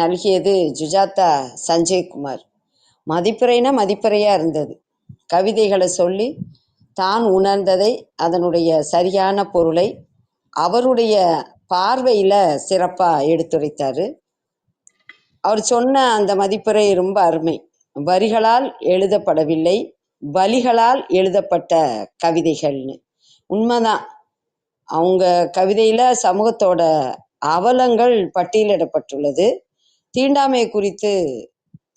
நல்கியது சுஜாதா சஞ்சய்குமார். மதிப்புரைனா மதிப்புரையா இருந்தது. கவிதைகளை சொல்லி தான் உணர்ந்ததை, அதனுடைய சரியான பொருளை அவருடைய பார்வையில சிறப்பா எடுத்துரைத்தாரு. அவர் சொன்ன அந்த மதிப்புரை ரொம்ப அருமை. வரிகளால் எழுதப்படவில்லை, வலிகளால் எழுதப்பட்ட கவிதைகள்னு. உண்மைதான். அவங்க கவிதையில சமூகத்தோட அவலங்கள் பட்டியலிடப்பட்டுள்ளது. தீண்டாமை குறித்து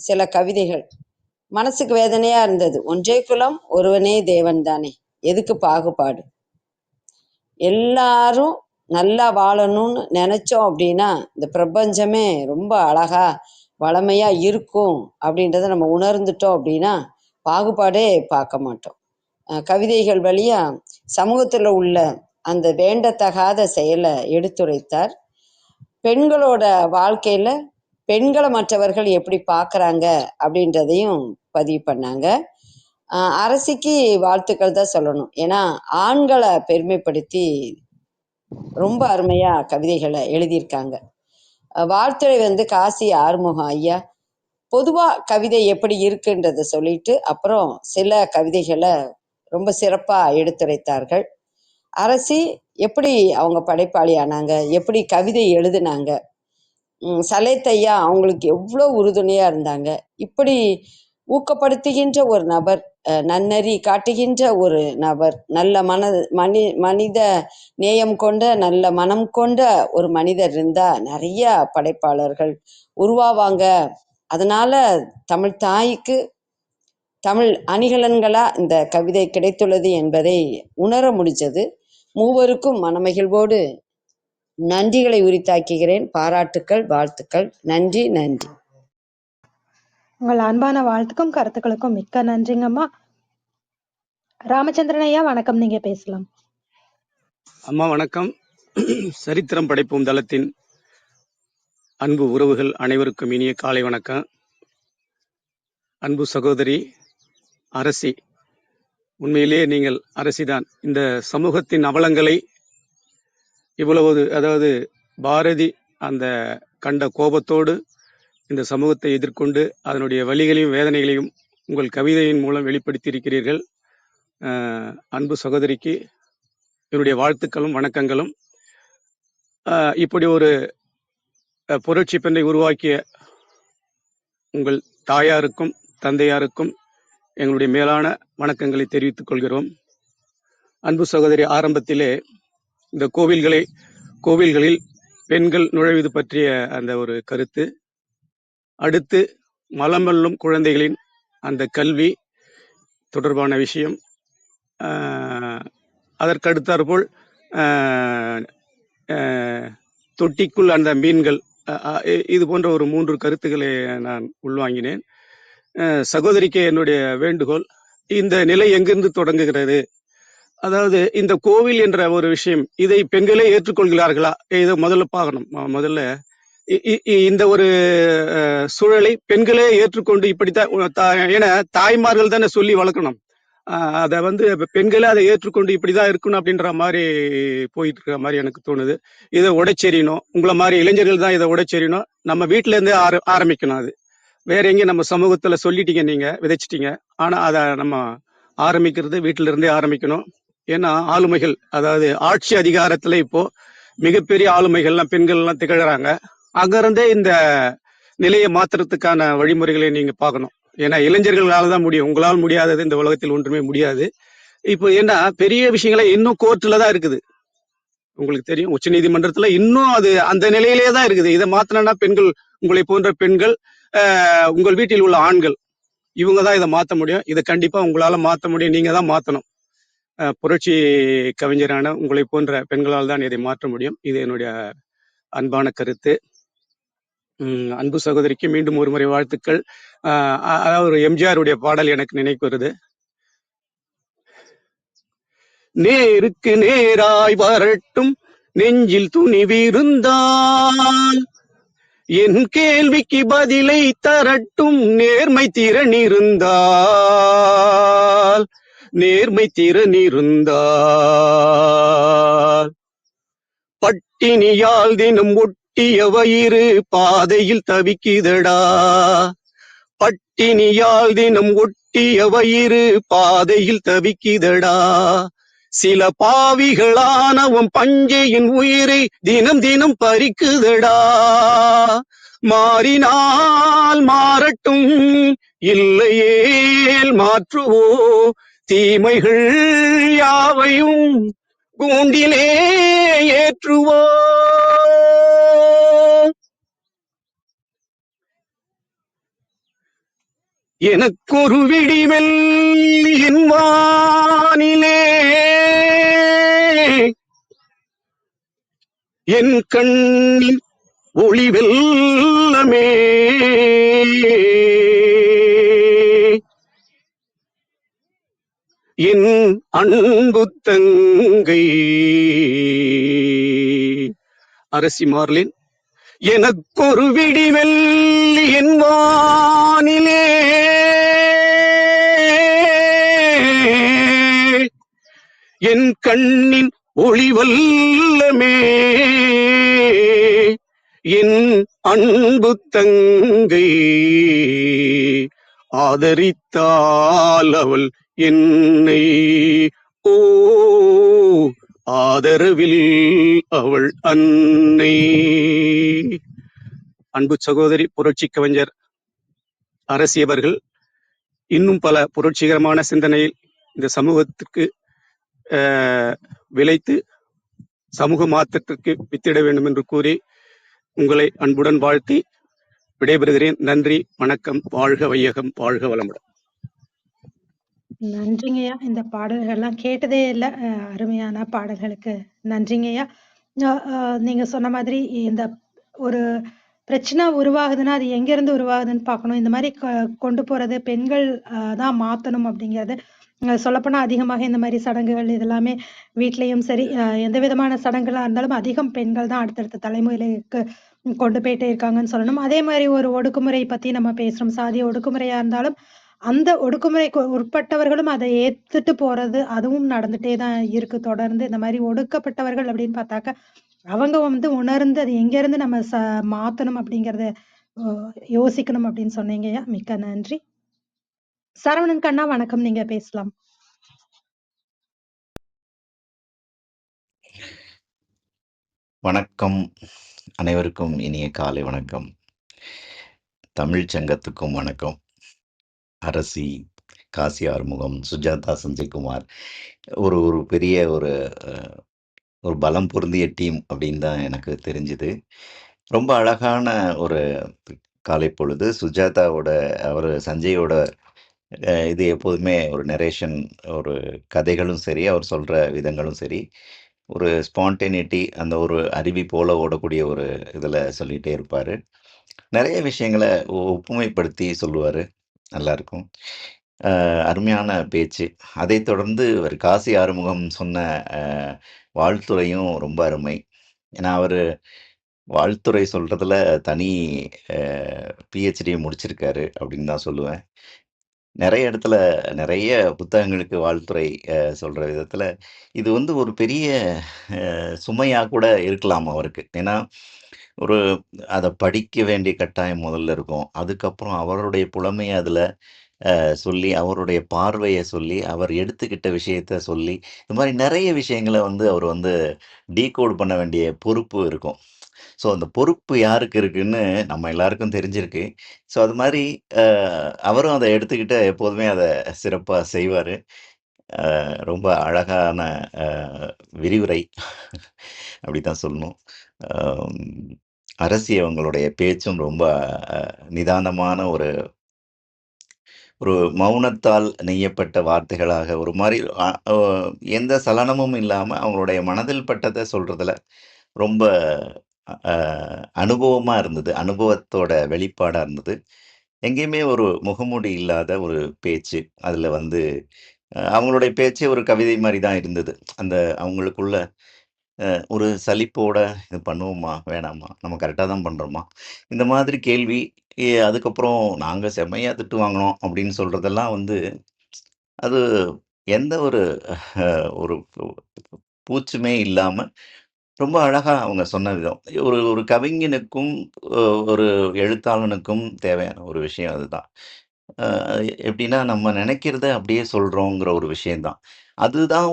சில கவிதைகள் மனசுக்கு வேதனையா இருந்தது. ஒன்றே குலம் ஒருவனே தேவன் தானே, எதுக்கு பாகுபாடு? எல்லாரும் நல்லா வாழணும்னு நினைச்சோம் அப்படின்னா இந்த பிரபஞ்சமே ரொம்ப அழகா வளமையா இருக்கும் அப்படின்றத நம்ம உணர்ந்துட்டோம் அப்படின்னா பாகுபாடே பார்க்க மாட்டோம். கவிதைகள் வழியா சமூகத்தில் உள்ள அந்த வேண்டத்தகாத செயலை எடுத்துரைத்தார். பெண்களோட வாழ்க்கையில பெண்களை மற்றவர்கள் எப்படி பார்க்குறாங்க அப்படின்றதையும் பதிவு பண்ணாங்க. அரசிக்கு வாழ்த்துக்கள் தான் சொல்லணும். ஏன்னா ஆண்களை பெருமைப்படுத்தி ரொம்ப அருமையா கவிதைகளை எழுதியிருக்காங்க. வாழ்த்துறை காசி ஆறுமுகம் ஐயா பொதுவா கவிதை எப்படி இருக்குன்றத சொல்லிட்டு அப்புறம் சில கவிதைகளை ரொம்ப சிறப்பா எடுத்துரைத்தார்கள். அரசி எப்படி அவங்க படைப்பாளி ஆனாங்க, எப்படி கவிதை எழுதுனாங்க, சலேத் ஐயா அவங்களுக்கு எவ்வளோ உறுதுணையா இருந்தாங்க. இப்படி ஊக்கப்படுத்துகின்ற ஒரு நபர், நன்னெறி காட்டுகின்ற ஒரு நபர், நல்ல மனித நேயம் கொண்ட நல்ல மனம் கொண்ட ஒரு மனிதர் இருந்தா நிறைய படைப்பாளர்கள் உருவாவாங்க. அதனால தமிழ் தாய்க்கு தமிழ் அணிகலன்களா இந்த கவிதை கிடைத்துள்ளது என்பதை உணர முடிஞ்சது. மூவருக்கும் மனமகிழ்வோடு நன்றிகளை உரித்தாக்குகிறேன். பாராட்டுக்கள், வாழ்த்துக்கள். நன்றி. நன்றி. உங்கள் அன்பான வாழ்த்துக்கும் கருத்துக்களுக்கும் மிக்க நன்றிங்கம்மா. ராமச்சந்திரன் ஐயா வணக்கம், நீங்க பேசலாம். அம்மா வணக்கம். சரித்திரம் படைப்போம் தளத்தின் அன்பு உறவுகள் அனைவருக்கும் இனிய காலை வணக்கம். அன்பு சகோதரி அரசி, உண்மையிலேயே நீங்கள் அரசிதான். இந்த சமூகத்தின் அவலங்களை இவ்வளவு, அதாவது பாரதி அந்த கண்ட கோபத்தோடு இந்த சமூகத்தை எதிர்கொண்டு அதனுடைய வலிகளையும் வேதனைகளையும் உங்கள் கவிதையின் மூலம் வெளிப்படுத்தி இருக்கிறீர்கள். அன்பு சகோதரிக்கு என்னுடைய வாழ்த்துக்களும் வணக்கங்களும். இப்படி ஒரு புரட்சி பெண்ணை உருவாக்கிய உங்கள் தாயாருக்கும் தந்தையாருக்கும் எங்களுடைய மேலான வணக்கங்களை தெரிவித்துக் கொள்கிறோம். அன்பு சகோதரி, ஆரம்பத்திலே இந்த கோவில்களில் பெண்கள் நுழைவது பற்றிய அந்த ஒரு கருத்து, அடுத்து மலமல்லும் குழந்தைகளின் அந்த கல்வி தொடர்பான விஷயம், அதற்கடுத்தாற்போல் தொட்டிக்குள் அந்த மீன்கள், இது போன்ற ஒரு 3 கருத்துக்களை நான் உள்வாங்கினேன். சகோதரிக்கு என்னுடைய வேண்டுகோள், இந்த நிலை எங்கிருந்து தொடங்குகிறது? அதாவது இந்த கோவில் என்ற ஒரு விஷயம், இதை பெண்களே ஏற்றுக்கொள்கிறார்களா? இதை முதல்ல பார்க்கணும். முதல்ல இந்த ஒரு சூழலை பெண்களே ஏற்றுக்கொண்டு இப்படித்தான், ஏன்னா தாய்மார்கள் தானே சொல்லி வளர்க்கணும். அதை பெண்களே அதை ஏற்றுக்கொண்டு இப்படிதான் இருக்கணும் அப்படின்ற மாதிரி போயிட்டு இருக்கிற மாதிரி எனக்கு தோணுது. இதை உடைச்செறியணும். உங்களை மாதிரி இளைஞர்கள் தான் இதை உடைச்செறியணும். நம்ம வீட்டுல இருந்தே ஆரம்பிக்கணும். அது வேற எங்கேயும் நம்ம சமூகத்துல சொல்லிட்டீங்க, நீங்க விதைச்சிட்டீங்க. ஆனா அதை நம்ம ஆரம்பிக்கிறது வீட்டுல இருந்தே ஆரம்பிக்கணும். ஏன்னா ஆளுமைகள், அதாவது ஆட்சி அதிகாரத்துல இப்போ மிகப்பெரிய ஆளுமைகள்லாம் பெண்கள் எல்லாம் திகழறாங்க. அங்க இருந்தே இந்த நிலையை மாத்துறதுக்கான வழிமுறைகளை நீங்க பார்க்கணும். ஏன்னா இளைஞர்களால தான் முடியும், உங்களால் முடியாதது இந்த உலகத்தில் ஒன்றுமே முடியாது. இப்போ ஏன்னா பெரிய விஷயங்களே இன்னும் கோர்ட்ல தான் இருக்குது. உங்களுக்கு தெரியும், உச்ச நீதிமன்றத்துல இன்னும் அது அந்த நிலையிலேயே தான் இருக்குது. இதை மாத்தினா பெண்கள், உங்களை போன்ற பெண்கள், உங்கள் வீட்டில் உள்ள ஆண்கள், இவங்க தான் இதை மாற்ற முடியும். இதை கண்டிப்பா உங்களால மாற்ற முடியும். நீங்க தான் மாற்றணும். புரட்சி கவிஞரான உங்களை போன்ற பெண்களால் தான் இதை மாற்ற முடியும். இது என்னுடைய அன்பான கருத்து. அன்பு சகோதரிக்கு மீண்டும் ஒரு முறை வாழ்த்துக்கள். அதாவது ஒரு எம்ஜிஆருடைய பாடல் எனக்கு நினைவு வருது. நேருக்கு நேராய் வரட்டும் நெஞ்சில் துணிவிருந்தால், என் கேள்விக்கு பதிலை தரட்டும் நேர்மை திறன் இருந்தால், நேர்மை திறன் இருந்தால். பட்டினியால் தினம் ஒட்டிய வயிறு பாதையில் தவிக்குதடா, பட்டினியால் தினம் ஒட்டிய வயிறு பாதையில் தவிக்குதடா. சில பாவிகளானவன் பஞ்சையின் உயிரை தினம் தினம் பறிக்குதடா. மாறினால் மாறட்டும், இல்லையேல் மாற்றுவோ, தீமைகள் யாவையும் கூண்டிலே ஏற்றுவோ. எனக்கொரு விடிவெல் என் வானிலே, என் கண்ணின் ஒளி வெல்லமே, என் அன்பு தங்கை அரசி மார்லின். எனக்கொரு விடிவெல் என் வானிலே, என் கண்ணின் ஒளி வல்லமே, என் அன்பு தங்கை ஆதரித்தால் அவள் என்னை, ஓ ஆதரவில் அவள் அன்னை. அன்பு சகோதரி புரட்சி கவிஞர் அரசியவர்கள் இன்னும் பல புரட்சிகரமான சிந்தனையில் இந்த சமூகத்திற்கு விளைத்து சமூக மாற்றத்திற்கு வித்திட வேண்டும் என்று கூறி உங்களை அன்புடன் வாழ்த்தி விடைபெறுகிறேன். நன்றி, வணக்கம், வாழ்க வையகம், வாழ்க வளமுடன். நன்றிங்கய்யா. இந்த பாடல்கள்லாம் கேட்டதே இல்ல. அருமையான பாடல்களுக்கு நன்றிங்கய்யா. நீங்க சொன்ன மாதிரி இந்த ஒரு பிரச்சனை உருவாகுதுன்னா, அது எங்கேருந்து உருவாகுதுன்னு பார்க்கணும். இந்த மாரி கொண்டு போறது பெண்கள் தான் மாத்தணும் அப்படிங்கிறது. சொல்லப்போனா அதிகமாக இந்த மாரி சடங்குகள் இதெல்லாமே வீட்லயும் சரி, எந்த விதமான சடங்குகளா இருந்தாலும் அதிகம் பெண்கள் தான் அடுத்தடுத்த தலைமுறைக்கு கொண்டு போயிட்டே இருக்காங்கன்னு சொல்லணும். அதே மாரி ஒரு ஒடுக்குமுறை பத்தி நம்ம பேசுறோம். சாதிய ஒடுக்குமுறையா இருந்தாலும், அந்த ஒடுக்குமுறைக்கு உட்பட்டவர்களும் அதை ஏத்துட்டு போறது, அதுவும் நடந்துட்டே தான் இருக்கு தொடர்ந்து. இந்த மாரி ஒடுக்கப்பட்டவர்கள் அப்படின்னு பார்த்தாக்க, அவங்க வந்து உணர்ந்து அது எங்கேருந்து நம்ம மாத்தணும் அப்படிங்கிறத யோசிக்கணும் அப்படின்னு சொன்னீங்கய்யா. மிக்க நன்றி. சரவணன் கண்ணா வணக்கம், நீங்க பேசலாம். வணக்கம், அனைவருக்கும் இனிய காலை வணக்கம். தமிழ்ச் சங்கத்துக்கும் வணக்கம். அரசி, காசி ஆறுமுகம், சுஜாதா சஞ்சய்குமார் ஒரு ஒரு பெரிய ஒரு பலம் பொருந்திய டீம் அப்படின்னு தான் எனக்கு தெரிஞ்சுது. ரொம்ப அழகான ஒரு காலை பொழுது. சுஜாதாவோட சஞ்சயோட இது எப்போதுமே ஒரு நரேஷன், ஒரு கதைகளும் சரி, அவர் சொல்ற விதங்களும் சரி, ஒரு ஸ்பான்டேனிட்டி, அந்த ஒரு அருவி போல ஓடக்கூடிய ஒரு இதில் சொல்லிகிட்டே இருப்பார். நிறைய விஷயங்களை ஒப்புமைப்படுத்தி சொல்லுவார். நல்லாயிருக்கும். அருமையான பேச்சு. அதைத் தொடர்ந்து ஒரு காசி ஆறுமுகம் சொன்ன வாழ்த்துறையும் ரொம்ப அருமை. ஏன்னா அவர் வாழ்த்துறை சொல்கிறதுல தனி பிஹெச்டி முடிச்சிருக்காரு அப்படின்னு தான் சொல்லுவேன். நிறைய இடத்துல நிறைய புத்தகங்களுக்கு வாழ்த்துறை சொல்கிற விதத்தில் இது வந்து ஒரு பெரிய சுமையாக கூட இருக்கலாம் அவருக்கு. ஏன்னா அதை படிக்க வேண்டிய கட்டாயம் முதல்ல இருக்கும். அதுக்கப்புறம் அவருடைய புலமையை அதில் சொல்லி, அவருடைய பார்வையை சொல்லி, அவர் எடுத்துக்கிட்ட விஷயத்த சொல்லி, இந்த மாதிரி நிறைய விஷயங்களை வந்து அவர் வந்து டீகோட் பண்ண வேண்டிய பொறுப்பு இருக்கும். ஸோ அந்த பொறுப்பு யாருக்கு இருக்குன்னு நம்ம எல்லாருக்கும் தெரிஞ்சிருக்கு. ஸோ அது மாதிரி அவரும் அதை எடுத்துக்கிட்டு எப்போதுமே அதை சிறப்பாக செய்வார். ரொம்ப அழகான விரிவுரை அப்படித்தான் சொல்லணும். அரசி அவங்களுடைய பேச்சும் ரொம்ப நிதானமான ஒரு மௌனத்தால் நெய்யப்பட்ட வார்த்தைகளாக ஒரு மாதிரி எந்த சலனமும் இல்லாமல் அவங்களுடைய மனதில் பட்டதை சொல்றதுல ரொம்ப அனுபவமா இருந்தது. அனுபவத்தோட வெளிப்பாடா இருந்தது. எங்கேயுமே ஒரு முகமூடி இல்லாத ஒரு பேச்சு. அதுல வந்து அவங்களுடைய பேச்சே ஒரு கவிதை மாதிரி தான் இருந்தது. அந்த அவங்களுக்குள்ள ஒரு சலிப்போட இது பண்ணுவோமா? வேணாமா? நம்ம கரெக்டா தான் பண்றோமா? இந்த மாதிரி கேள்வி. அதுக்கப்புறம் நாங்க செம்மையா திட்டு வாங்கினோம் அப்படின்னு சொல்றதெல்லாம் வந்து, அது எந்த ஒரு ஒரு பூச்சுமே இல்லாம ரொம்ப அழகா அவங்க சொன்ன விதம். ஒரு கவிஞனுக்கும் ஒரு எழுத்தாளனுக்கும் தேவையான ஒரு விஷயம் அதுதான். எப்படின்னா நம்ம நினைக்கிறத அப்படியே சொல்றோங்கிற ஒரு விஷயம் தான். அதுதான்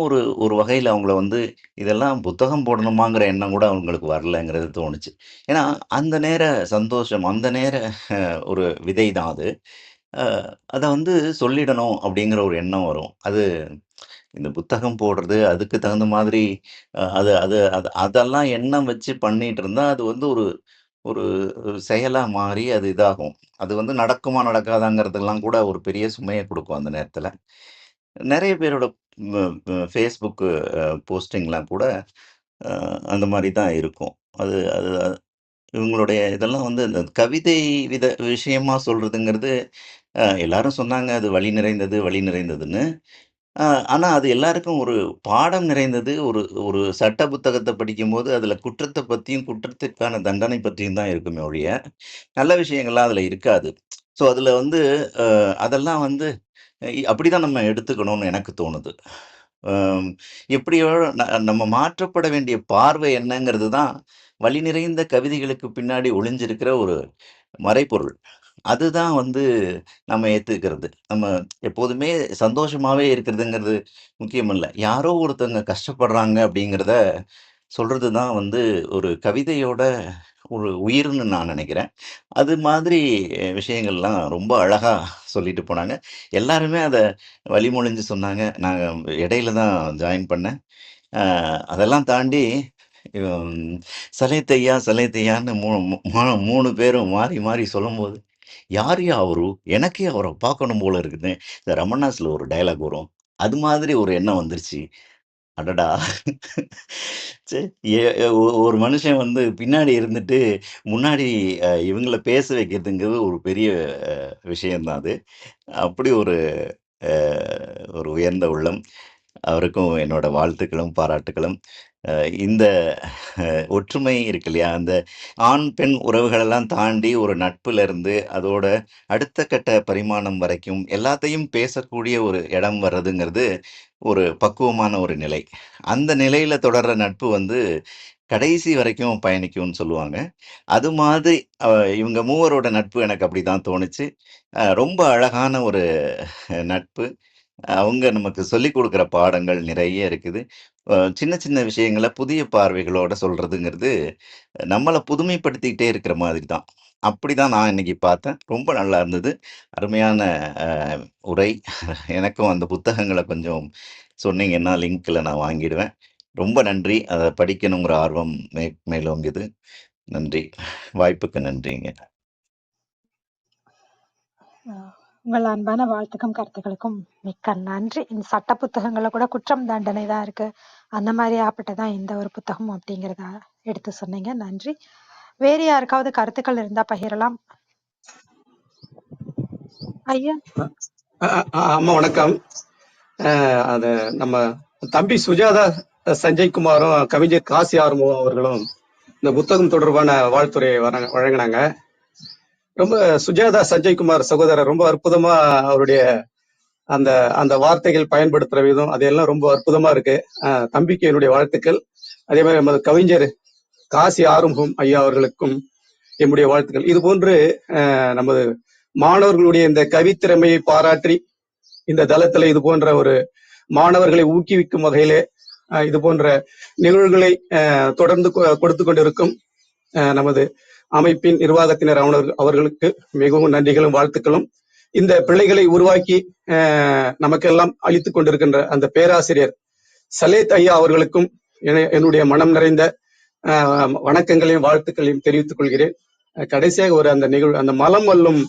ஒரு வகையில அவங்கள வந்து இதெல்லாம் புத்தகம் போடணுமாங்கிற எண்ணம் கூட அவங்களுக்கு வரலங்கிறது தோணுச்சு. ஏன்னா, அந்த நேர சந்தோஷம், அந்த நேர ஒரு விதை தான் அது. அத வந்து சொல்லிடணும் அப்படிங்கிற ஒரு எண்ணம் வரும். அது இந்த புத்தகம் போடுறது, அதுக்கு தகுந்த மாதிரி அது அது அது அதெல்லாம் எண்ணம் வச்சு பண்ணிட்டு இருந்தா, அது வந்து ஒரு ஒரு செயலா மாறி அது இதாகும். அது வந்து நடக்குமா, நடக்காதாங்கிறதெல்லாம் கூட ஒரு பெரிய சுமைய குடுக்கும் அந்த நேரத்துல. நெறைய பேரோட Facebook போஸ்டிங்லாம் கூட அ அந்த மாரி தான் இருக்கும். அது அது இவங்களுடைய இதெல்லாம் வந்து இந்த கவிதை விஷயமா சொல்றதுங்கிறது, எல்லாரும் சொன்னாங்க அது வலி நிறைந்தது, வலி நிறைந்ததுன்னு. அ ஆனா அது எல்லாருக்கும் ஒரு பாடம் நிறைந்தது. ஒரு ஒரு சட்ட புத்தகத்த படிக்கும்போது, அதுல குற்றத்த பத்தியும், குற்றத்திற்கான தண்டனை பத்தியும் தான் இருக்குமே ஒழிய, நல்ல விஷயங்கள்லாம் அதுல இருக்காது. ஸோ அதுல வந்து அதெல்லாம் வந்து அப்படிதான் நம்ம எடுத்துக்கணும்னு எனக்கு தோணுது. அம் எப்படியோ நம்ம மாற்றப்பட வேண்டிய பார்வை என்னங்கிறது தான், வலி நிறைந்த கவிதைகளுக்கு பின்னாடி ஒளிஞ்சிருக்கிற ஒரு மறைபொருள். அதுதான் வந்து நம்ம ஏத்துக்கிறது. நம்ம எப்போதுமே சந்தோஷமாவே இருக்கிறதுங்கிறது முக்கியம் இல்ல. யாரோ ஒருத்தவங்க கஷ்டப்படுறாங்க அப்படிங்கிறத சொல்றது தான் வந்து ஒரு கவிதையோட ஒரு உயிர்ன்னு நான் நினைக்கிறேன். அது மாதிரி விஷயங்கள்லாம் ரொம்ப அழகா சொல்லிட்டு போனாங்க. எல்லாருமே அத வழிமொழிஞ்சு சொன்னாங்க. நான் இடையில தான் ஜாயின் பண்ணேன். அ அதெல்லாம் தாண்டி ம் சலேத்தையா, சலேத்தையான்னு 3 பேரும் மாறி மாறி சொல்லும்போது, "யாருய்யா அவரு? எனக்கே அவர பார்க்கணும் போல இருக்குன்னு" இந்த ரமண்ணாஸ்ல ஒரு டயலாக் வரும். அது மாதிரி ஒரு எண்ணம் வந்துருச்சு. அடடா! ச்சே! எ எ ஒ ஒரு மனுஷன் வந்து பின்னாடி இருந்துட்டு, முன்னாடி இவங்கள பேச வைக்கிறதுங்கிறது ஒரு பெரிய விஷயம் தான் அது. அப்படி அ ஒரு உயர்ந்த உள்ளம். அவருக்கும் என்னோட வாழ்த்துக்களும், பாராட்டுக்களும். அ இந்த ஒற்றுமை இருக்கு இல்லையா? அந்த ஆண், பெண் உறவுகளெல்லாம் தாண்டி ஒரு நட்புலருந்து, அதோட அடுத்த கட்ட பரிமாணம் வரைக்கும் எல்லாத்தையும் பேசக்கூடிய ஒரு இடம் வர்றதுங்கிறது, ஒரு பக்குவமான ஒரு நிலை. அந்த நிலையில தொடர்ற நட்பு வந்து கடைசி வரைக்கும் பயணிக்கும்னு சொல்லுவாங்க. அது மாதிரி அ இவங்க மூவரோட நட்பு எனக்கு அப்படிதான் தோணுச்சு. ரொம்ப அழகான ஒரு நட்பு. அவங்க நமக்கு சொல்லிக் குடுக்குற பாடங்கள் நிறைய இருக்குது. சின்ன சின்ன விஷயங்கள புதிய பார்வைகளோட சொல்றதுங்கிறது, நம்மள புதுமைப்படுத்திக்கிட்டே இருக்கிற மாதிரி தான். அப்படிதான் நான் இன்னைக்கு பார்த்தேன். ரொம்ப நல்லா இருந்தது. அருமையான அ உரை. எனக்கும் அந்த புத்தகங்கள கொஞ்சம் சொன்னீங்கன்னா, லிங்க்ல நான் வாங்கிடுவேன். ரொம்ப நன்றி. அத படிக்கணுங்கிற ஆர்வம் மேலோங்குது. நன்றி. வாய்ப்புக்கு நன்றிங்க. உங்கள் அன்பான வாழ்த்துக்கும் கருத்துக்களுக்கும் மிக்க நன்றி. இந்த சட்ட புத்தகங்கள்ல கூட குற்றம் தண்டனை தான் இருக்கு. அந்த மாதிரி ஆப்பட்டதான் இந்த ஒரு புத்தகம் அப்படிங்கிறத எடுத்து சொன்னீங்க. நன்றி. வேறு யாருக்காவது கருத்துக்கள் இருந்தா பகிரலாம். ஐயா. அம்மா வணக்கம். அது நம்ம தம்பி சுஜாதா சஞ்சய்குமாரும் கவிஞர் காசி ஆறுமுகம் அவர்களும் இந்த புத்தகம் தொடர்பான வாழ்த்துறை வழங்கினாங்க. ரொம்ப சுஜாதா சஞ்சய்குமார் சகோதரர் ரொம்ப அற்புதமா அவருடைய அந்த அந்த வார்த்தைகள் பயன்படுத்துற விதம் அதெல்லாம் ரொம்ப அற்புதமா இருக்கு. தம்பிக்கு என்னுடைய வாழ்த்துக்கள். அதே மாதிரி நமது கவிஞர் காசி ஆறுமுகம் ஐயா அவர்களுக்கும் என்னுடைய வாழ்த்துக்கள். இது போன்று நமது மாணவர்களுடைய இந்த கவித்திறமையை பாராட்டி இந்த தளத்துல இது போன்ற ஒரு மாணவர்களை ஊக்குவிக்கும் வகையிலே இது போன்ற நிகழ்வுகளை தொடர்ந்து கொடுத்து கொண்டிருக்கும் நமது அமைப்பின் நிர்வாகத்தினர் அவர்களுக்கு மிகவும் நன்றிகளும் வாழ்த்துக்களும். இந்த பிள்ளைகளை உருவாக்கி நமக்கெல்லாம் அளித்துக் கொண்டிருக்கின்ற அந்த பேராசிரியர் சலேத் ஐயா அவர்களுக்கும் என்னுடைய மனம் நிறைந்த வணக்கங்களையும் வாழ்த்துக்களையும் தெரிவித்துக் கொள்கிறேன். கடைசியாக ஒரு அந்த நிகழ்வு அந்த மலம் வல்லும்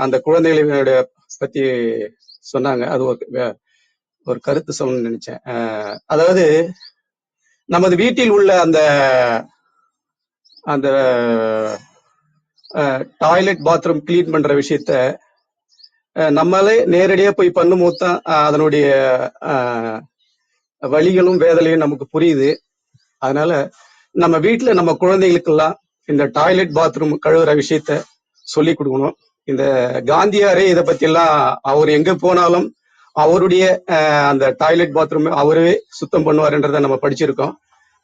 அந்த குழந்தைகளுடைய பத்தி சொன்னாங்க. அது ஒரு கருத்து சொல்லணும்னு நினைச்சேன். அதாவது நமது வீட்டில் உள்ள அந்த அந்த டாய்லெட் பாத்ரூம் கிளீன் பண்ற விஷயத்த நம்மளே நேரடியா போய் பண்ணும்போது தான் அதனுடைய வலிகளும் வேதனையும் நமக்கு புரியுது. அதனால நம்ம வீட்டுல நம்ம குழந்தைகளுக்கெல்லாம் இந்த டாய்லெட் பாத்ரூம் கழுவுற விஷயத்த சொல்லி கொடுக்கணும். இந்த காந்தியாரே இதை பத்தி எல்லாம் அவர் எங்க போனாலும் அவருடைய அந்த டாய்லெட் பாத்ரூம் அவரே சுத்தம் பண்ணுவாருன்றத நம்ம படிச்சிருக்கோம்.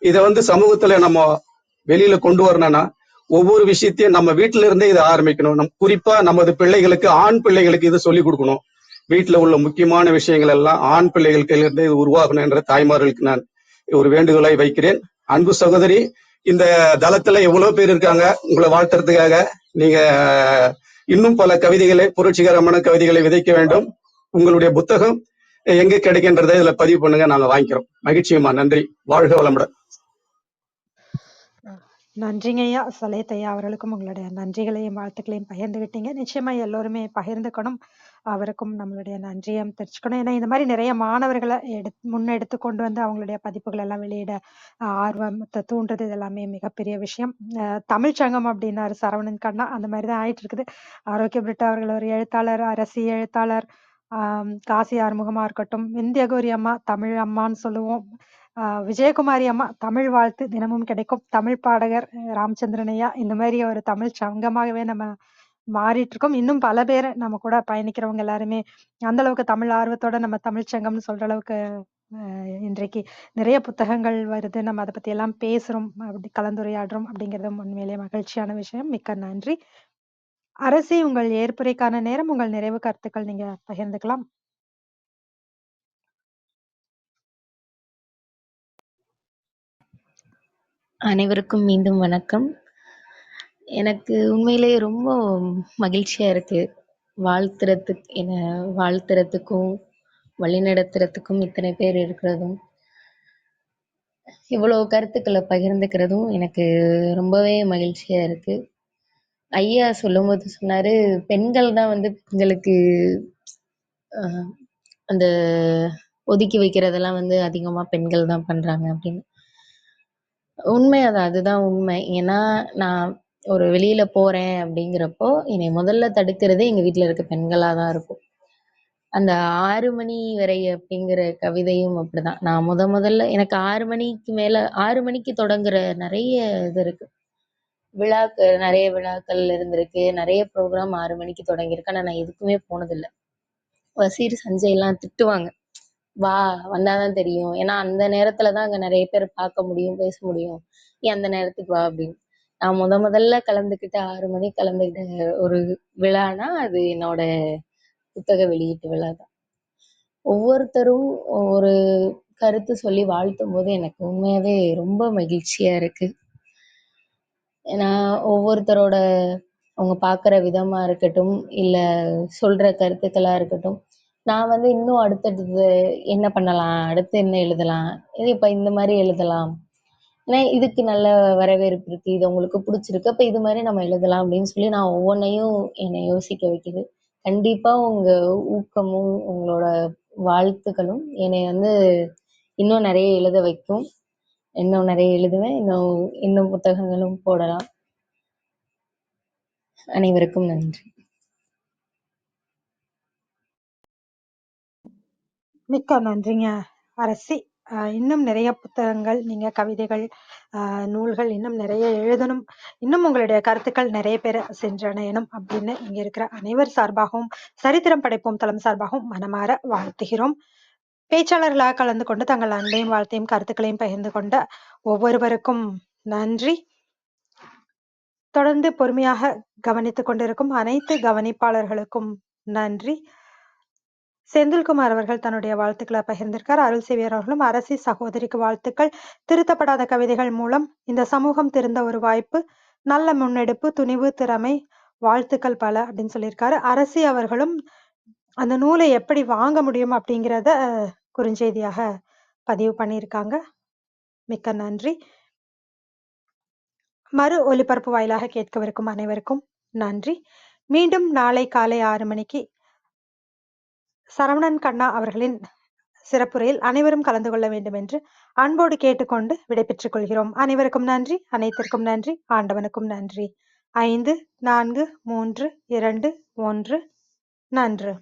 இதை வந்து சமூகத்துல நம்ம வெளியில கொண்டு வரணும்னா ஒவ்வொரு விஷயத்தையும் நம்ம வீட்டுல இருந்தே இதை ஆரம்பிக்கணும். குறிப்பா நமது பிள்ளைகளுக்கு ஆண் பிள்ளைகளுக்கு இதை சொல்லிக் கொடுக்கணும். வீட்டுல உள்ள முக்கியமான விஷயங்கள் எல்லாம் ஆண் பிள்ளைகளுக்கு இருந்து இது உருவாகணும் என்ற தாய்மார்களுக்கு நான் ஒரு வேண்டுகோளை வைக்கிறேன். அன்பு சகோதரி, இந்த தளத்துல எவ்வளவு பேர் இருக்காங்க உங்களை வாழ்த்துறதுக்காக. நீங்க இன்னும் பல கவிதைகளை புரட்சிகரமான கவிதைகளை விதைக்க வேண்டும். உங்களுடைய புத்தகம் எங்க கிடைக்கின்றதை இதுல பதிவு பண்ணுங்க, நாங்க வாங்கிக்கிறோம். மகிழ்ச்சியம்மா, நன்றி. வாழ்க வளமுடன். நன்றிங்க ஐயா. சலேத் ஐயா அவர்களுக்கும் உங்களுடைய நன்றிகளையும் வாழ்த்துக்களையும் பகிர்ந்துகிட்டீங்க. நிச்சயமா எல்லோருமே பகிர்ந்துக்கணும். அவருக்கும் நம்மளுடைய நன்றியும் தெரிஞ்சுக்கணும். ஏன்னா இந்த மாதிரி நிறைய மாணவர்களை முன்னெடுத்து கொண்டு வந்து அவங்களுடைய பதிப்புகள் எல்லாம் வெளியிட ஆர்வத்தை தூண்டுறது இது எல்லாமே மிகப்பெரிய விஷயம். தமிழ் சங்கம் அப்படின்னாரு சரவணன் கண்ணா, அந்த மாதிரிதான் ஆயிட்டு இருக்குது. ஆரோக்கிய பிரிட்டா அவர்கள் ஒரு எழுத்தாளர், அரசி எழுத்தாளர். காசி ஆறுமுகமா இருக்கட்டும், விந்திய கௌரி அம்மா தமிழ் அம்மான்னு சொல்லுவோம். விஜயகுமாரி அம்மா தமிழ் வாழ்த்து தினமும் கிடைக்கும். தமிழ் பாடகர் ராமச்சந்திரன் ஐயா. இந்த மாதிரி ஒரு தமிழ் சங்கமாகவே நம்ம மாறிட்டு இருக்கோம். இன்னும் பல பேர் நம்ம கூட பயணிக்கிறவங்க எல்லாருமே அந்த அளவுக்கு தமிழ் ஆர்வத்தோட நம்ம தமிழ் சங்கம்னு சொல்ற அளவுக்கு இன்றைக்கு நிறைய புத்தகங்கள் வருது. நம்ம அதை பத்தி எல்லாம் பேசுறோம், அப்படி கலந்துரையாடுறோம் அப்படிங்கிறது உண்மையிலேயே மகிழ்ச்சியான விஷயம். மிக்க நன்றி. அரசி, உங்கள் ஏற்புரைக்கான நேரம். உங்கள் நிறைவு கருத்துக்கள் நீங்க பகிர்ந்துக்கலாம். அனைவருக்கும் மீண்டும் வணக்கம். எனக்கு உண்மையிலேயே ரொம்ப மகிழ்ச்சியா இருக்கு. வாழ்த்துறதுக்கும், வழிநடத்துறதுக்கும் இத்தனை பேர் இருக்கிறதும், இவ்வளோ கருத்துக்கள பகிர்ந்துக்கிறதும் எனக்கு ரொம்பவே மகிழ்ச்சியா இருக்கு. ஐயா சொல்லும்போது சொன்னாரு, பெண்கள் தான் வந்து பெண்களுக்கு அ அந்த ஒதுக்கி வைக்கிறதெல்லாம் வந்து அதிகமா பெண்கள் தான் பண்றாங்க அப்படின்னு. உண்மை அதுதான் உண்மை. ஏன்னா, நான் ஒரு வெளியில போறேன் அப்படிங்கிறப்போ, என்னைய முதல்ல தடுக்கிறதே எங்க வீட்ல இருக்க பெண்களா தான் இருக்கும். அந்த 6 மணி வரை அப்படிங்கிற கவிதையும் அப்படிதான். நான் முதல்ல எனக்கு 6 மணிக்கு மேல 6 மணிக்கு தொடங்குற நெறைய இது இருக்கு. நெறைய விழாக்கள் இருந்திருக்கு. நெறைய ப்ரோகிராம் 6 மணிக்கு தொடங்கியிருக்கு. ஆனா, நான் எதுக்குமே போனதில்ல. வசீர், சஞ்சய்லாம் திட்டுவாங்க. "வா, வந்தா தான் தெரியும். ஏன்னா, அந்த நேரத்துல தான் அங்க நெறைய பேர பார்க்க முடியும், பேச முடியும். நீ அந்த நேரத்துக்கு வா" அப்படின்னு. நான் முதல்ல கலந்துக்கிட்ட 6 மணிக்கு கலந்துக்கிட்ட ஒரு விழான்னா, அது என்னோட புத்தக வெளியீட்டு விழா தான். ஒவ்வொருத்தரும் ஒரு கருத்து சொல்லி வாழ்த்தும்போது எனக்கு உண்மையாவே ரொம்ப மகிழ்ச்சியா இருக்கு. ஏன்னா, ஒவ்வொருத்தரோட அவங்க பார்க்குற விதமா இருக்கட்டும், இல்ல சொல்ற கருத்துக்களா இருக்கட்டும், நான் வந்து இன்னும் அடுத்தடுத்து என்ன பண்ணலாம்? அடுத்து என்ன எழுதலாம்? இப்ப இந்த மாரி எழுதலாம். ஏன்னா, இதுக்கு நல்ல வரவேற்பு இருக்கு. இது உங்களுக்கு புடிச்சிருக்கு. அப்ப இது மாரி நம்ம எழுதலாம் அப்படின்னு சொல்லி நான் ஒவ்வொன்னையும் என்னை யோசிக்க வைக்குது. கண்டிப்பா உங்க ஊக்கமும், உங்களோட வாழ்த்துக்களும் என்னைய வந்து இன்னும் நெறைய எழுத வைக்கும். இன்னும் நெறைய எழுதுவேன். இன்னும் புத்தகங்களும் போடலாம். அனைவருக்கும் நன்றி. மிக்க நன்றிங்க அரசி. இன்னும் நிறைய புத்தகங்கள், நீங்க கவிதைகள், நூல்கள் இன்னும் நிறைய எழுதணும். இன்னும் உங்களுடைய கருத்துக்கள் நிறைய பேர் சென்றடையணும் அப்படின்னு இங்க இருக்கிற அனைவர் சார்பாகவும், சரித்திரம் படைப்போம் தளம் சார்பாகவும் மனமாற வாழ்த்துகிறோம். பேச்சாளர்களாக கலந்து கொண்டு தங்கள் அன்பையும் வாழ்த்தையும் கருத்துக்களையும் பகிர்ந்து கொண்ட ஒவ்வொருவருக்கும் நன்றி. தொடர்ந்து பொறுமையாக கவனித்துக் கொண்டிருக்கும் அனைத்து கவனிப்பாளர்களுக்கும் நன்றி. செந்தில்குமார் அவர்கள் தன்னுடைய வாழ்த்துக்களை பகிர்ந்திருக்கார். அருள் சேவியர் அவர்களும் அரசி சகோதரிக்கு வாழ்த்துக்கள். திருத்தப்படாத கவிதைகள் மூலம் இந்த சமூகம் திருந்த ஒரு வாய்ப்பு, நல்ல முன்னெடுப்பு, துணிவு, திறமை, வாழ்த்துக்கள் பல அப்படின்னு சொல்லியிருக்காரு. அரசி அவர்களும் அந்த நூலை எப்படி வாங்க முடியும் அப்படிங்கிறத குறுஞ்செய்தியாக பதிவு பண்ணியிருக்காங்க. மிக்க நன்றி. மறு ஒலிபரப்பு வாயிலாக கேட்கவிருக்கும் அனைவருக்கும் நன்றி. மீண்டும் நாளை காலை 6 மணிக்கு சரவணன் கண்ணா அவர்களின் சிறப்புரையில் அனைவரும் கலந்து கொள்ள வேண்டும் என்று அன்போடு கேட்டுக்கொண்டு விடைபெற்றுக் கொள்கிறோம். அனைவருக்கும் நன்றி, அனைத்திற்கும் நன்றி, ஆண்டவனுக்கும் நன்றி. 5, 4, 3, 2, 1 நன்று.